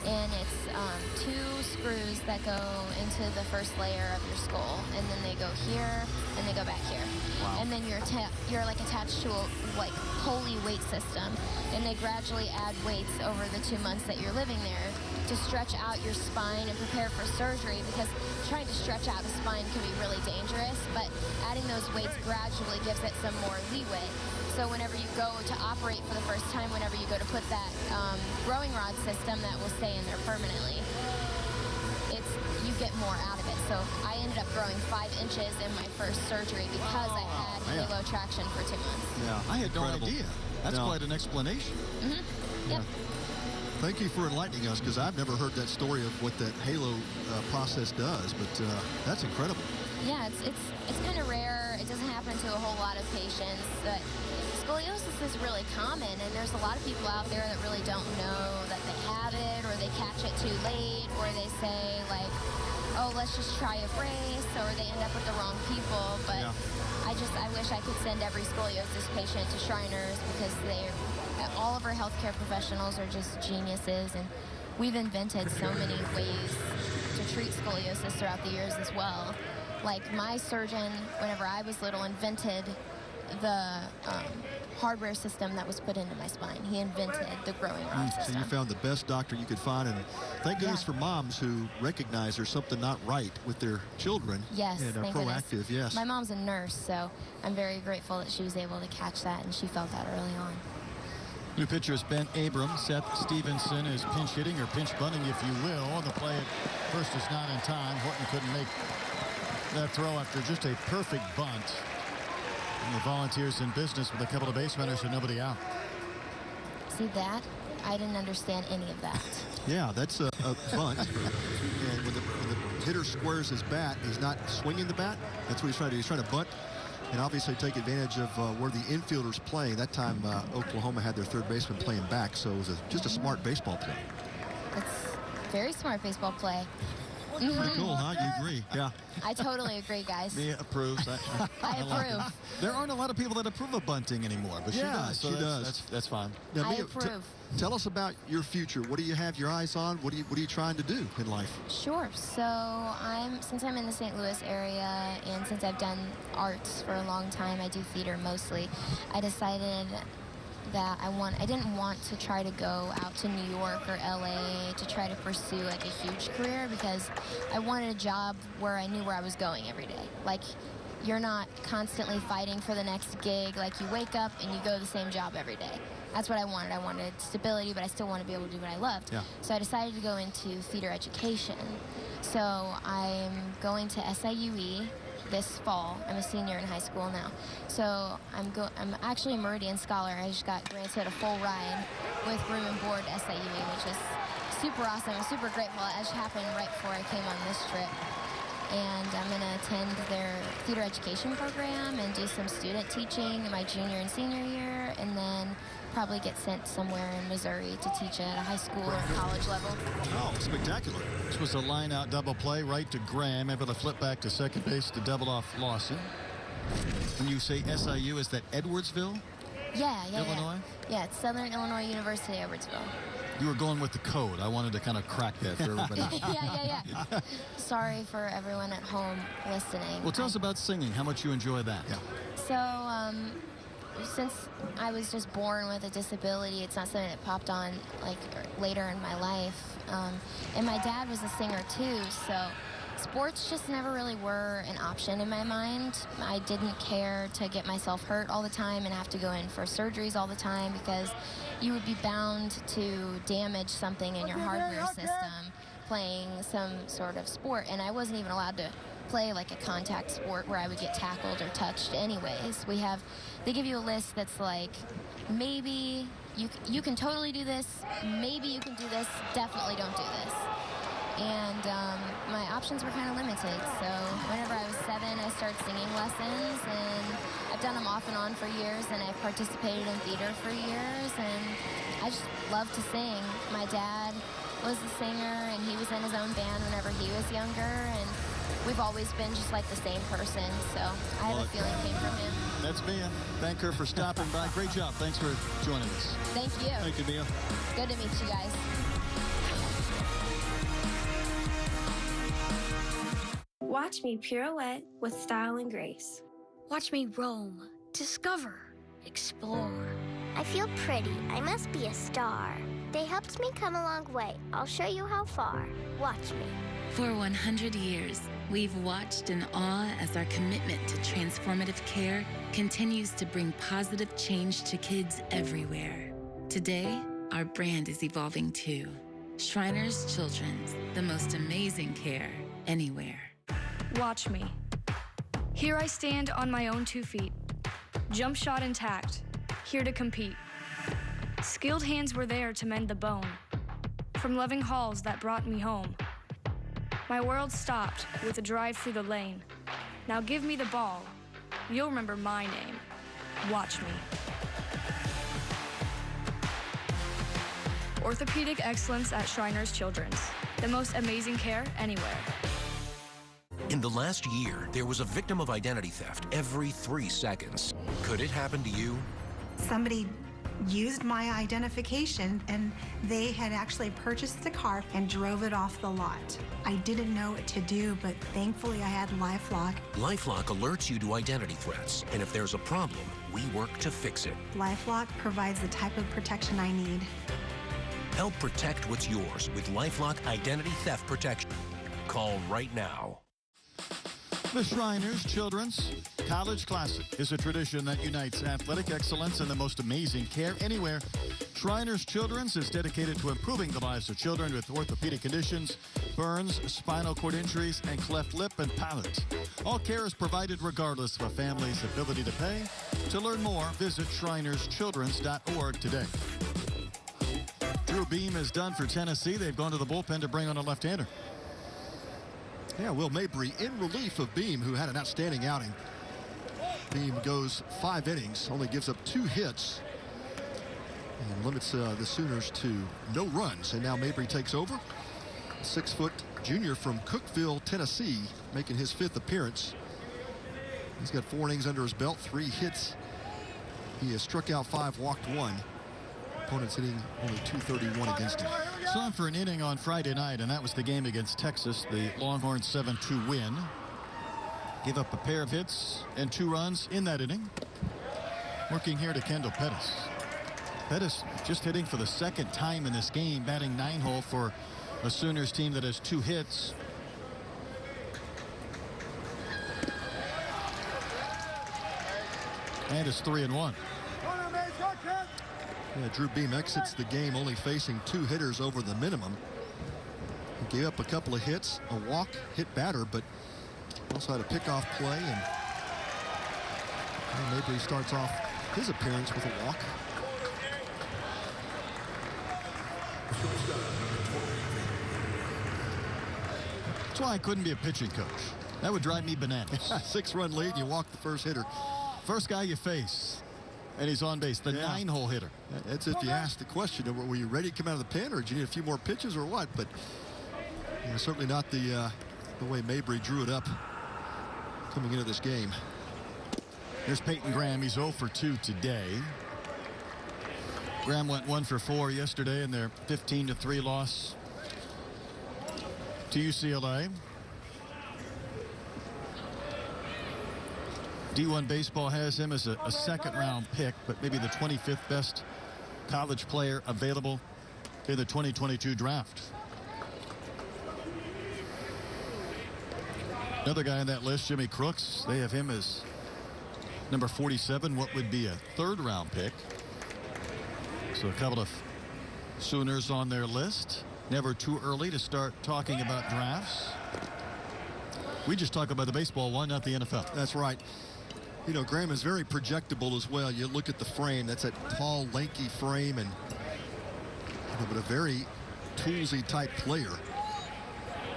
And it's 2 screws that go into the first layer of your skull, and then they go here, and they go back here. Wow. And then you're like attached to a like pulley weight system, and they gradually add weights over the 2 months that you're living there to stretch out your spine and prepare for surgery, because trying to stretch out the spine can be really dangerous, but adding those weights gradually gives it some more leeway. So whenever you go to operate for the first time, whenever you go to put that growing rod system that will stay in there permanently, you get more out of it. So I ended up growing 5 inches in my first surgery because I had halo traction for 2 months. Yeah, I had no idea. That's quite an explanation. Mm-hmm. Yep. Thank you for enlightening us, because I've never heard that story of what that halo process does, but that's incredible. Yeah, it's kind of rare. It doesn't happen to a whole lot of patients, but scoliosis is really common, and there's a lot of people out there that really don't know that they have it, or they catch it too late, or they say like, oh, let's just try a brace, or they end up with the wrong people. But I wish I could send every scoliosis patient to Shriners, because all of our healthcare professionals are just geniuses, and we've invented so many ways to treat scoliosis throughout the years as well. Like my surgeon, whenever I was little, invented the hardware system that was put into my spine. He invented the growing rod system. So you found the best doctor you could find, and thank goodness for moms who recognize there's something not right with their children. Yes, and are thank proactive. goodness. Yes. My mom's a nurse, so I'm very grateful that she was able to catch that, and she felt that early on. New pitcher is Ben Abram. Seth Stevenson is pinch hitting, or pinch bunting, if you will. The play at first is not in time. Horton couldn't make that throw after just a perfect bunt. And the Volunteers in business with a couple of base runners and nobody out. See that? I didn't understand any of that. Yeah, that's a bunt. And when the hitter squares his bat, he's not swinging the bat. That's what he's trying to do. He's trying to bunt and obviously take advantage of where the infielders playing. That time, Oklahoma had their third baseman playing back, so it was just a smart baseball play. It's very smart baseball play. Pretty cool, huh? You agree? Yeah. I totally agree, guys. Mia approves. I approve. There aren't a lot of people that approve of bunting anymore, but she does. So she does. That's fine. Now, I Mia, approve. Tell us about your future. What do you have your eyes on? What are you trying to do in life? Sure. So since I'm in the St. Louis area, and since I've done arts for a long time, I do theater mostly, I decided that I didn't want to try to go out to New York or LA to try to pursue like a huge career, because I wanted a job where I knew where I was going every day. Like, you're not constantly fighting for the next gig. Like, you wake up and you go to the same job every day. That's what I wanted. I wanted stability, but I still want to be able to do what I loved. Yeah. So I decided to go into theater education. So I'm going to SIUE this fall. I'm a senior in high school now. So I'm actually a Meridian Scholar. I just got granted a full ride with room and board to SIUE, which is super awesome. I'm super grateful. It just happened right before I came on this trip. And I'm going to attend their theater education program and do some student teaching in my junior and senior year, and then probably get sent somewhere in Missouri to teach at a high school or college level. Oh, spectacular. This was a line-out double play right to Graham, able to flip back to second base to double off Lawson. When you say SIU, is that Edwardsville? Yeah. Illinois? Yeah, it's Southern Illinois University, Edwardsville. You were going with the code. I wanted to kind of crack that for everybody. Yeah. Sorry for everyone at home listening. Well, tell us about singing, how much you enjoy that. Yeah. So, since I was just born with a disability, it's not something that popped on like later in my life. And my dad was a singer too, so sports just never really were an option in my mind. I didn't care to get myself hurt all the time and have to go in for surgeries all the time, because you would be bound to damage something in your hardware system playing some sort of sport. And I wasn't even allowed to play like a contact sport where I would get tackled or touched anyways. They give you a list that's like, maybe you can totally do this, maybe you can do this, definitely don't do this. And my options were kind of limited. So whenever I was 7, I started singing lessons, and I've done them off and on for years, and I've participated in theater for years, and I just love to sing. My dad was a singer, and he was in his own band whenever he was younger, and we've always been just like the same person, so I have a feeling it came from him. That's Mia. Thank her for stopping by. Great job. Thanks for joining us. Thank you. Thank you, Mia. Good to meet you guys. Watch Watch me pirouette with style and grace. Watch me roam, discover, explore. I feel pretty. I must be a star. They helped me come a long way. I'll show you how far. Watch me. For 100 years, we've watched in awe as our commitment to transformative care continues to bring positive change to kids everywhere. Today, our brand is evolving too. Shriners Children's, the most amazing care anywhere. Watch me. Here I stand on my own 2 feet. Jump shot intact, here to compete. Skilled hands were there to mend the bone. From loving halls that brought me home. My world stopped with a drive through the lane. Now give me the ball. You'll remember my name. Watch me. Orthopedic excellence at Shriners Children's. The most amazing care anywhere. In the last year, there was a victim of identity theft every 3 seconds. Could it happen to you? Somebody used my identification and they had actually purchased the car and drove it off the lot. I didn't know what to do, but thankfully I had LifeLock. LifeLock alerts you to identity threats, and if there's a problem, we work to fix it. LifeLock provides the type of protection I need. Help protect what's yours with LifeLock Identity Theft Protection. Call right now. The Shriners Children's College Classic is a tradition that unites athletic excellence and the most amazing care anywhere. Shriners Children's is dedicated to improving the lives of children with orthopedic conditions, burns, spinal cord injuries, and cleft lip and palate. All care is provided regardless of a family's ability to pay. To learn more, visit shrinerschildrens.org today. Drew Beam is done for Tennessee. They've gone to the bullpen to bring on a left-hander. Yeah, Will Mabry in relief of Beam, who had an outstanding outing. Beam goes 5 innings, only gives up 2 hits, and limits the Sooners to no runs. And now Mabry takes over. 6-foot junior from Cookeville, Tennessee, making his 5th appearance. He's got 4 innings under his belt, 3 hits. He has struck out 5, walked 1. Opponents hitting only .231 against him. Saw him for an inning on Friday night, and that was the game against Texas, the Longhorns 7-2 win. Gave up a pair of hits and 2 runs in that inning. Working here to Kendall Pettis. Pettis just hitting for the 2nd time in this game, batting 9-hole for a Sooners team that has 2 hits. And it's 3-1. Yeah, Drew Beam exits the game only facing 2 hitters over the minimum. He gave up a couple of hits, a walk, hit batter, but also had a pickoff play, and maybe he starts off his appearance with a walk. That's why I couldn't be a pitching coach. That would drive me bananas. 6-run lead, and you walk the first hitter. First guy you face. And he's on base, the 9-hole hitter. That's if you ask the question, were you ready to come out of the pen, or did you need a few more pitches, or what? But certainly not the way Mabry drew it up coming into this game. There's Peyton Graham. He's 0 for 2 today. Graham went 1 for 4 yesterday in their 15-3 loss to UCLA. D1 Baseball has him as a 2nd-round pick, but maybe the 25th best college player available in the 2022 draft. Another guy on that list, Jimmy Crooks, they have him as number 47, what would be a 3rd-round pick. So a couple of Sooners on their list. Never too early to start talking about drafts. We just talk about the baseball one, not the NFL. That's right. You know, Graham is very projectable as well. You look at the frame, that's that tall, lanky frame, and but a very toolsy type player.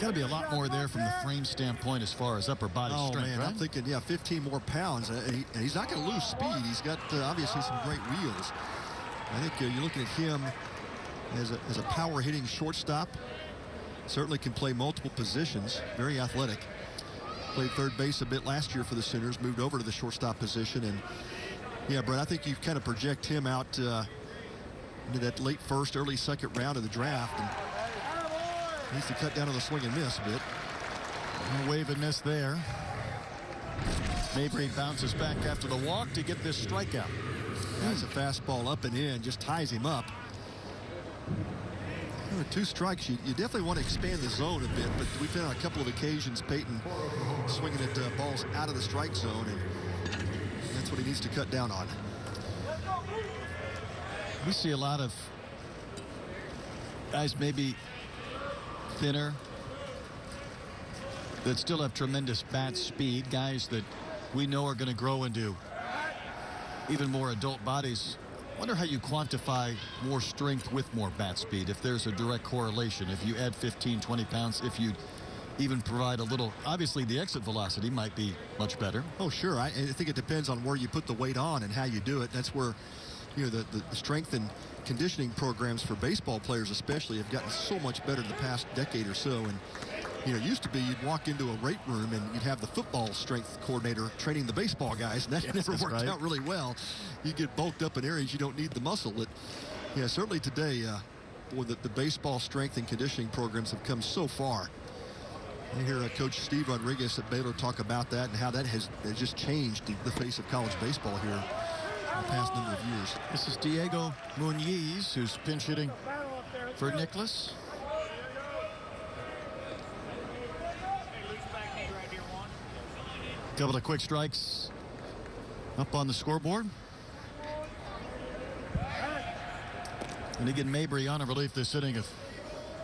Got to be a lot more there from the frame standpoint as far as upper body strength. Man, right? I'm thinking, 15 more pounds. And he's not going to lose speed. He's got obviously some great wheels. I think you're looking at him as a power hitting shortstop. Certainly can play multiple positions. Very athletic. Played 3rd base a bit last year for the Sooners. Moved over to the shortstop position. And yeah, Brett, I think you kind of project him out into that late 1st, early 2nd round of the draft. And needs to cut down on the swing and miss a bit. A wave and miss there. Mabry bounces back after the walk to get this strikeout. That's a fastball up and in, just ties him up. With 2 strikes, you definitely want to expand the zone a bit, but we've been on a couple of occasions, Peyton swinging at balls out of the strike zone, and that's what he needs to cut down on. We see a lot of guys maybe thinner that still have tremendous bat speed, guys that we know are going to grow into even more adult bodies. Wonder how you quantify more strength with more bat speed, if there's a direct correlation. If you add 15, 20 pounds, if you even provide a little, obviously the exit velocity might be much better. Oh, sure. I think it depends on where you put the weight on and how you do it. That's where, you know, the strength and conditioning programs for baseball players especially have gotten so much better in the past decade or so. And you know, it used to be you'd walk into a weight room and you'd have the football strength coordinator training the baseball guys, and that never worked out really well. You get bulked up in areas you don't need the muscle. Yeah, certainly today, boy, the baseball strength and conditioning programs have come so far. You hear Coach Steve Rodriguez at Baylor talk about that and how that has just changed the face of college baseball here in the past number of years. This is Diego Muñiz, who's pinch hitting for Nicholas. Couple of quick strikes up on the scoreboard. And again, Mabry on a relief this inning of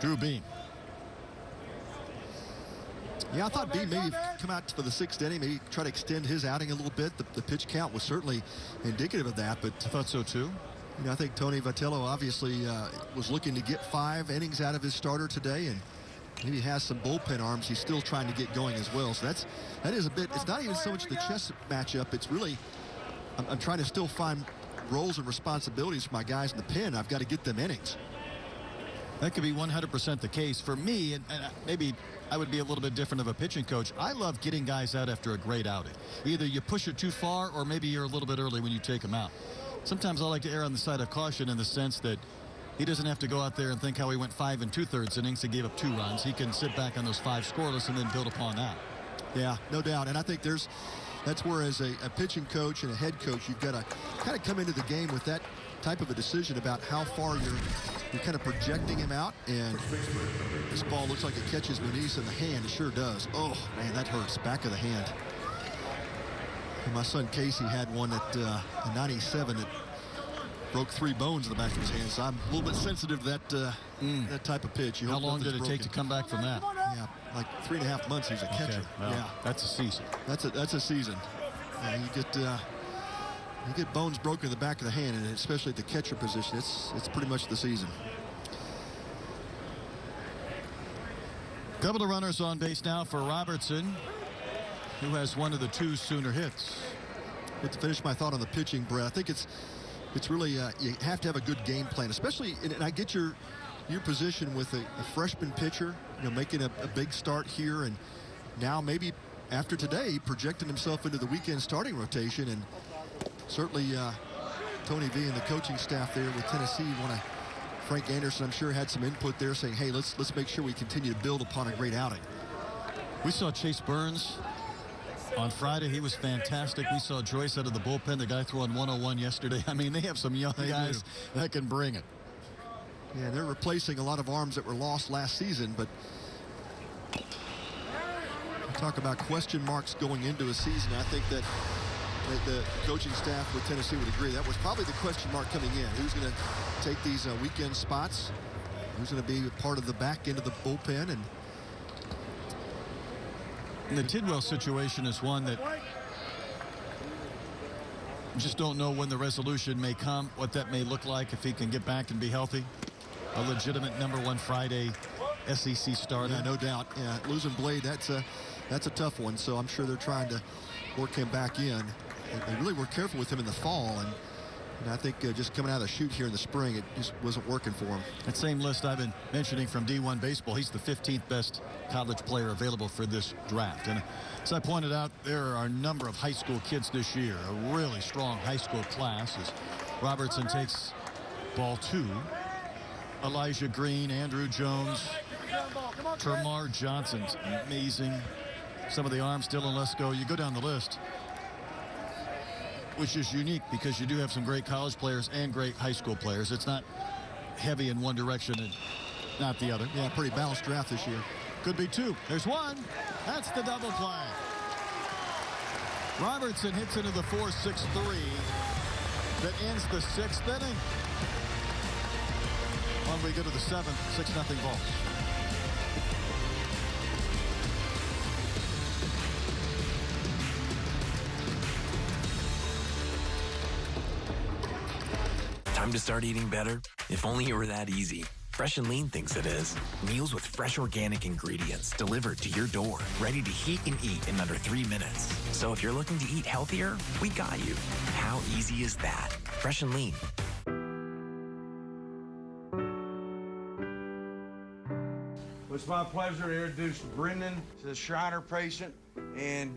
Drew Beam. Yeah, I thought Beam maybe come out for the 6th inning, maybe try to extend his outing a little bit. The pitch count was certainly indicative of that, but I thought so too. You know, I think Tony Vitello obviously was looking to get 5 innings out of his starter today, and maybe has some bullpen arms he's still trying to get going as well. So that is a bit, it's not even so much the chess matchup, it's really I'm trying to still find roles and responsibilities for my guys in the pen. I've got to get them innings. That could be 100% the case for me, and maybe I would be a little bit different of a pitching coach. I love getting guys out after a great outing. Either you push it too far or maybe you're a little bit early when you take them out. Sometimes I like to err on the side of caution in the sense that he doesn't have to go out there and think how he went 5 2/3 innings and gave up 2 runs. He can sit back on those 5 scoreless and then build upon that. Yeah, no doubt. And I think that's where as a pitching coach and a head coach, you've got to kind of come into the game with that type of a decision about how far you're kind of projecting him out. And this ball looks like it catches Muñiz in the hand. It sure does. Oh, man, that hurts. Back of the hand. And my son Casey had one at 97 that broke 3 bones in the back of his hand, so I'm a little bit sensitive to that type of pitch. How long did it take to come back from that? Yeah, like 3.5 months. He was a catcher. Well, yeah, that's a season. That's a season. You get bones broken in the back of the hand, and especially at the catcher position, it's pretty much the season. Couple of runners on base now for Robertson, who has one of the 2 Sooner hits. But to finish my thought on the pitching, Brett, I think it's really you have to have a good game plan, especially, and I get your position with a freshman pitcher, you know, making a big start here, and now maybe after today projecting himself into the weekend starting rotation. And certainly Tony V and the coaching staff there with Tennessee Frank Anderson, I'm sure, had some input there saying, hey, let's make sure we continue to build upon a great outing. We saw Chase Burns on Friday. He was fantastic. We saw Joyce out of the bullpen, the guy throwing 101 yesterday. I mean, they have some young guys that can bring it. Yeah, they're replacing a lot of arms that were lost last season, but talk about question marks going into a season. I think that the coaching staff with Tennessee would agree that was probably the question mark coming in. Who's going to take these weekend spots? Who's going to be part of the back end of the bullpen? And the Tidwell situation is one that just don't know when the resolution may come, what that may look like if he can get back and be healthy. A legitimate #1 Friday SEC starter. Yeah, no doubt. Yeah, losing Blade, that's a tough one. So I'm sure they're trying to work him back in. They really were careful with him in the fall, and I think just coming out of the chute here in the spring, it just wasn't working for him. That same list I've been mentioning from D1 baseball, he's the 15th best college player available for this draft. And as I pointed out, there are a number of high school kids this year, a really strong high school class as Robertson takes ball 2. Elijah Green, Andrew Jones, Termar Johnson's amazing. Some of the arms, Dylan Lesko. You go down the list, which is unique because you do have some great college players and great high school players. It's not heavy in one direction and not the other. Yeah, pretty balanced draft this year. Could be two. There's one. That's the double play. Robertson hits into the 4-6-3 that ends the 6th inning. When we go to the 7th, 6-0 Vols. Time to start eating better? If only it were that easy. Fresh and Lean thinks it is. Meals with fresh organic ingredients delivered to your door, ready to heat and eat in under 3 minutes. So if you're looking to eat healthier, we got you. How easy is that? Fresh and Lean. It's my pleasure to introduce Brendan, the Shriner patient, and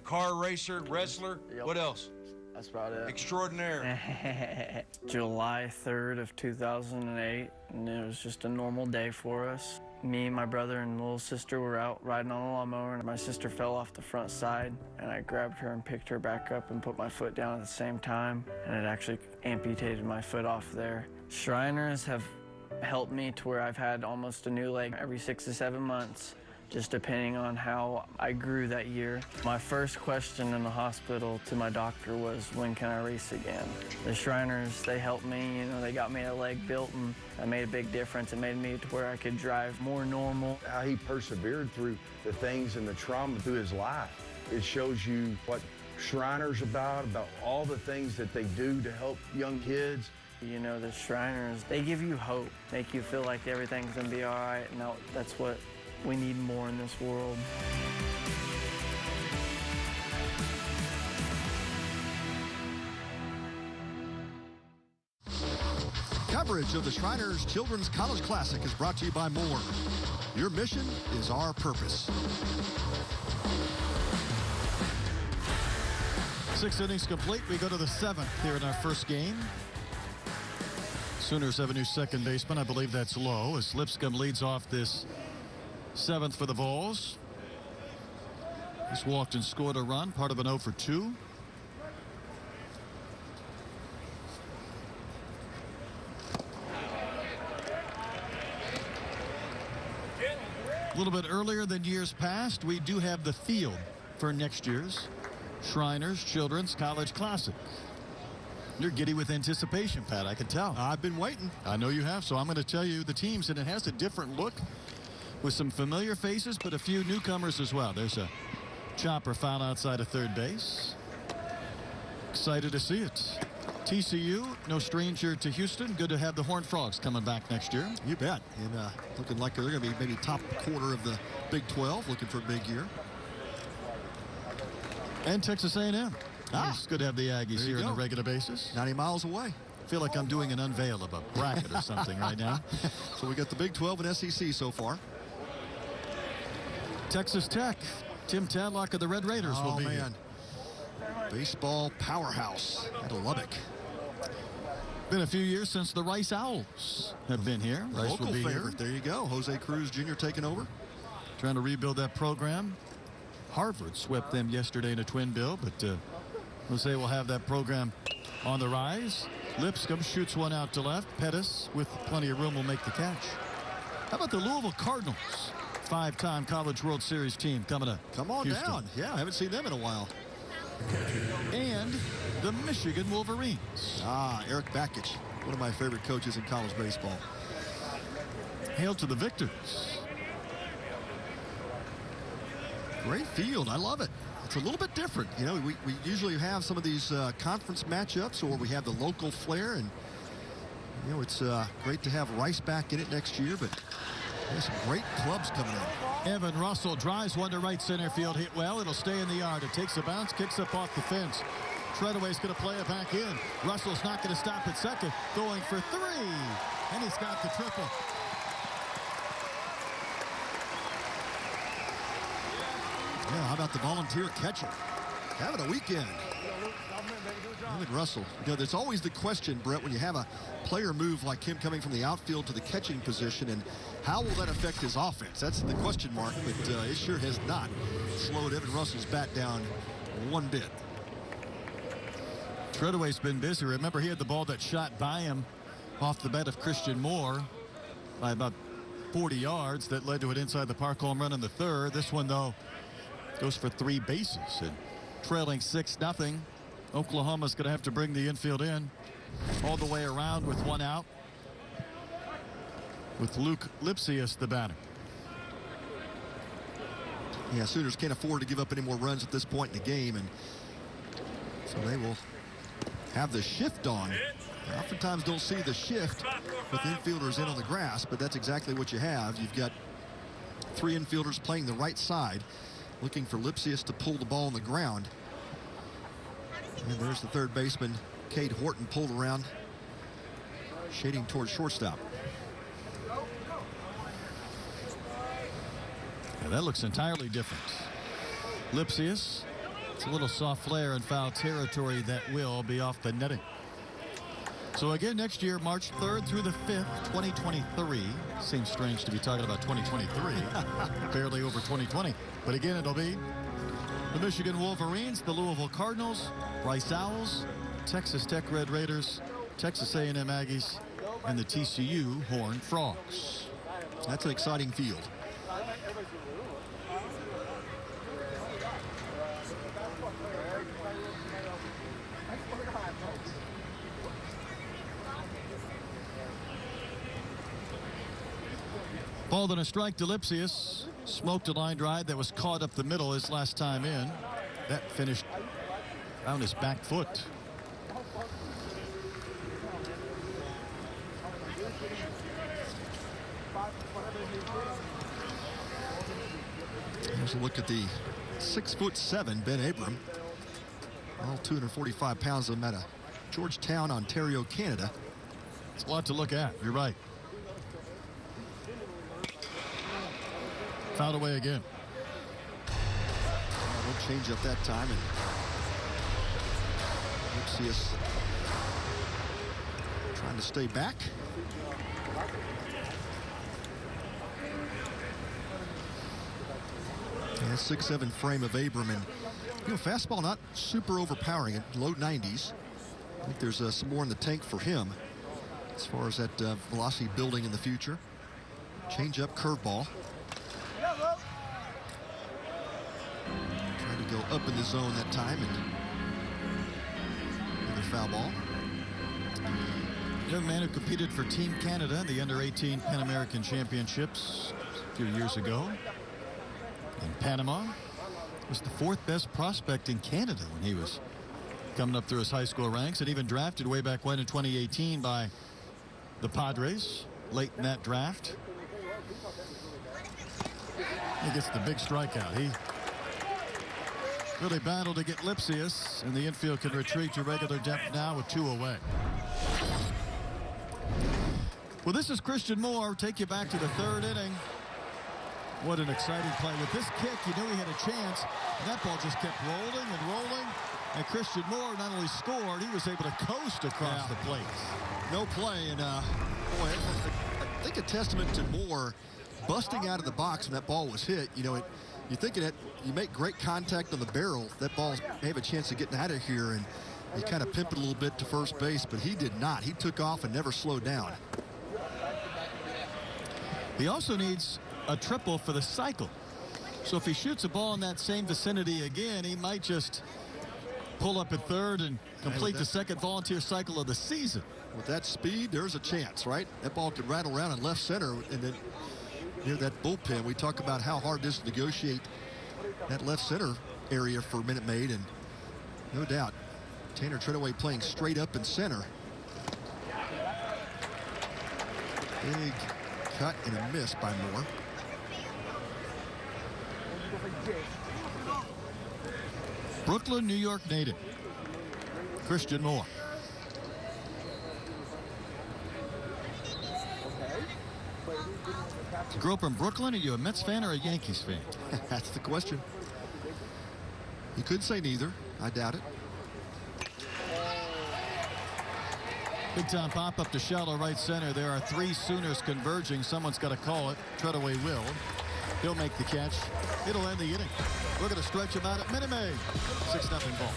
car racer, wrestler. Yep. What else? That's about it. Extraordinaire. July 3rd of 2008, and it was just a normal day for us. Me, my brother, and little sister were out riding on a lawnmower, and my sister fell off the front side, and I grabbed her and picked her back up and put my foot down at the same time, and it actually amputated my foot off there. Shriners have helped me to where I've had almost a new leg every 6 to 7 months, just depending on how I grew that year. My first question in the hospital to my doctor was, when can I race again? The Shriners, they helped me, they got me a leg built, and that made a big difference. It made me to where I could drive more normal. How he persevered through the things and the trauma through his life. It shows you what Shriner's about all the things that they do to help young kids. The Shriners, they give you hope, make you feel like everything's gonna be all right, and that's what we need more in this world. Coverage of the Shriners Children's College Classic is brought to you by Moore. Your mission is our purpose. 6 innings complete. We go to the 7th here in our first game. Sooners have a new second baseman. I believe that's Lowe as Lipscomb leads off this 7th for the Vols. He's walked and scored a run, part of an 0 for 2. A little bit earlier than years past, we do have the field for next year's Shriners Children's College Classic. You're giddy with anticipation, Pat, I can tell. I've been waiting. I know you have, so I'm going to tell you the teams, and it has a different look with some familiar faces, but a few newcomers as well. There's a chopper foul outside of third base. Excited to see it. TCU, no stranger to Houston. Good to have the Horned Frogs coming back next year. You bet. And looking like they're going to be maybe top quarter of the Big 12, looking for a big year. And Texas A&M. It's good to have the Aggies here on a regular basis. 90 miles away. I feel like I'm doing an unveil of a bracket or something right now. So we got the Big 12 and SEC so far. Texas Tech. Tim Tadlock of the Red Raiders will be here. Baseball powerhouse at Lubbock. Been a few years since the Rice Owls have been here. Rice Local will be favorite. here. There you go. Jose Cruz Jr. taking over. Trying to rebuild that program. Harvard swept them yesterday in a twin bill, but Jose will have that program on the rise. Lipscomb shoots one out to left. Pettis, with plenty of room, will make the catch. How about the Louisville Cardinals? 5-time College World Series team coming to Come on Houston. down. Yeah, I haven't seen them in a while. And the Michigan Wolverines. Eric Bakich, one of my favorite coaches in college baseball. Hail to the victors. Great field. I love it. It's a little bit different. We usually have some of these conference matchups, or we have the local flair, and it's great to have Rice back in it next year, but there's some great clubs coming in. Evan Russell drives one to right center field, hit well. It'll stay in the yard. It takes a bounce, kicks up off the fence. Treadaway's going to play it back in. Russell's not going to stop at second, going for 3, and he's got the triple. Yeah, how about the volunteer catcher? having a weekend. David Russell. You know, there's always the question, Brett, when you have a player move like him coming from the outfield to the catching position, and how will that affect his offense? That's the question mark, but it sure has not slowed Evan Russell's bat down one bit. Treadaway's been busy. Remember, he had the ball that shot by him off the bat of Christian Moore by about 40 yards. That led to an inside the park home run in the third. This one, though, goes for 3 bases. And trailing 6-0. Oklahoma's going to have to bring the infield in all the way around with 1 out, with Luke Lipsius the batter. Yeah, Sooners can't afford to give up any more runs at this point in the game, and so they will have the shift on. They oftentimes don't see the shift with infielders in on the grass, but that's exactly what you have. You've got 3 infielders playing the right side, looking for Lipsius to pull the ball on the ground. And there's the third baseman, Cade Horton, pulled around, shading towards shortstop. Yeah, that looks entirely different. Lipsius, it's a little soft flare in foul territory that will be off the netting. So again, next year, March 3rd through the 5th, 2023. Seems strange to be talking about 2023, barely over 2020. But again, it'll be the Michigan Wolverines, the Louisville Cardinals, Rice Owls, Texas Tech Red Raiders, Texas A&M Aggies, and the TCU Horned Frogs. That's an exciting field. Ball and a strike to Lipsius. Smoked a line drive that was caught up the middle his last time in. That finished on his back foot. Here's a look at the 6'7" Ben Abram. All 245 pounds of him out of Georgetown, Ontario, Canada. It's a lot to look at. You're right. Fouled away again. No change up that time, and Lipsius trying to stay back. Yeah, 6'7" frame of Abram, and you know, fastball not super overpowering, at low 90s. I think there's some more in the tank for him as far as that velocity building in the future. Change up, curveball. Trying to go up in the zone that time, and another foul ball. Young man who competed for Team Canada in the under-18 Pan American Championships a few years ago in Panama. Was the 4th best prospect in Canada when he was coming up through his high school ranks, and even drafted way back when in 2018 by the Padres late in that draft. He gets the big strikeout. He really battled to get Lipsius, and the infield can retreat to regular depth now with 2 away. Well, this is Christian Moore. Take you back to the 3rd inning. What an exciting play. With this kick, you knew he had a chance, and that ball just kept rolling and rolling. And Christian Moore not only scored, he was able to coast across the plate. No play, and boy, I think a testament to Moore busting out of the box when that ball was hit. You know, you're thinking that you make great contact on the barrel, that ball may have a chance of getting out of here, and he kind of pimped it a little bit to first base, but he did not. He took off and never slowed down. He also needs a triple for the cycle. So if he shoots a ball in that same vicinity again, he might just pull up at 3rd and complete the 2nd volunteer cycle of the season. With that speed, there's a chance, right? That ball could rattle around in left center, and then near that bullpen, we talk about how hard it is to negotiate that left center area for Minute Maid, and no doubt Tanner Treadaway playing straight up in center. Big cut and a miss by Moore. Brooklyn, New York native, Christian Moore. You grew up in Brooklyn. Are you a Mets fan or a Yankees fan? That's the question. He could say neither. I doubt it. Big time pop up to shallow right center. There are 3 Sooners converging. Someone's got to call it. Treadaway will. He'll make the catch. It'll end the inning. We're going to stretch him out at Minute Maid. 6-0 Bulls.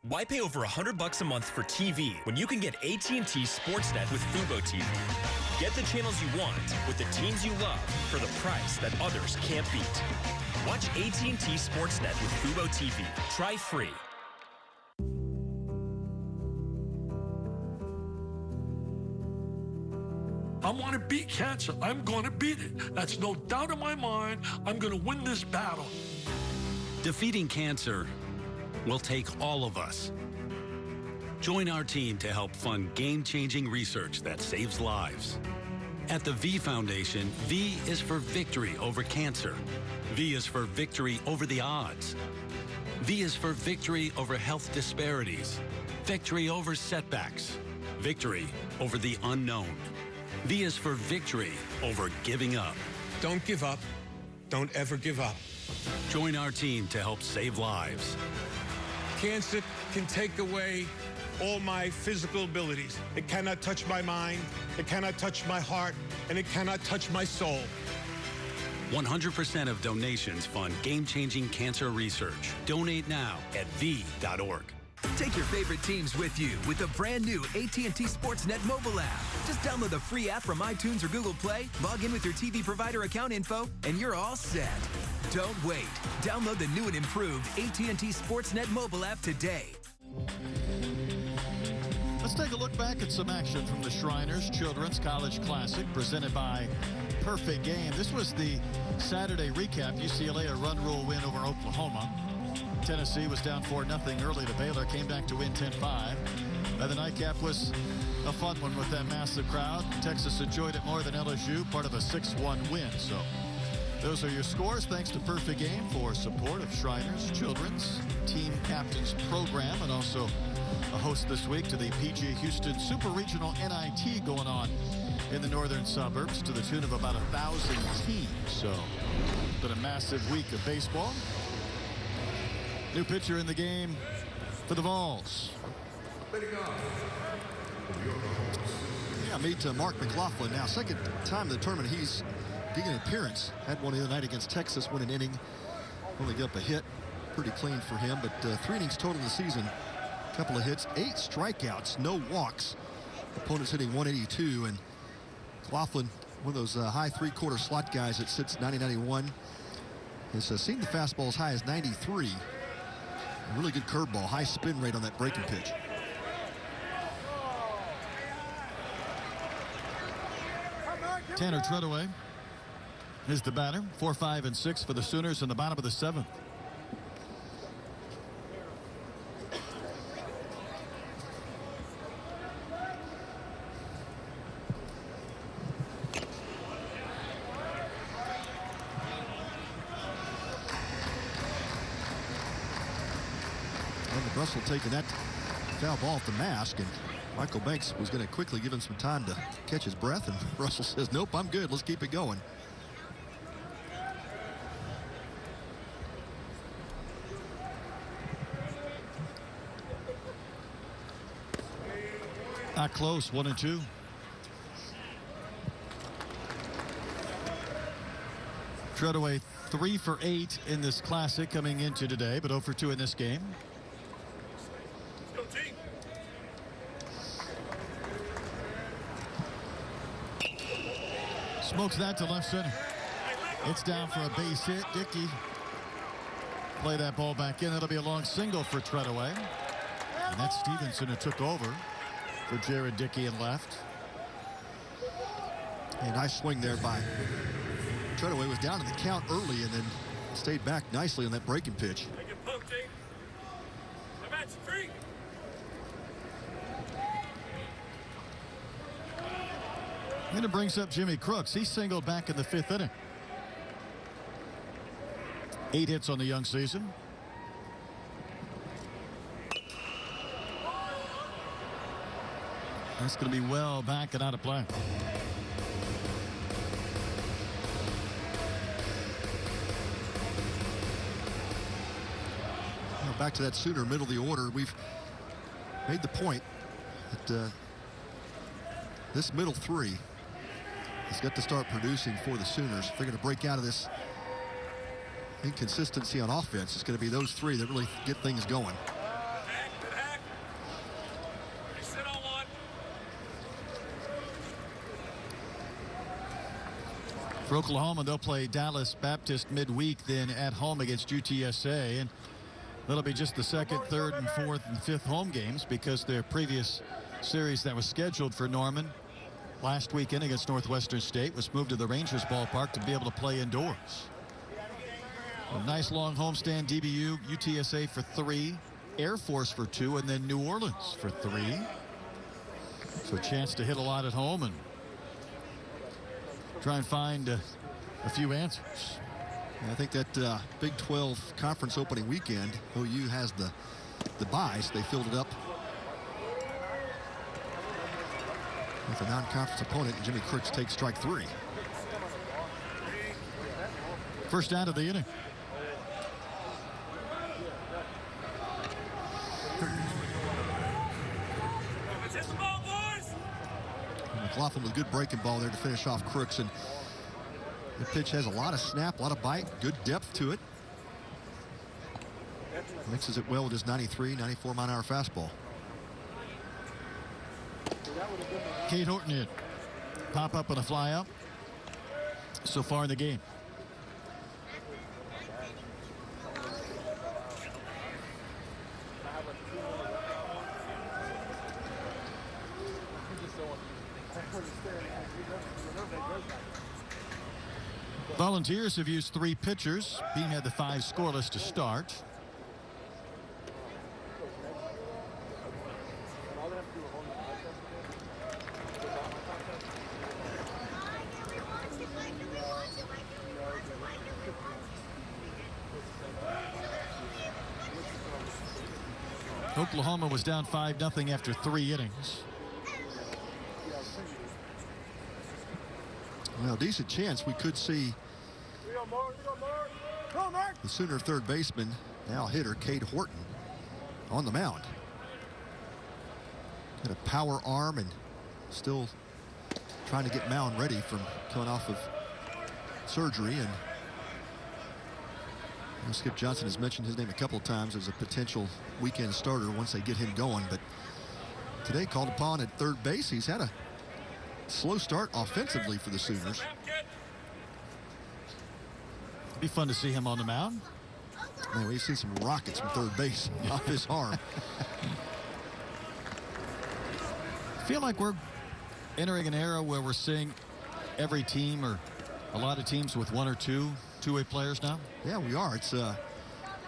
Why pay over $100 a month for TV when you can get AT&T Sportsnet with Fubo TV? Get the channels you want with the teams you love for the price that others can't beat. Watch AT&T Sportsnet with Fubo TV. Try free. I want to beat cancer. I'm going to beat it. That's no doubt in my mind. I'm going to win this battle. Defeating cancer will take all of us. Join our team to help fund game-changing research that saves lives. At the V Foundation, V is for victory over cancer. V is for victory over the odds. V is for victory over health disparities. Victory over setbacks. Victory over the unknown. V is for victory over giving up. Don't give up. Don't ever give up. Join our team to help save lives. Cancer can take away all my physical abilities. It cannot touch my mind, it cannot touch my heart, and it cannot touch my soul. 100% of donations fund game-changing cancer research. Donate now at v.org. Take your favorite teams with you with the brand new AT&T Sportsnet mobile app. Just download the free app from iTunes or Google Play, log in with your TV provider account info, and you're all set. Don't wait. Download the new and improved AT&T Sportsnet mobile app today. Let's take a look back at some action from the Shriners Children's College Classic presented by Perfect Game. This was the Saturday recap. UCLA a run rule win over Oklahoma. Tennessee was down 4-0 early to Baylor, came back to win 10-5. The nightcap was a fun one with that massive crowd. Texas enjoyed it more than LSU, part of a 6-1 win. So those are your scores. Thanks to Perfect Game for support of Shriners Children's Team Captains Program, and also a host this week to the PG Houston Super Regional NIT going on in the northern suburbs to the tune of about 1,000 teams. So it's been a massive week of baseball. New pitcher in the game for the Vols. Yeah, meet Mark McLaughlin now. Second time in the tournament he's getting an appearance. Had one the other night against Texas, won an inning. Only got up a hit. Pretty clean for him, but 3 innings total in the season. A couple of hits, 8 strikeouts, no walks. Opponents hitting 182, and McLaughlin, one of those high 3/4 slot guys that sits 90-91. Has seen the fastball as high as 93. A really good curveball, high spin rate on that breaking pitch. Tanner Treadaway is the batter. 4, 5, and 6 for the Sooners in the bottom of the 7th. Russell taking that foul ball off the mask, and Michael Banks was going to quickly give him some time to catch his breath, and Russell says, nope, I'm good. Let's keep it going. Not close, 1-2. Treadaway 3 for 8 in this classic coming into today, but 0 for 2 in this game. Smokes that to left center. It's down for a base hit. Dickey play that ball back in. That'll be a long single for Treadaway. And that's Stevenson who took over for Jared Dickey in left. A nice swing there by Treadaway. Was down in the count early and then stayed back nicely on that breaking pitch. And it brings up Jimmy Crooks. He singled back in the 5th inning. 8 hits on the young season. That's going to be well back and out of play. back to that Sooner middle of the order. We've made the point that this middle three has got to start producing for the Sooners. If they're going to break out of this inconsistency on offense, it's going to be those three that really get things going. For Oklahoma, they'll play Dallas Baptist midweek, then at home against UTSA. And that'll be just the second, third, and fourth, and fifth home games, because their previous series that was scheduled for Norman last weekend against Northwestern State was moved to the Rangers ballpark to be able to play indoors. A nice long homestand. DBU, UTSA for 3, Air Force for 2, and then New Orleans for 3. So a chance to hit a lot at home and try and find a few answers. And I think that Big 12 conference opening weekend, OU has the bye, so they filled it up with a non-conference opponent. And Jimmy Crooks takes strike 3. First out of the inning. McLaughlin with a good breaking ball there to finish off Crooks, and the pitch has a lot of snap, a lot of bite, good depth to it. Mixes it well with his 93, 94 mile-an-hour fastball. Cade Horton in. Pop up on a fly out so far in the game. Volunteers have used 3 pitchers. Bean had the 5 scoreless to start. Oklahoma was down 5-0 after 3 innings. Well, decent chance we could see the Sooner third baseman, now hitter, Cade Horton, on the mound. Got a power arm and still trying to get mound ready from coming off of surgery. And Skip Johnson has mentioned his name a couple of times as a potential weekend starter once they get him going. But today called upon at third base. He's had a slow start offensively for the Sooners. Be fun to see him on the mound. Man, we see some rockets from third base off his arm. I feel like we're entering an era where we're seeing every team, or a lot of teams, with 1 or 2 two-way players now. Yeah, we are. It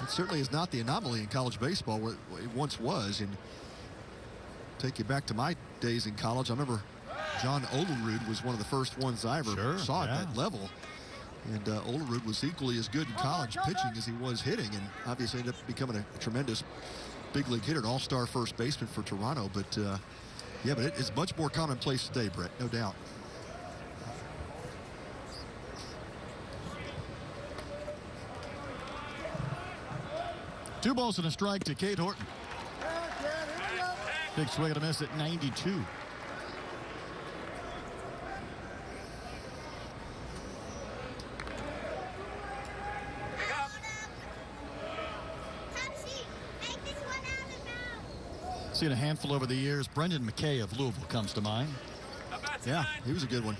certainly is not the anomaly in college baseball where it once was. And take you back to my days in college, I remember John Olerud was one of the first ones I ever saw at that level. And Olerud was equally as good in college pitching as he was hitting, and obviously ended up becoming a tremendous big league hitter, an all-star first baseman for Toronto. But yeah, but it's much more commonplace today, Brett, no doubt. Two balls and a strike to Cade Horton. Big swing and a miss at 92. Seen a handful over the years. Brendan McKay of Louisville comes to mind. Yeah, he was a good one.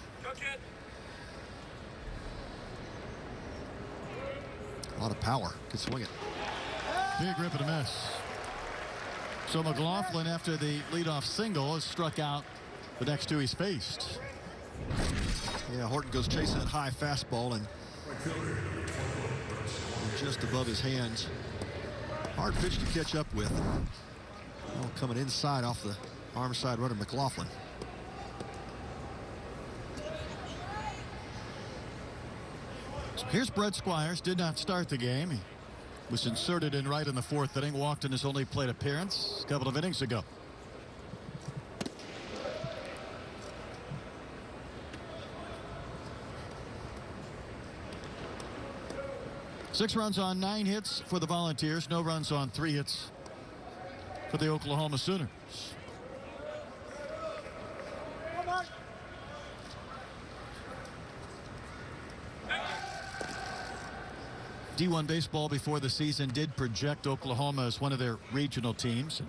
A lot of power. Good swing it. Big rip and a miss. So McLaughlin, after the leadoff single, has struck out the next 2 he's faced. Yeah, Horton goes chasing that high fastball and just above his hands. Hard pitch to catch up with. Oh, coming inside off the arm side runner McLaughlin. So here's Brett Squires. Did not start the game. He was inserted in right in the 4th inning. Walked in his only plate appearance a couple of innings ago. 6 runs on 9 hits for the Volunteers. No runs on 3 hits for the Oklahoma Sooners. D1 baseball before the season did project Oklahoma as one of their regional teams.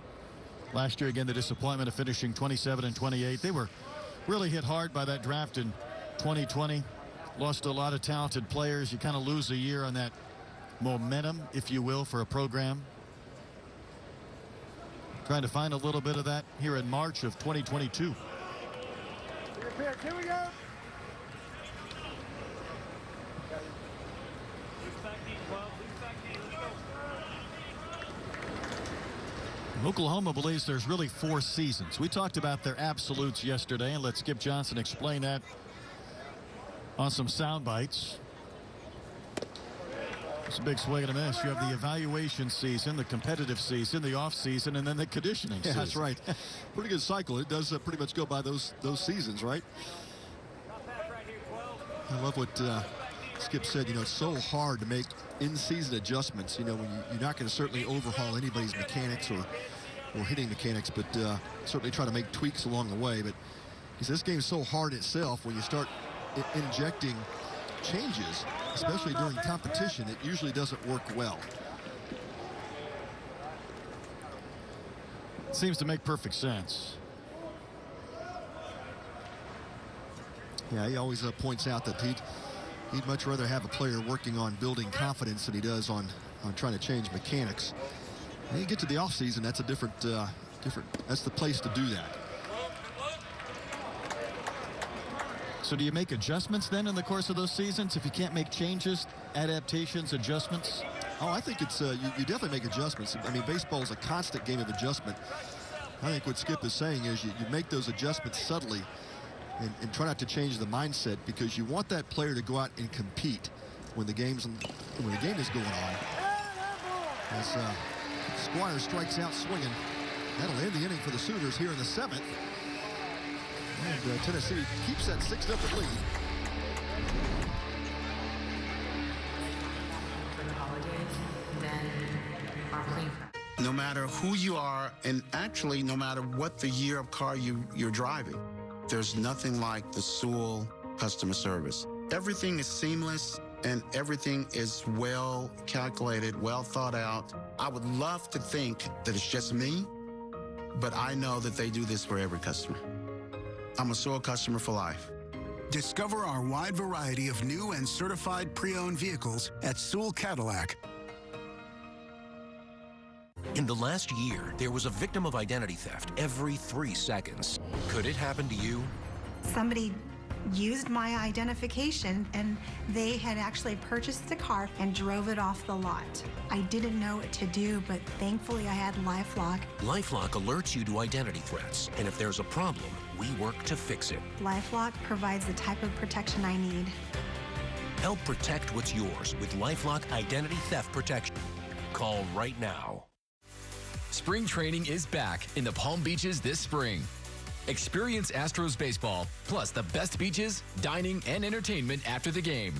Last year, again, the disappointment of finishing 27-28. They were really hit hard by that draft in 2020. Lost a lot of talented players. You kind of lose a year on that momentum, if you will, for a program. Trying to find a little bit of that here in March of 2022. Here we go. Oklahoma believes there's really 4 seasons. We talked about their absolutes yesterday, and let Skip Johnson explain that on some sound bites. It's a big swing and a miss. You have the evaluation season, the competitive season, the off season, and then the conditioning season. That's right. Pretty good cycle. It does pretty much go by those seasons, right? I love what Skip said. You know, it's so hard to make in-season adjustments. You know, when you're not going to certainly overhaul anybody's mechanics or hitting mechanics, but certainly try to make tweaks along the way. But he says this game is so hard itself when you start injecting changes, especially during competition. It usually doesn't work well. Seems to make perfect sense. Yeah, he always points out that he'd much rather have a player working on building confidence than he does on trying to change mechanics. When you get to the offseason, that's a different, that's the place to do that. So do you make adjustments then in the course of those seasons if you can't make changes, adaptations, adjustments? Oh, I think it's you definitely make adjustments. I mean, baseball is a constant game of adjustment. I think what Skip is saying is you make those adjustments subtly and try not to change the mindset, because you want that player to go out and compete when the game is going on. As Squire strikes out swinging, that'll end the inning for the Sooners here in the 7th. And Tennessee keeps that 6-0 lead. No matter who you are, and actually no matter what the year of car you're driving, there's nothing like the Sewell customer service. Everything is seamless and everything is well calculated, well thought out. I would love to think that it's just me, but I know that they do this for every customer. I'm a Sewell customer for life. Discover our wide variety of new and certified pre-owned vehicles at Sewell Cadillac. In the last year, there was a victim of identity theft every 3 seconds. Could it happen to you? Somebody used my identification, and they had actually purchased the car and drove it off the lot. I didn't know what to do, but thankfully I had LifeLock. LifeLock alerts you to identity threats, and if there's a problem, we work to fix it. LifeLock provides the type of protection I need. Help protect what's yours with LifeLock Identity Theft Protection. Call right now. Spring training is back in the Palm Beaches this spring. Experience Astros baseball, plus the best beaches, dining, and entertainment after the game.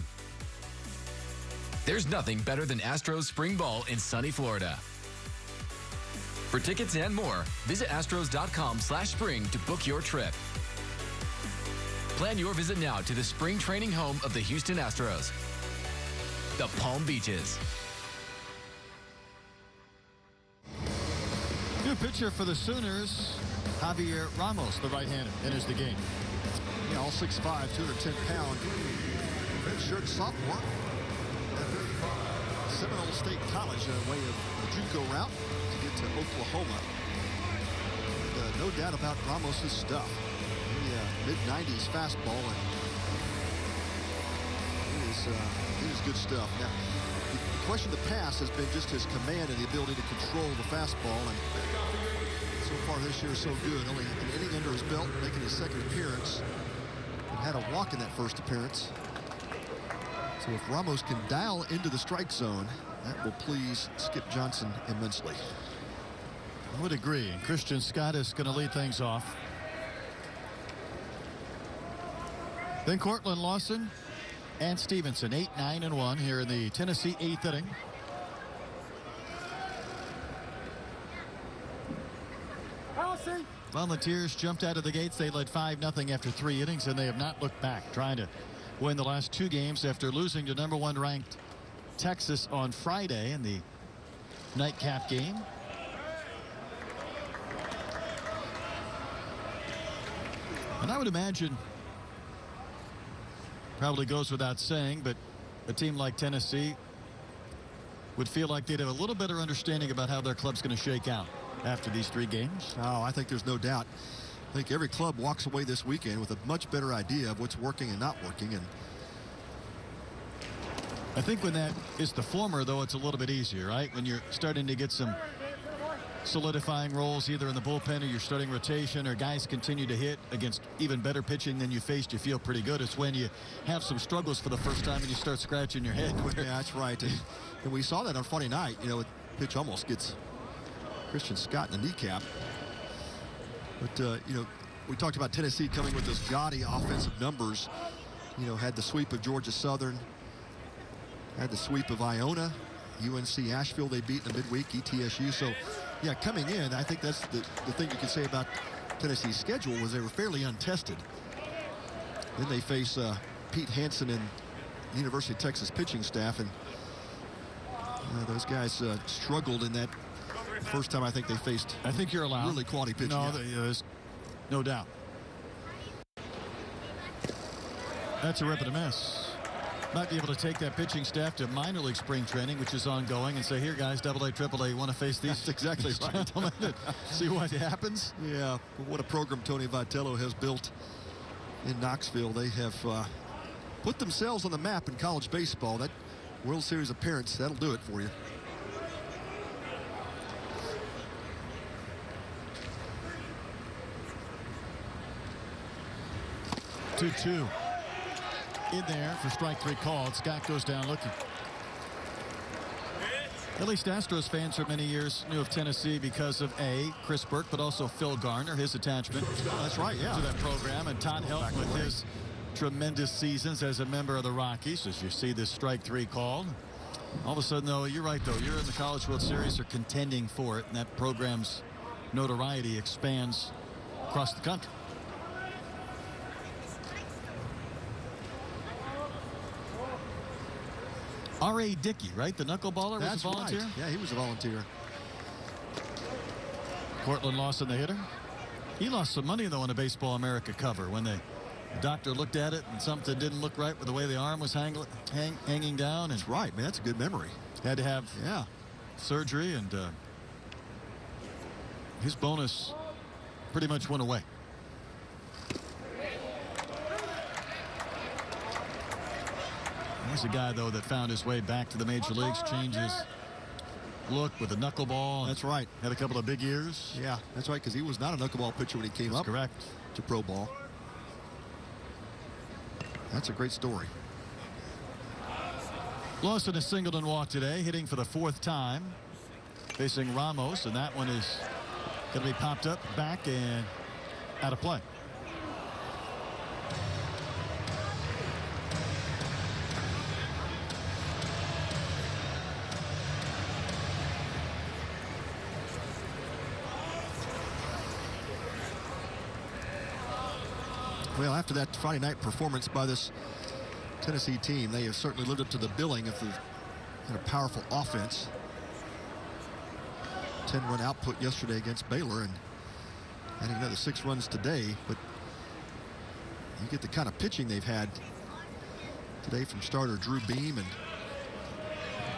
There's nothing better than Astros spring ball in sunny Florida. For tickets and more, visit astros.com/spring to book your trip. Plan your visit now to the spring training home of the Houston Astros, the Palm Beaches. New pitcher for the Sooners, Javier Ramos, the right-hander, enters the game. Yeah, all 6'5", 210-pound redshirt sophomore at Seminole State College, a way of the JUCO route to get to Oklahoma. And, no doubt about Ramos' stuff. Mid-90s fastball, and it is good stuff. Now, the question of the past has been just his command and the ability to control the fastball, and so far this year so good. Only an inning under his belt, making his second appearance. And had a walk in that first appearance. So if Ramos can dial into the strike zone, that will please Skip Johnson immensely. I would agree. And Christian Scott is going to lead things off. Then Cortland Lawson and Stevenson. 8, 9, and 1 here in the Tennessee 8th inning. Volunteers jumped out of the gates. They led 5-0 after 3 innings, and they have not looked back, trying to win the last 2 games after losing to #1 ranked Texas on Friday in the nightcap game. And I would imagine, probably goes without saying, but a team like Tennessee would feel like they'd have a little better understanding about how their club's going to shake out after these 3 games. Oh, I think there's no doubt. I think every club walks away this weekend with a much better idea of what's working and not working. And I think when that is the former, though, it's a little bit easier, right? When you're starting to get some solidifying roles either in the bullpen or your starting rotation, or guys continue to hit against even better pitching than you faced, you feel pretty good. It's when you have some struggles for the first time and you start scratching your head. Yeah, that's right. And we saw that on Friday night. You know, the pitch almost gets Christian Scott in the kneecap. But, you know, we talked about Tennessee coming with those gaudy offensive numbers. You know, had the sweep of Georgia Southern, had the sweep of Iona, UNC Asheville they beat in the midweek, ETSU. So, yeah, coming in, I think that's the thing you could say about Tennessee's schedule was they were fairly untested. Then they face Pete Hansen and University of Texas pitching staff, and those guys struggled in that first time I think they faced. I think you're allowed. Really quality pitching. No, there's no doubt. That's a rip and a miss. Might be able to take that pitching staff to minor league spring training, which is ongoing, and say, here, guys, AA, AAA, you want to face these? That's exactly right. Gentlemen, see what happens? Yeah, what a program Tony Vitello has built in Knoxville. They have put themselves on the map in college baseball. That World Series appearance, that'll do it for you. Two in there for strike 3 called. Scott goes down looking. At least Astros fans for many years knew of Tennessee because of Chris Burke, but also Phil Garner, his attachment. That's right, yeah. To that program, and Todd Helton with his tremendous seasons as a member of the Rockies. As you see this strike 3 called, all of a sudden, though, you're right, though, you're in the College World Series or contending for it, and that program's notoriety expands across the country. R.A. Dickey, right? The knuckleballer was a volunteer? Right. Yeah, he was a volunteer. Cortland Lawson, the hitter. He lost some money, though, on a Baseball America cover when the doctor looked at it and something didn't look right with the way the arm was hanging down. That's right, man. That's a good memory. Had to have surgery, and his bonus pretty much went away. There's a guy, though, that found his way back to the major leagues, changed his look with a knuckleball. That's right. Had a couple of big years. Yeah, that's right, because he was not a knuckleball pitcher when he came up. Correct. To pro ball. That's a great story. Lawson has singled and walked today, hitting for the 4th time, facing Ramos, and that one is going to be popped up, back, and out of play. Well, after that Friday night performance by this Tennessee team, they have certainly lived up to the billing of a powerful offense. 10-run output yesterday against Baylor, and adding another 6 runs today. But you get the kind of pitching they've had today from starter Drew Beam, and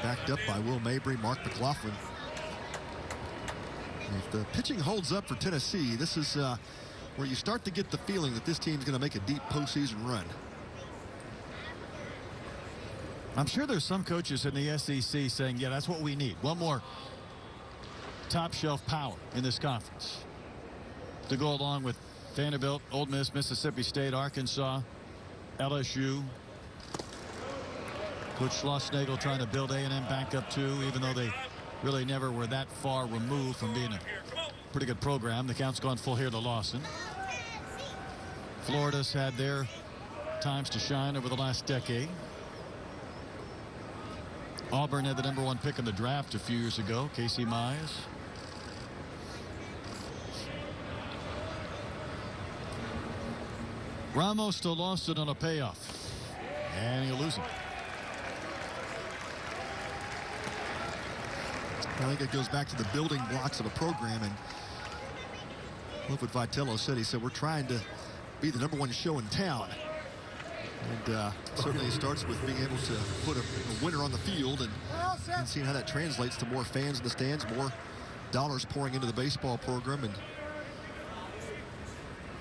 backed up by Will Mabry, Mark McLaughlin. If the pitching holds up for Tennessee, this is where you start to get the feeling that this team's going to make a deep postseason run. I'm sure there's some coaches in the SEC saying, yeah, that's what we need. One more top shelf power in this conference to go along with Vanderbilt, Ole Miss, Mississippi State, Arkansas, LSU. Coach Schlossnagle trying to build A&M back up too, even though they really never were that far removed from being a pretty good program. The count's gone full here to Lawson. Florida's had their times to shine over the last decade. Auburn had the #1 pick in the draft a few years ago, Casey Mize. Ramos still lost it on a payoff. And he'll lose it. I think it goes back to the building blocks of a program. And look what Vitello said. He said, we're trying to be the #1 show in town. And certainly it starts with being able to put a winner on the field and seeing how that translates to more fans in the stands, more dollars pouring into the baseball program. And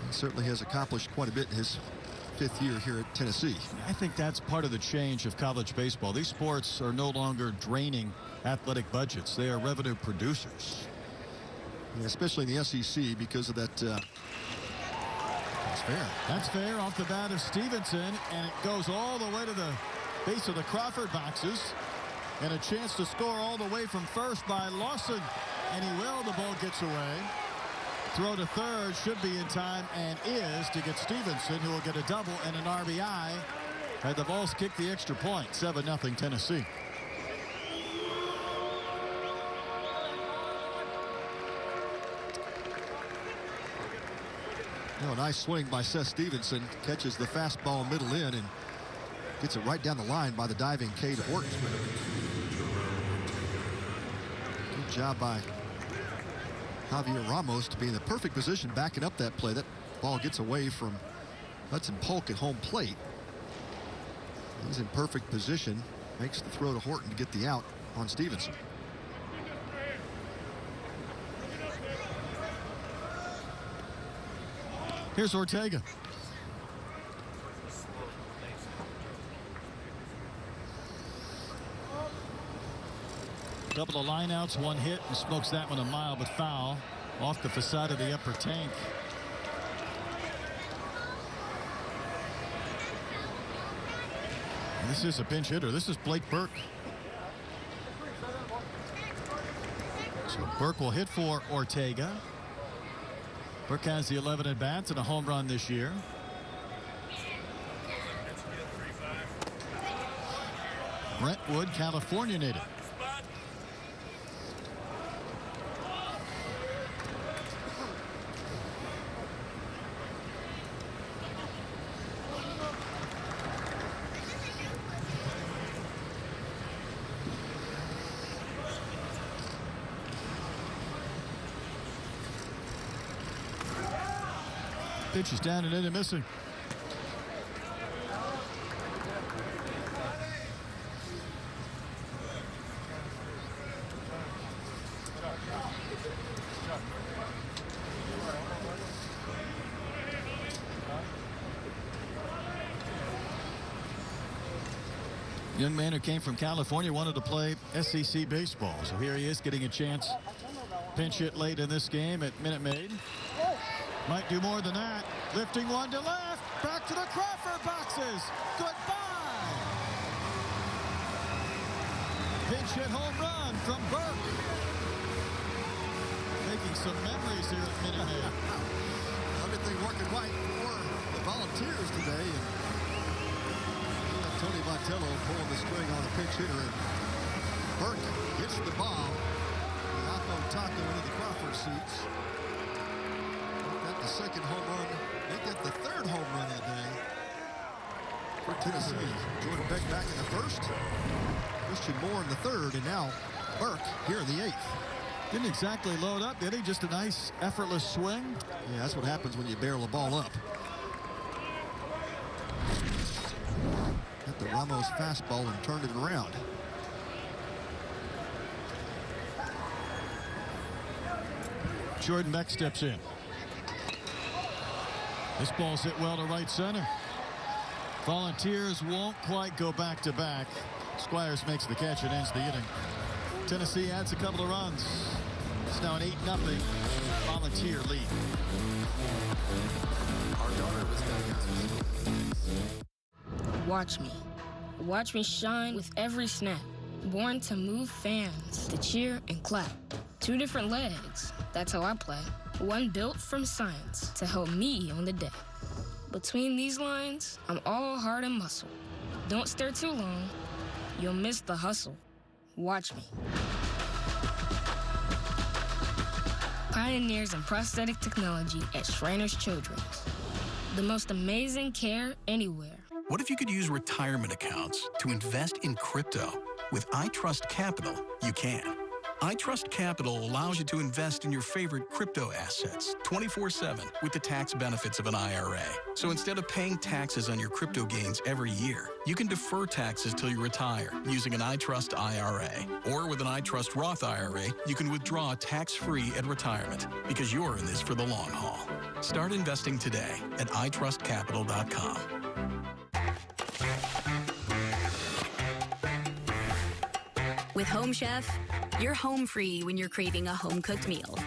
he certainly has accomplished quite a bit in his 5th year here at Tennessee. I think that's part of the change of college baseball. These sports are no longer draining athletic budgets. They are revenue producers. Yeah, especially in the SEC because of that. That's fair. That's fair off the bat of Stevenson, and it goes all the way to the base of the Crawford boxes. And a chance to score all the way from first by Lawson. And he will. The ball gets away. Throw to third should be in time and is to get Stevenson, who will get a double and an RBI. Had the Vols kick the extra point. 7-0 Tennessee. A nice swing by Seth Stevenson. Catches the fastball middle in and gets it right down the line by the diving Cade Horton. Good job by Javier Ramos to be in the perfect position backing up that play. That ball gets away from Hudson Polk at home plate. He's in perfect position. Makes the throw to Horton to get the out on Stevenson. Here's Ortega. Couple of lineouts, 1 hit, and smokes that one a mile, but foul off the facade of the upper tank. And this is a pinch hitter. This is Blake Burke. So Burke will hit for Ortega. Burke has the 11 at-bats and a home run this year. Brentwood, California native. Pitch is down and in and missing. Young man who came from California wanted to play SEC baseball. So here he is getting a chance. Pinch hit late in this game at Minute Maid. Might do more than that. Lifting one to left. Back to the Crawford boxes. Goodbye. Pinch hit home run from Burke. Making some memories here at Minute Maid. Everything working right for the Volunteers today. And Tony Vitello pulling the string on the pinch hitter. And Burke gets the ball. Taco into the Crawford seats. Got the second home run. They get the 3rd home run of the day for Tennessee. Jordan Beck back in the 1st. Christian Moore in the 3rd. And now Burke here in the 8th. Didn't exactly load up, did he? Just a nice, effortless swing. Yeah, that's what happens when you barrel a ball up. Got the Ramos fastball and turned it around. Jordan Beck steps in. This ball's hit well to right center. Volunteers won't quite go back to back. Squires makes the catch and ends the inning. Tennessee adds a couple of runs. It's now an 8-0 Volunteer lead. Our daughter was Watch me. Watch me shine with every snap. Born to move fans, to cheer and clap. 2 different legs, that's how I play. One built from science to help me on the day. Between these lines, I'm all heart and muscle. Don't stare too long, you'll miss the hustle. Watch me. Pioneers in prosthetic technology at Shriners Children's. The most amazing care anywhere. What if you could use retirement accounts to invest in crypto? With iTrust Capital, you can. iTrust Capital allows you to invest in your favorite crypto assets 24/7 with the tax benefits of an IRA. So instead of paying taxes on your crypto gains every year, you can defer taxes till you retire using an iTrust IRA. Or with an iTrust Roth IRA, you can withdraw tax-free at retirement because you're in this for the long haul. Start investing today at itrustcapital.com. With Home Chef, you're home free when you're craving a home-cooked meal.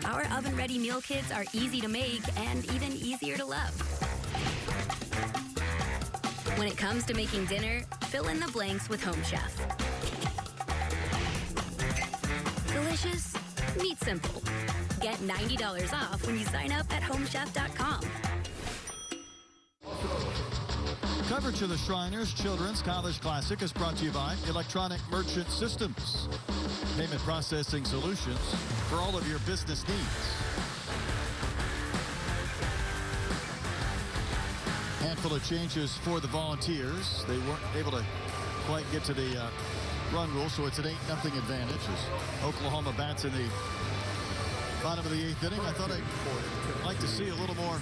Our oven-ready meal kits are easy to make and even easier to love. When it comes to making dinner, fill in the blanks with Home Chef. Delicious? Meet simple. Get $90 off when you sign up at homechef.com. Coverage of the Shriners Children's College Classic is brought to you by Electronic Merchant Systems. Payment processing solutions for all of your business needs. Handful of changes for the Volunteers. They weren't able to quite get to the run rule, so it's an 8-0 advantage as Oklahoma bats in the bottom of the 8th inning. I thought I'd like to see a little more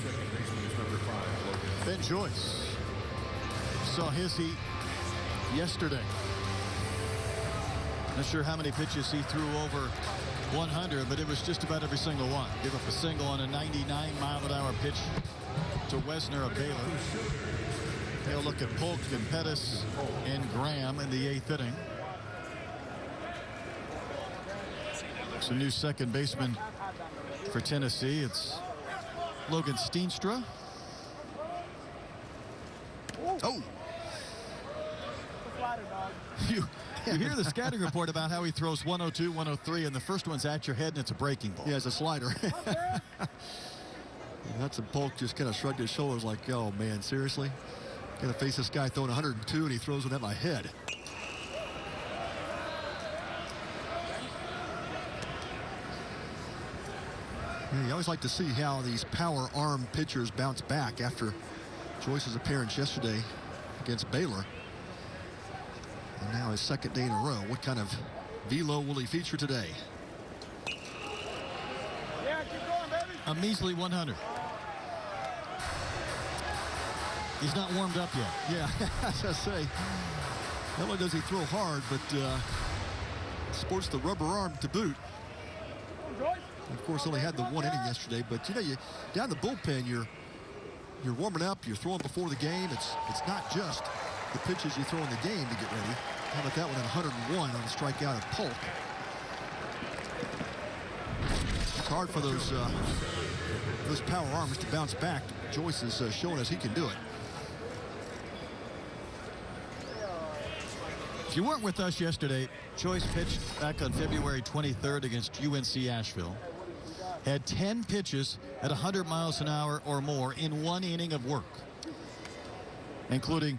Ben Joyce. Saw his heat yesterday. Not sure how many pitches he threw over 100, but it was just about every single one. Give up a single on a 99-mile-an-hour pitch to Wesner of Baylor. They'll look at Polk and Pettis and Graham in the 8th inning. It's a new second baseman for Tennessee. It's Logan Steenstra. Oh! You hear the scouting report about how he throws 102, 103, and the first one's at your head, and it's a breaking ball. Yeah, it's a slider. That's a Polk just kind of shrugged his shoulders like, oh, man, seriously? Going to face this guy throwing 102, and he throws it at my head. Yeah, you always like to see how these power arm pitchers bounce back after Joyce's appearance yesterday against Baylor. And now his second day in a row. What kind of velo will he feature today? Yeah, keep going, baby. A measly 100. He's not warmed up yet. Yeah, as I say, not only does he throw hard, but sports the rubber arm to boot. Of course, only had the one inning yesterday, but you know, you down the bullpen, you're warming up, you're throwing before the game. It's not just the pitches you throw in the game to get ready. How about that one at 101 on a strikeout of Polk? It's hard for those power arms to bounce back. Joyce is showing us he can do it. If you weren't with us yesterday, Joyce pitched back on February 23rd against UNC Asheville. Had 10 pitches at 100 miles an hour or more in one inning of work, including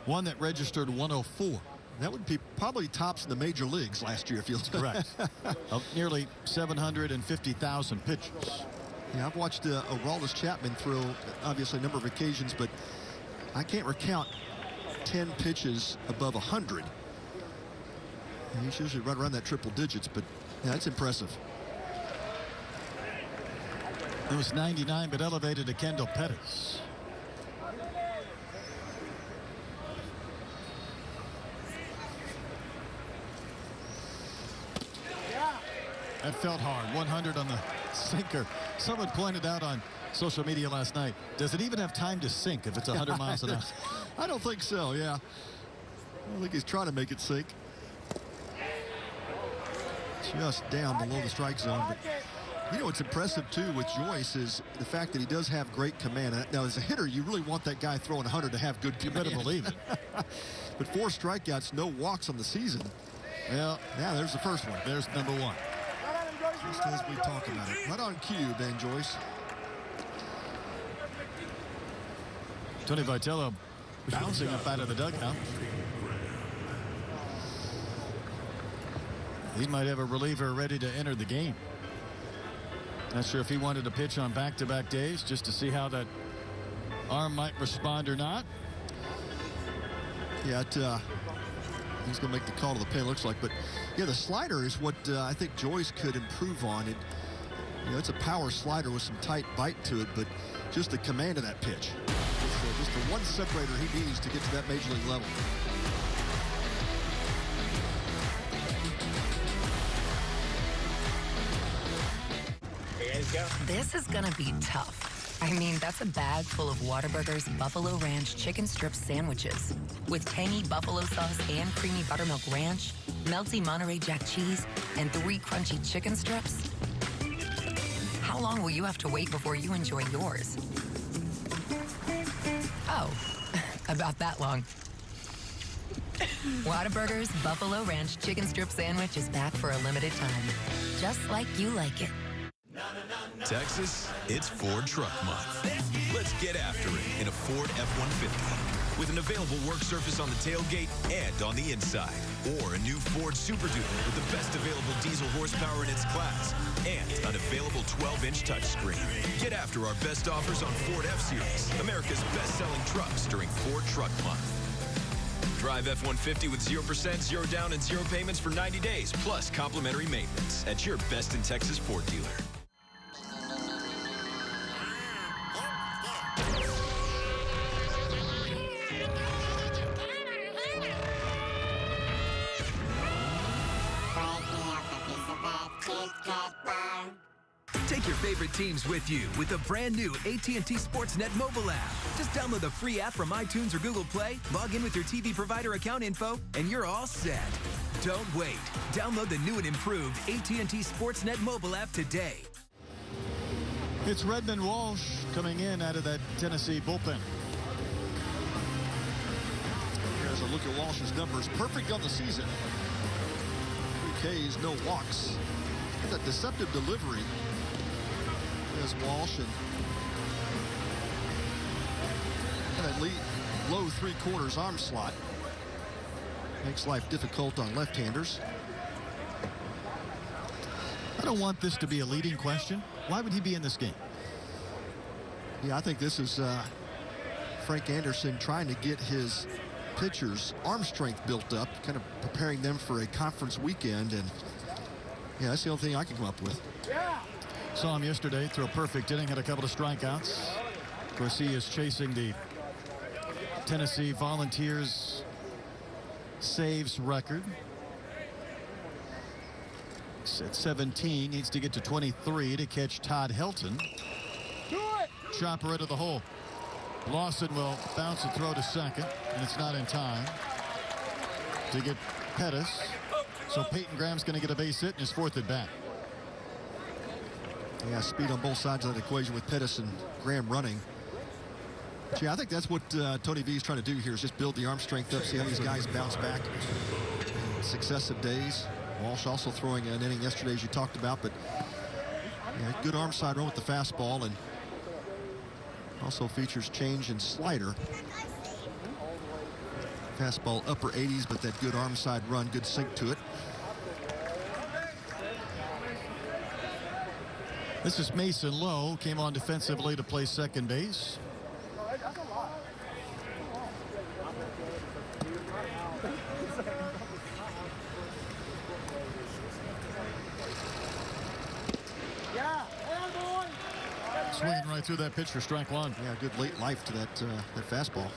one that registered 104. That would be probably tops in the major leagues last year, if you'll correct. Of nearly 750,000 pitches. Yeah, I've watched Aroldis Chapman throw, obviously, a number of occasions, but I can't recount 10 pitches above 100. And he's usually right around that triple digits, but yeah, that's impressive. It was 99, but elevated to Kendall Pettis. That felt hard. 100 on the sinker. Someone pointed out on social media last night, does it even have time to sink if it's 100 miles an hour? I don't think so, yeah. I don't think he's trying to make it sink. Just down below the strike zone. But you know what's impressive, too, with Joyce is the fact that he does have great command. Now, as a hitter, you really want that guy throwing 100 to have good command. You better believe it. But 4 strikeouts, no walks on the season. Well, yeah, there's the first one. There's number 1. Just as we talk about it. Right on cue, Ben Joyce. Tony Vitello bouncing up out of the dugout. He might have a reliever ready to enter the game. Not sure if he wanted to pitch on back-to-back days just to see how that arm might respond or not. Yeah, he's going to make the call to the pen, looks like. But, yeah, the slider is what I think Joyce could improve on. It's a power slider with some tight bite to it, but just the command of that pitch. Just the one separator he needs to get to that major league level. This is gonna be tough. I mean, that's a bag full of Whataburger's Buffalo Ranch chicken strip sandwiches with tangy buffalo sauce and creamy buttermilk ranch, melty Monterey Jack cheese, and 3 crunchy chicken strips. How long will you have to wait before you enjoy yours? Oh, about that long. Whataburger's Buffalo Ranch chicken strip sandwich is back for a limited time, just like you like it. Texas, it's Ford Truck Month. Let's get after it in a Ford F-150 with an available work surface on the tailgate and on the inside, or a new Ford Super Duper with the best available diesel horsepower in its class and an available 12-inch touchscreen. Get after our best offers on Ford F-Series, America's best-selling trucks during Ford Truck Month. Drive F-150 with 0%, 0 down, and 0 payments for 90 days, plus complimentary maintenance at your best in Texas Ford dealer. Take your favorite teams with you with the brand new AT&T Sportsnet mobile app. Just download the free app from iTunes or Google Play, log in with your TV provider account info, and you're all set. Don't wait. Download the new and improved AT&T Sportsnet mobile app today. It's Redmond Walsh coming in out of that Tennessee bullpen. Here's a look at Walsh's numbers. Perfect on the season. 3 Ks, no walks. And that deceptive delivery. There's Walsh and that low 3/4 arm slot. Makes life difficult on left-handers. I don't want this to be a leading question. Why would he be in this game? Yeah, I think this is Frank Anderson trying to get his pitchers' arm strength built up, kind of preparing them for a conference weekend. And yeah, that's the only thing I can come up with. Saw him yesterday throw a perfect inning, had a couple of strikeouts. Of course, he is chasing the Tennessee Volunteers saves record. It's at 17, needs to get to 23 to catch Todd Helton. Chopper into the hole. Lawson will bounce and throw to second, and it's not in time to get Pettis. So Peyton Graham's going to get a base hit in his 4th at bat. Yeah, speed on both sides of that equation with Pettis and Graham running. But yeah, I think that's what Tony V is trying to do here, is just build the arm strength up, see how these guys bounce back in successive days. Walsh also throwing an inning yesterday, as you talked about, but yeah, good arm side run with the fastball, and also features change and slider. Fastball upper 80s, but that good arm side run, good sink to it. This is Mason Lowe, came on defensively to play second base. Swinging right through that pitch for strike one. Yeah, good late life to that fastball.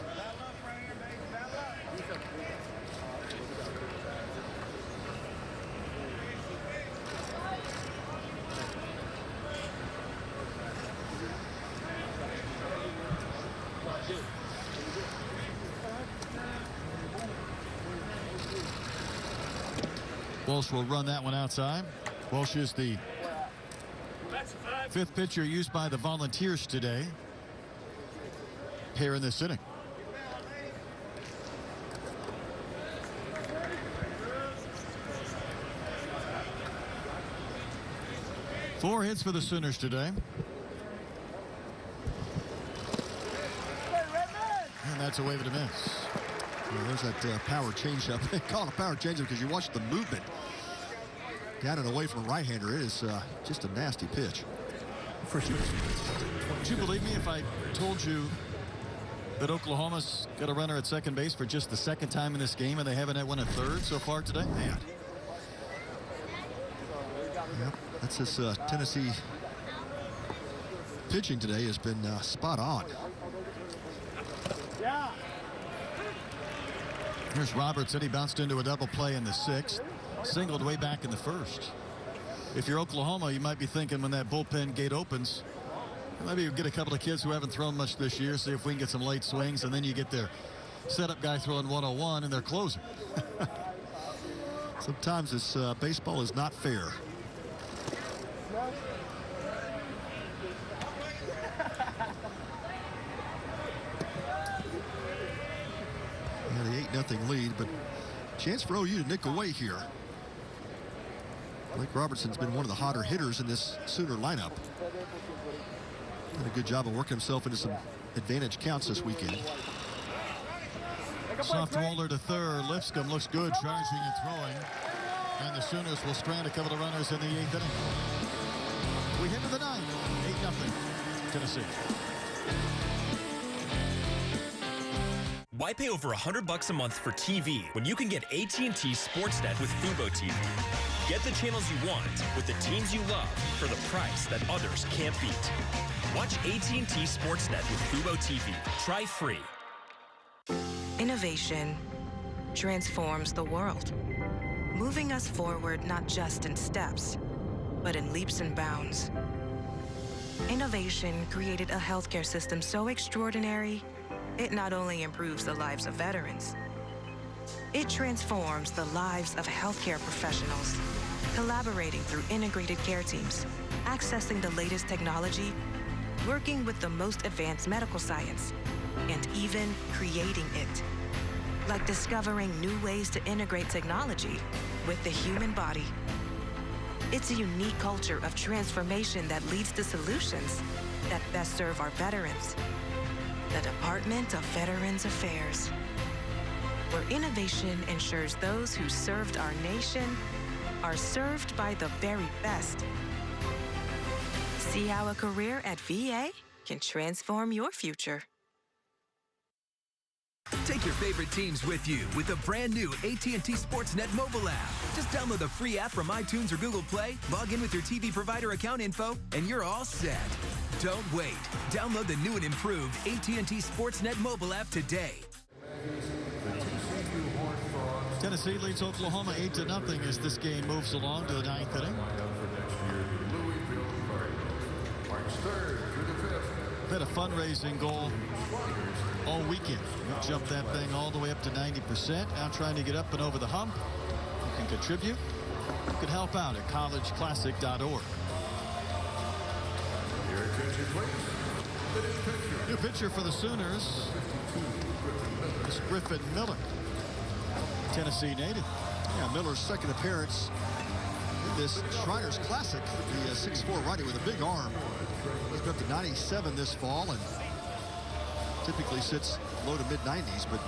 Walsh will run that one outside. Walsh is the 5th pitcher used by the Volunteers today here in this inning. Four hits for the Sooners today. And that's a wave and a miss. Yeah, there's that power changeup. They call it a power changeup because you watch the movement. Down and away from a right-hander. It is just a nasty pitch. Would you believe me if I told you that Oklahoma's got a runner at second base for just the second time in this game, and they haven't had one at third so far today? Man. Yep, that's this Tennessee pitching today has been spot on. Here's Robertson. He bounced into a double play in the 6th. Singled way back in the 1st. If you're Oklahoma, you might be thinking when that bullpen gate opens, maybe get a couple of kids who haven't thrown much this year, see if we can get some late swings, and then you get their setup guy throwing 101 and they're closing. Sometimes this baseball is not fair. The 8-0 lead, but chance for OU to nick away here. Blake Robertson's been one of the hotter hitters in this Sooner lineup. Did a good job of working himself into some advantage counts this weekend. Soft roller to third. Lipscomb looks good, charging and throwing. And the Sooners will strand a couple of runners in the 8th inning. We head to the 9th. 8-0 Tennessee. Why pay over $100 a month for TV when you can get AT&T Sportsnet with Fubo TV? Get the channels you want with the teams you love for the price that others can't beat. Watch AT&T Sportsnet with Fubo TV. Try free. Innovation transforms the world, moving us forward not just in steps, but in leaps and bounds. Innovation created a healthcare system so extraordinary, it not only improves the lives of veterans, it transforms the lives of healthcare professionals, collaborating through integrated care teams, accessing the latest technology, working with the most advanced medical science, and even creating it. Like discovering new ways to integrate technology with the human body. It's a unique culture of transformation that leads to solutions that best serve our veterans. The Department of Veterans Affairs, where innovation ensures those who served our nation are served by the very best. See how a career at VA can transform your future. Take your favorite teams with you with the brand new AT&T Sportsnet mobile app. Just download the free app from iTunes or Google Play, log in with your TV provider account info, and you're all set. Don't wait. Download the new and improved AT&T Sportsnet mobile app today. Tennessee leads Oklahoma 8-0 as this game moves along to the 9th inning. Had a fundraising goal all weekend. We jumped that thing all the way up to 90%. Now trying to get up and over the hump. You can contribute. You can help out at collegeclassic.org. New pitcher for the Sooners is Griffin Miller, Tennessee native. Yeah, Miller's second appearance in this Shriners Classic. The 6'4" righty with a big arm. He's been up to 97 this fall and typically sits low to mid-90s, but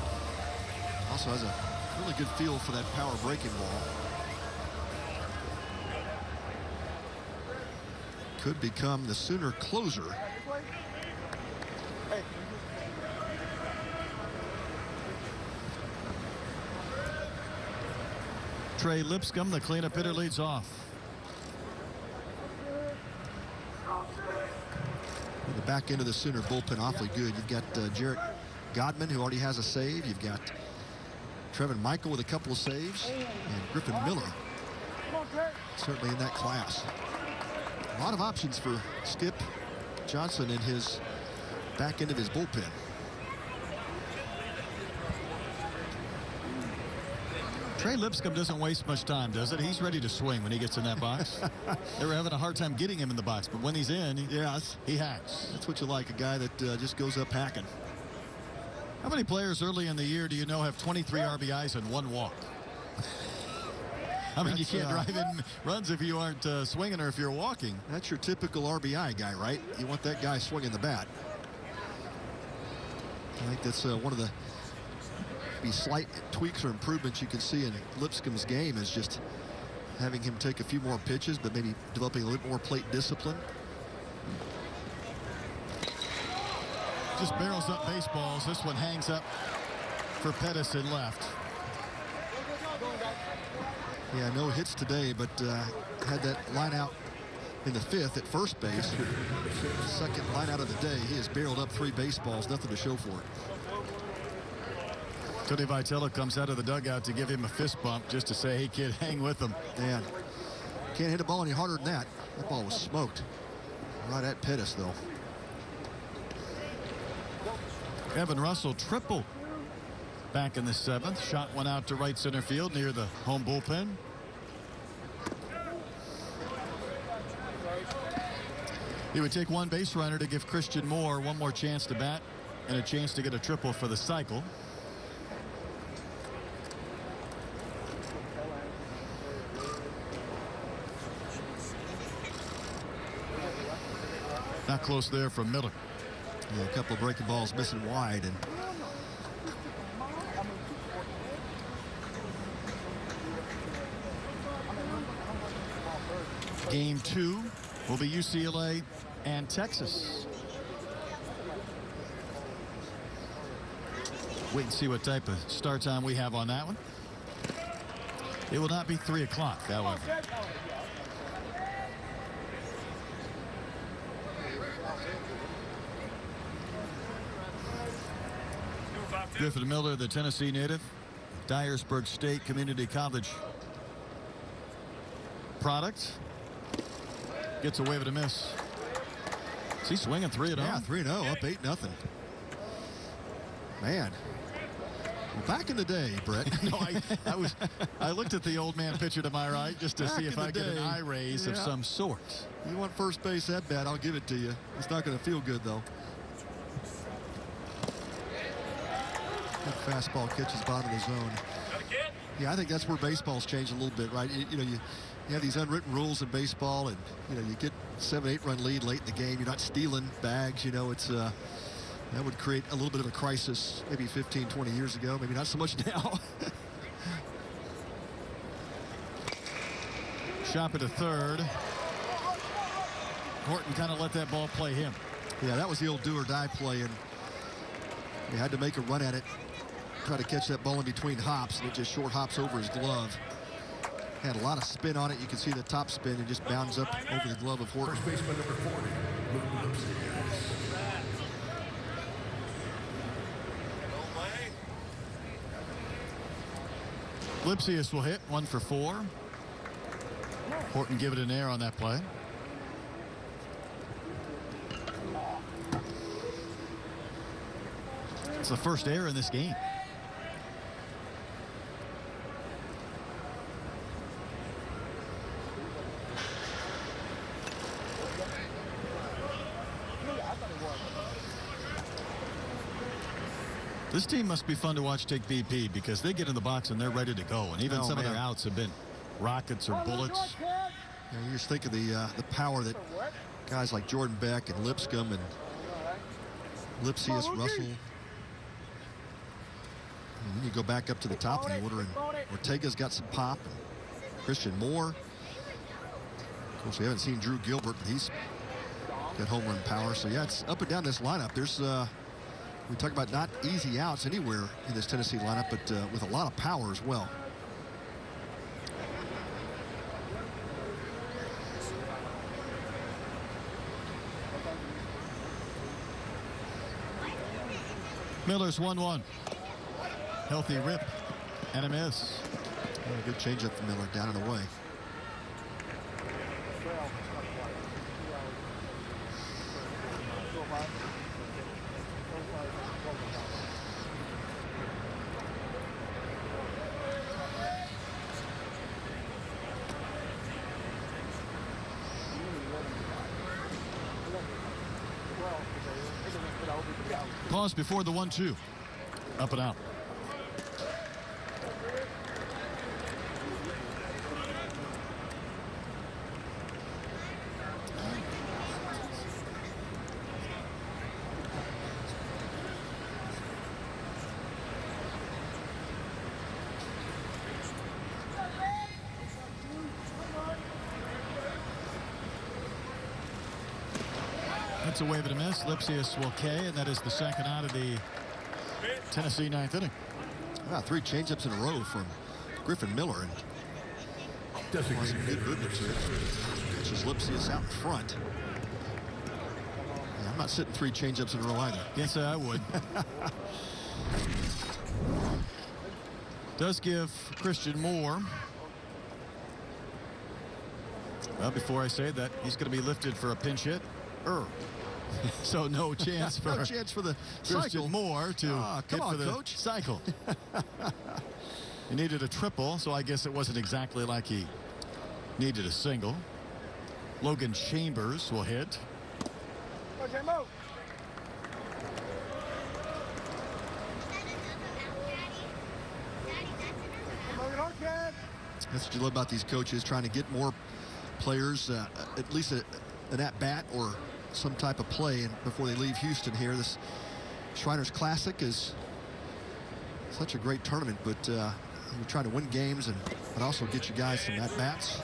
also has a really good feel for that power breaking ball. Could become the Sooner closer. Trey Lipscomb, the cleanup hitter, leads off. The back end of the Sooner bullpen awfully good. You've got Jarrett Godman, who already has a save. You've got Trevin Michael with a couple of saves, and Griffin Miller certainly in that class. A lot of options for Skip Johnson in his back end of his bullpen. Trey Lipscomb doesn't waste much time, does it? He's ready to swing when he gets in that box. They were having a hard time getting him in the box, but when he's in, he hacks. That's what you like, a guy that just goes up hacking. How many players early in the year do you know have 23 RBIs and 1 walk? I mean, you can't drive in runs if you aren't swinging or if you're walking. That's your typical RBI guy, right? You want that guy swinging the bat. I think that's one of the slight tweaks or improvements you can see in Lipscomb's game is just having him take a few more pitches, but maybe developing a little more plate discipline. Just barrels up baseballs. This one hangs up for Pettis in left. Yeah, no hits today, but had that line out in the 5th at first base. Second line out of the day. He has barreled up 3 baseballs. Nothing to show for it. Tony Vitello comes out of the dugout to give him a fist bump just to say, hey, kid, hang with him. Man, can't hit a ball any harder than that. That ball was smoked. Right at Pettis, though. Evan Russell triple back in the 7th. Shot one out to right center field near the home bullpen. It would take one base runner to give Christian Moore one more chance to bat and a chance to get a triple for the cycle. Not close there from Miller. Yeah, a couple of breaking balls missing wide. And Game 2 will be UCLA and Texas. Wait and see what type of start time we have on that one. It will not be 3 o'clock, however. Griffin Miller, the Tennessee native, Dyersburg State Community College product, gets away with a miss. Is he swinging 3-0? Yeah, 3-0, up 8-0. Man. Well, back in the day, Brett. No, I looked at the old man pitcher to my right just to see if I get an eye raise of some sort. You want first base that bad, I'll give it to you. It's not going to feel good, though. That fastball catches bottom of the zone. Yeah, I think that's where baseball's changed a little bit, right? You know, you have these unwritten rules in baseball, and you know, you get 7-8 run lead late in the game. You're not stealing bags. You know, it's that would create a little bit of a crisis maybe 15, 20 years ago. Maybe not so much now. Shop at a third. Horton kind of let that ball play him. Yeah, that was the old do or die play, and he had to make a run at it. Try to catch that ball in between hops, and it just short hops over his glove. Had a lot of spin on it. You can see the top spin and just bounds up over the glove of Horton. First baseman number 40, Lipsius will hit 1 for 4. Horton give it an error on that play. It's the first error in this game. This team must be fun to watch take BP because they get in the box and they're ready to go. And even some of their outs have been rockets or bullets. Yeah, you just think of the power that guys like Jordan Beck and Lipscomb and Lipsius, Russell. And then you go back up to the top of the order, and Ortega's got some pop. And Christian Moore. Of course, we haven't seen Drew Gilbert, but he's got home run power. So, yeah, it's up and down this lineup. There's we talk about not easy outs anywhere in this Tennessee lineup, but with a lot of power as well. Miller's 1-1. Healthy rip and a miss. Oh, good changeup from Miller, down and away. Pause before the 1-2. Up and out. That's a wave and a miss. Lipsius will K, and that is the second out of the Tennessee ninth inning. 3 changeups in a row from Griffin Miller. And some good movements here. Catches Lipsius out in front. Yeah, I'm not sitting 3 changeups in a row either. Can't say I would. Does give Christian Moore. Well, before I say that, he's going to be lifted for a pinch hit. So no chance for the Christian cycle. Moore to come on, for the coach. cycle. He needed a triple, so I guess it wasn't exactly like he needed a single. Logan Chambers will hit. That's what you love about these coaches, trying to get more players, at least an at-bat or some type of play and before they leave Houston here. This Shriners Classic is such a great tournament, but you're trying to win games but also get you guys some at-bats.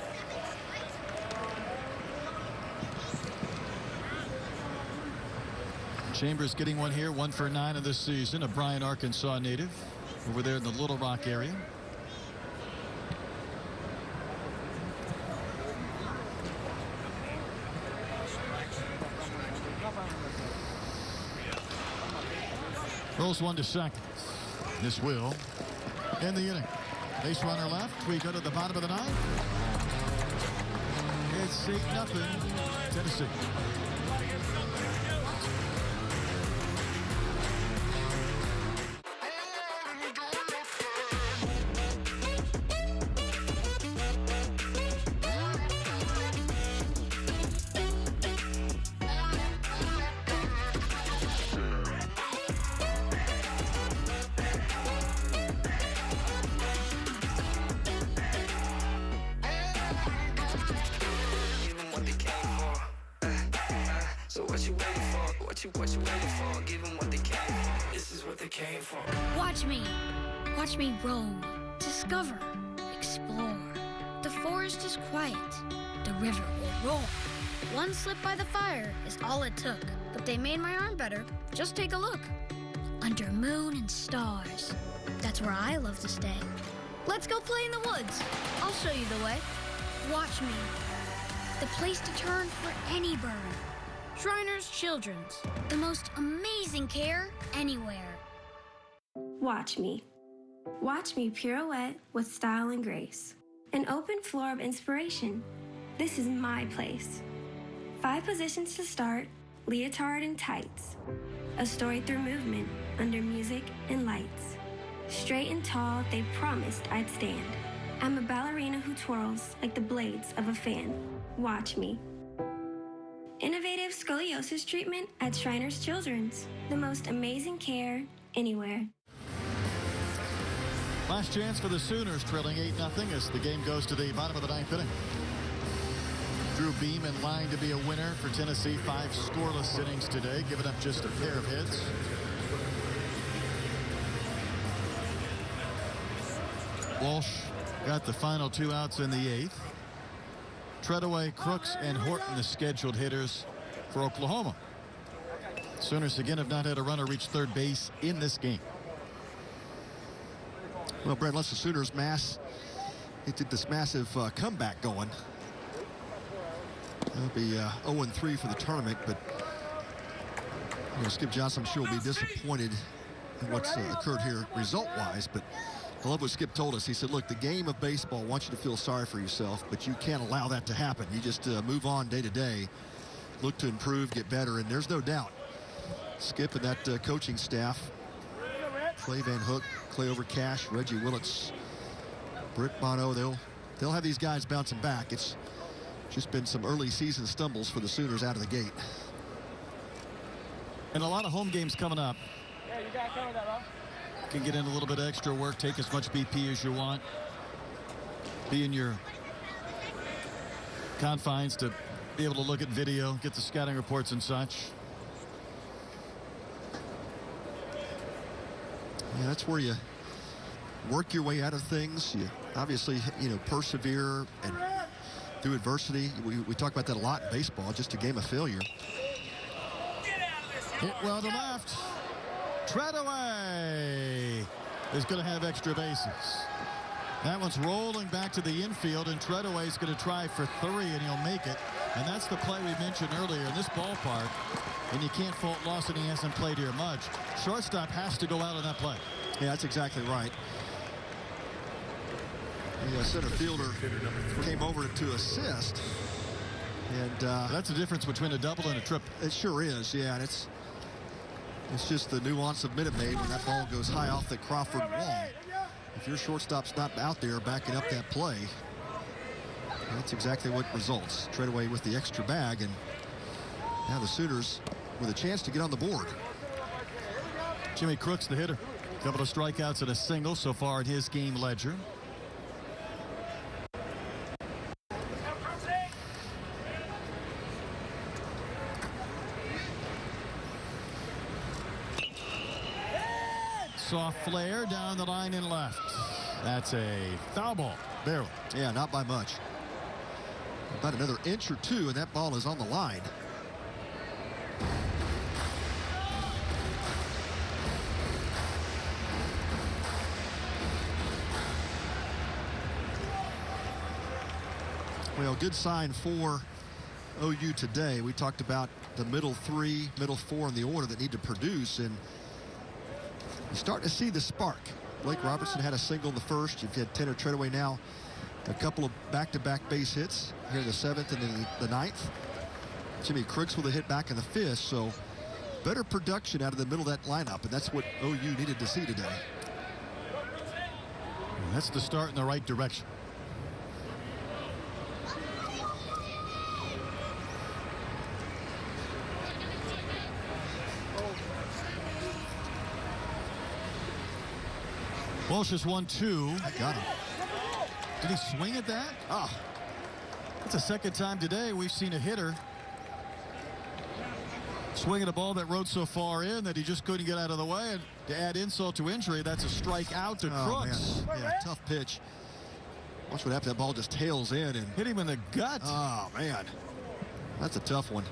Chambers getting one here, 1 for 9 of this season, a Bryan, Arkansas native over there in the Little Rock area. Rolls 1 to second. This will end the inning. Base runner left. We go to the bottom of the ninth. It's 8-0 Tennessee. Watch me roam, discover, explore. The forest is quiet, the river will roar. One slip by the fire is all it took, but they made my arm better. Just take a look. Under moon and stars, that's where I love to stay. Let's go play in the woods. I'll show you the way. Watch me. The place to turn for any bird. Shriners Children's, the most amazing care anywhere. Watch me. Watch me pirouette with style and grace. An open floor of inspiration. This is my place. 5 positions to start, leotard and tights. A story through movement, under music and lights. Straight and tall, they promised I'd stand. I'm a ballerina who twirls like the blades of a fan. Watch me. Innovative scoliosis treatment at Shriners Children's. The most amazing care anywhere. Last chance for the Sooners, trailing 8-0 as the game goes to the bottom of the ninth inning. Drew Beam in line to be a winner for Tennessee. 5 scoreless innings today, giving up just a pair of hits. Walsh got the final 2 outs in the 8th. Treadaway, Crooks, and Horton, the scheduled hitters for Oklahoma. Sooners again have not had a runner reach third base in this game. Well, Brad, unless the Sooners did this massive comeback going. That'll be 0-3 for the tournament, but Skip Johnson, I'm sure, will be disappointed in what's occurred here result-wise, but I love what Skip told us. He said, look, the game of baseball wants you to feel sorry for yourself, but you can't allow that to happen. You just move on day to day, look to improve, get better, and there's no doubt Skip and that coaching staff, Clay Van Hook, Clay Overcash, Reggie Willits, Britt Bono, they'll have these guys bouncing back. It's just been some early season stumbles for the Sooners out of the gate. And a lot of home games coming up. Yeah, you got to cover that, bro. Can get in a little bit of extra work, take as much BP as you want. Be in your confines to be able to look at video, get the scouting reports and such. Yeah, that's where you work your way out of things. You obviously, persevere and through adversity. We talk about that a lot in baseball, just a game of failure. Hit well to left. Treadaway is going to have extra bases. That one's rolling back to the infield, and Treadaway's going to try for 3, and he'll make it. And that's the play we mentioned earlier in this ballpark. And you can't fault Lawson. He hasn't played here much. Shortstop has to go out on that play. Yeah, that's exactly right. The center fielder came over to assist. And that's the difference between a double and a triple. It sure is, yeah. And it's just the nuance of Minute Maid when that ball goes high off the Crawford wall. If your shortstop's not out there backing up that play, that's exactly what results. Treadaway with the extra bag, and now the Sooners with a chance to get on the board. Jimmy Crooks, the hitter. Couple of strikeouts and a single so far in his game ledger. Soft flare down the line and left. That's a foul ball. Barely. Yeah, not by much. About another inch or 2, and that ball is on the line. Well, good sign for OU today. We talked about the middle 3, middle 4 in the order that need to produce, and you're starting to see the spark. Blake Robertson had a single in the first. You've had Tanner Treadaway now a couple of back-to-back base hits here in the 7th and then the 9th. Jimmy Crooks with a hit back in the 5th, so better production out of the middle of that lineup, and that's what OU needed to see today. And that's the start in the right direction. Walsh is 1-2. I got him. Did he swing at that? Oh. That's the second time today we've seen a hitter swing at a ball that rode so far in that he just couldn't get out of the way. And to add insult to injury, that's a strikeout to Crooks. Man. Yeah, tough pitch. Watch what happened. That ball just tails in and hit him in the gut. Oh, man. That's a tough one.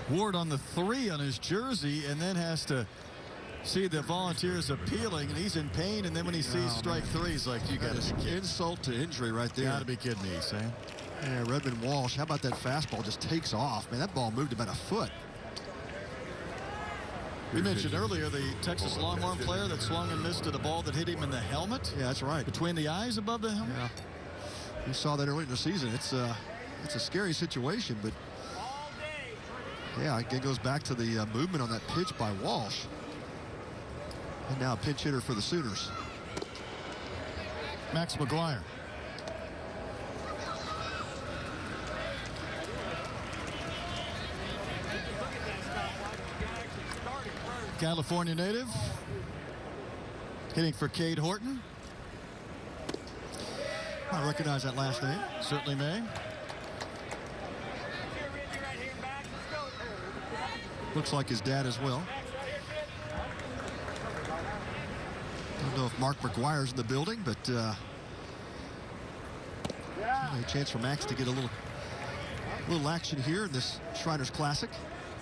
Ward on the 3 on his jersey, and then has to see the Volunteers appealing, and he's in pain, and then when he sees strike 3, he's like, you got to insult to injury right there. Got to be kidding me, he's saying. Yeah, Redmond Walsh, how about that fastball just takes off? Man, that ball moved about a foot. We mentioned earlier the Texas Longhorn player that swung and missed at a ball that hit him in the helmet. Yeah, that's right. Between the eyes above the helmet. Yeah. We saw that early in the season. It's a scary situation, but yeah, it goes back to the movement on that pitch by Walsh. And now a pinch hitter for the Sooners. Max McGuire. California native. Hitting for Cade Horton. I recognize that last name. Certainly may. Looks like his dad as well. Don't know if Mark McGuire's in the building, but a chance for Max to get a little action here in this Shriners Classic.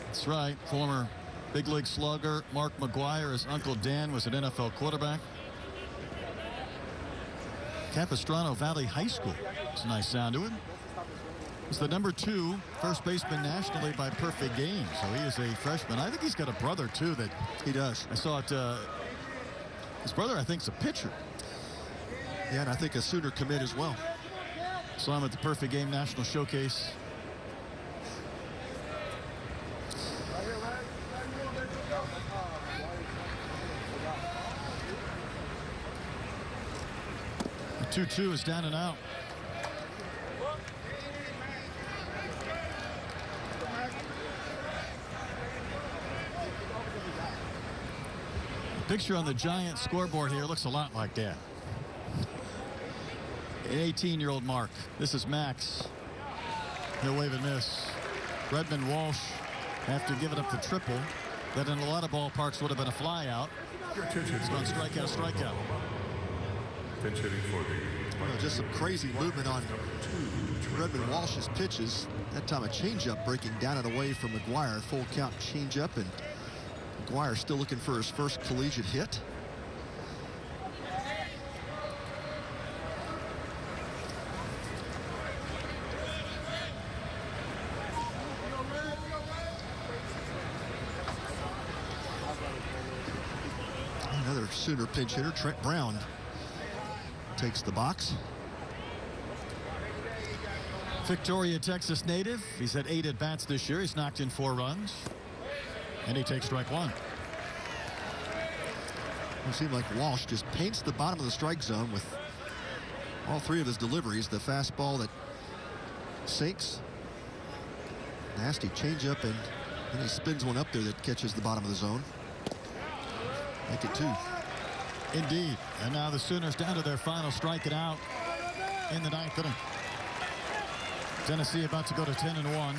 That's right. Former big league slugger Mark McGuire. His uncle Dan was an NFL quarterback. Capistrano Valley High School. It's a nice sound to it. He's the #2 first baseman nationally by perfect game. So he is a freshman. I think he's got a brother too that he does. I saw it. His brother, I think, is a pitcher. Yeah, and I think a Sooner commit as well. Saw him at the Perfect Game National Showcase. The 2-2 is down and out. Picture on the giant scoreboard here looks a lot like that. An 18-year-old Mark. This is Max. He'll wave and miss. Redmond Walsh, after giving up the triple, that in a lot of ballparks would have been a fly out. He's going strikeout, strikeout. Pinch hitting for the Well, just some crazy movement on Redmond Walsh's pitches. That time a changeup breaking down and away from McGuire. Full count changeup, and McGuire still looking for his first collegiate hit. Another Sooner pinch hitter, Trent Brown, takes the box. Victoria, Texas native. He's had 8 at-bats this year. He's knocked in 4 runs. And he takes strike 1. It seemed like Walsh just paints the bottom of the strike zone with all 3 of his deliveries. The fastball that sinks. Nasty changeup, and then he spins one up there that catches the bottom of the zone. Make it 2. Indeed. And now the Sooners down to their final strike it out in the 9th inning. Tennessee about to go to 10-1.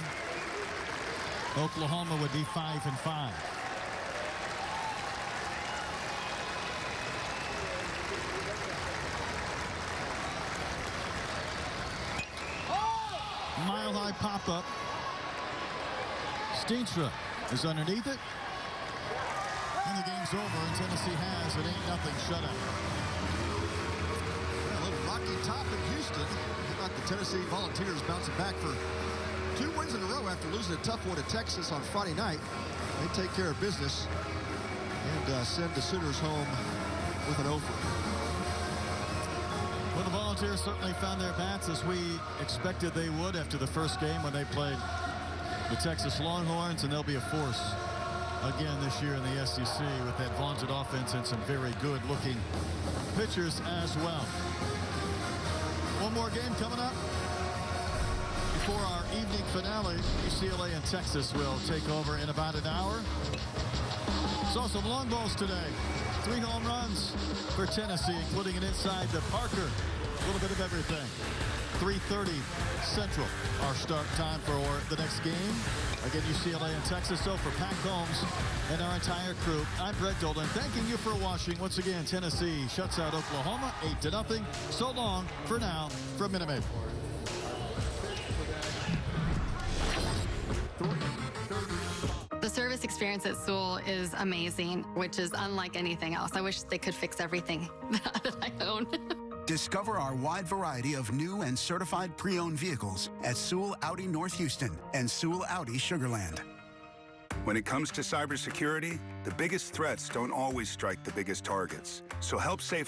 Oklahoma would be 5-5. Mile-high pop-up. Steenstra is underneath it. And the game's over, and Tennessee has an 8-0 shutout. A little rocky top in Houston. How about the Tennessee Volunteers bouncing back for 2 wins in a row after losing a tough one to Texas on Friday night. They take care of business and send the Sooners home with an over. Well, the Volunteers certainly found their bats as we expected they would after the first game when they played the Texas Longhorns, and they'll be a force again this year in the SEC with that vaunted offense and some very good-looking pitchers as well. One more game coming up before our evening finale. UCLA and Texas will take over in about an hour. Saw some long balls today. 3 home runs for Tennessee, including an inside to Parker. A little bit of everything. 3:30 Central, our start time for the next game. Again, UCLA and Texas. So for Pat Combs and our entire crew, I'm Brett Dolan, thanking you for watching. Once again, Tennessee shuts out Oklahoma 8-0. So long for now from Minute Maid. The service experience at Sewell is amazing, which is unlike anything else. I wish they could fix everything that I own. Discover our wide variety of new and certified pre-owned vehicles at Sewell Audi North Houston and Sewell Audi Sugarland. When it comes to cybersecurity, the biggest threats don't always strike the biggest targets. So help save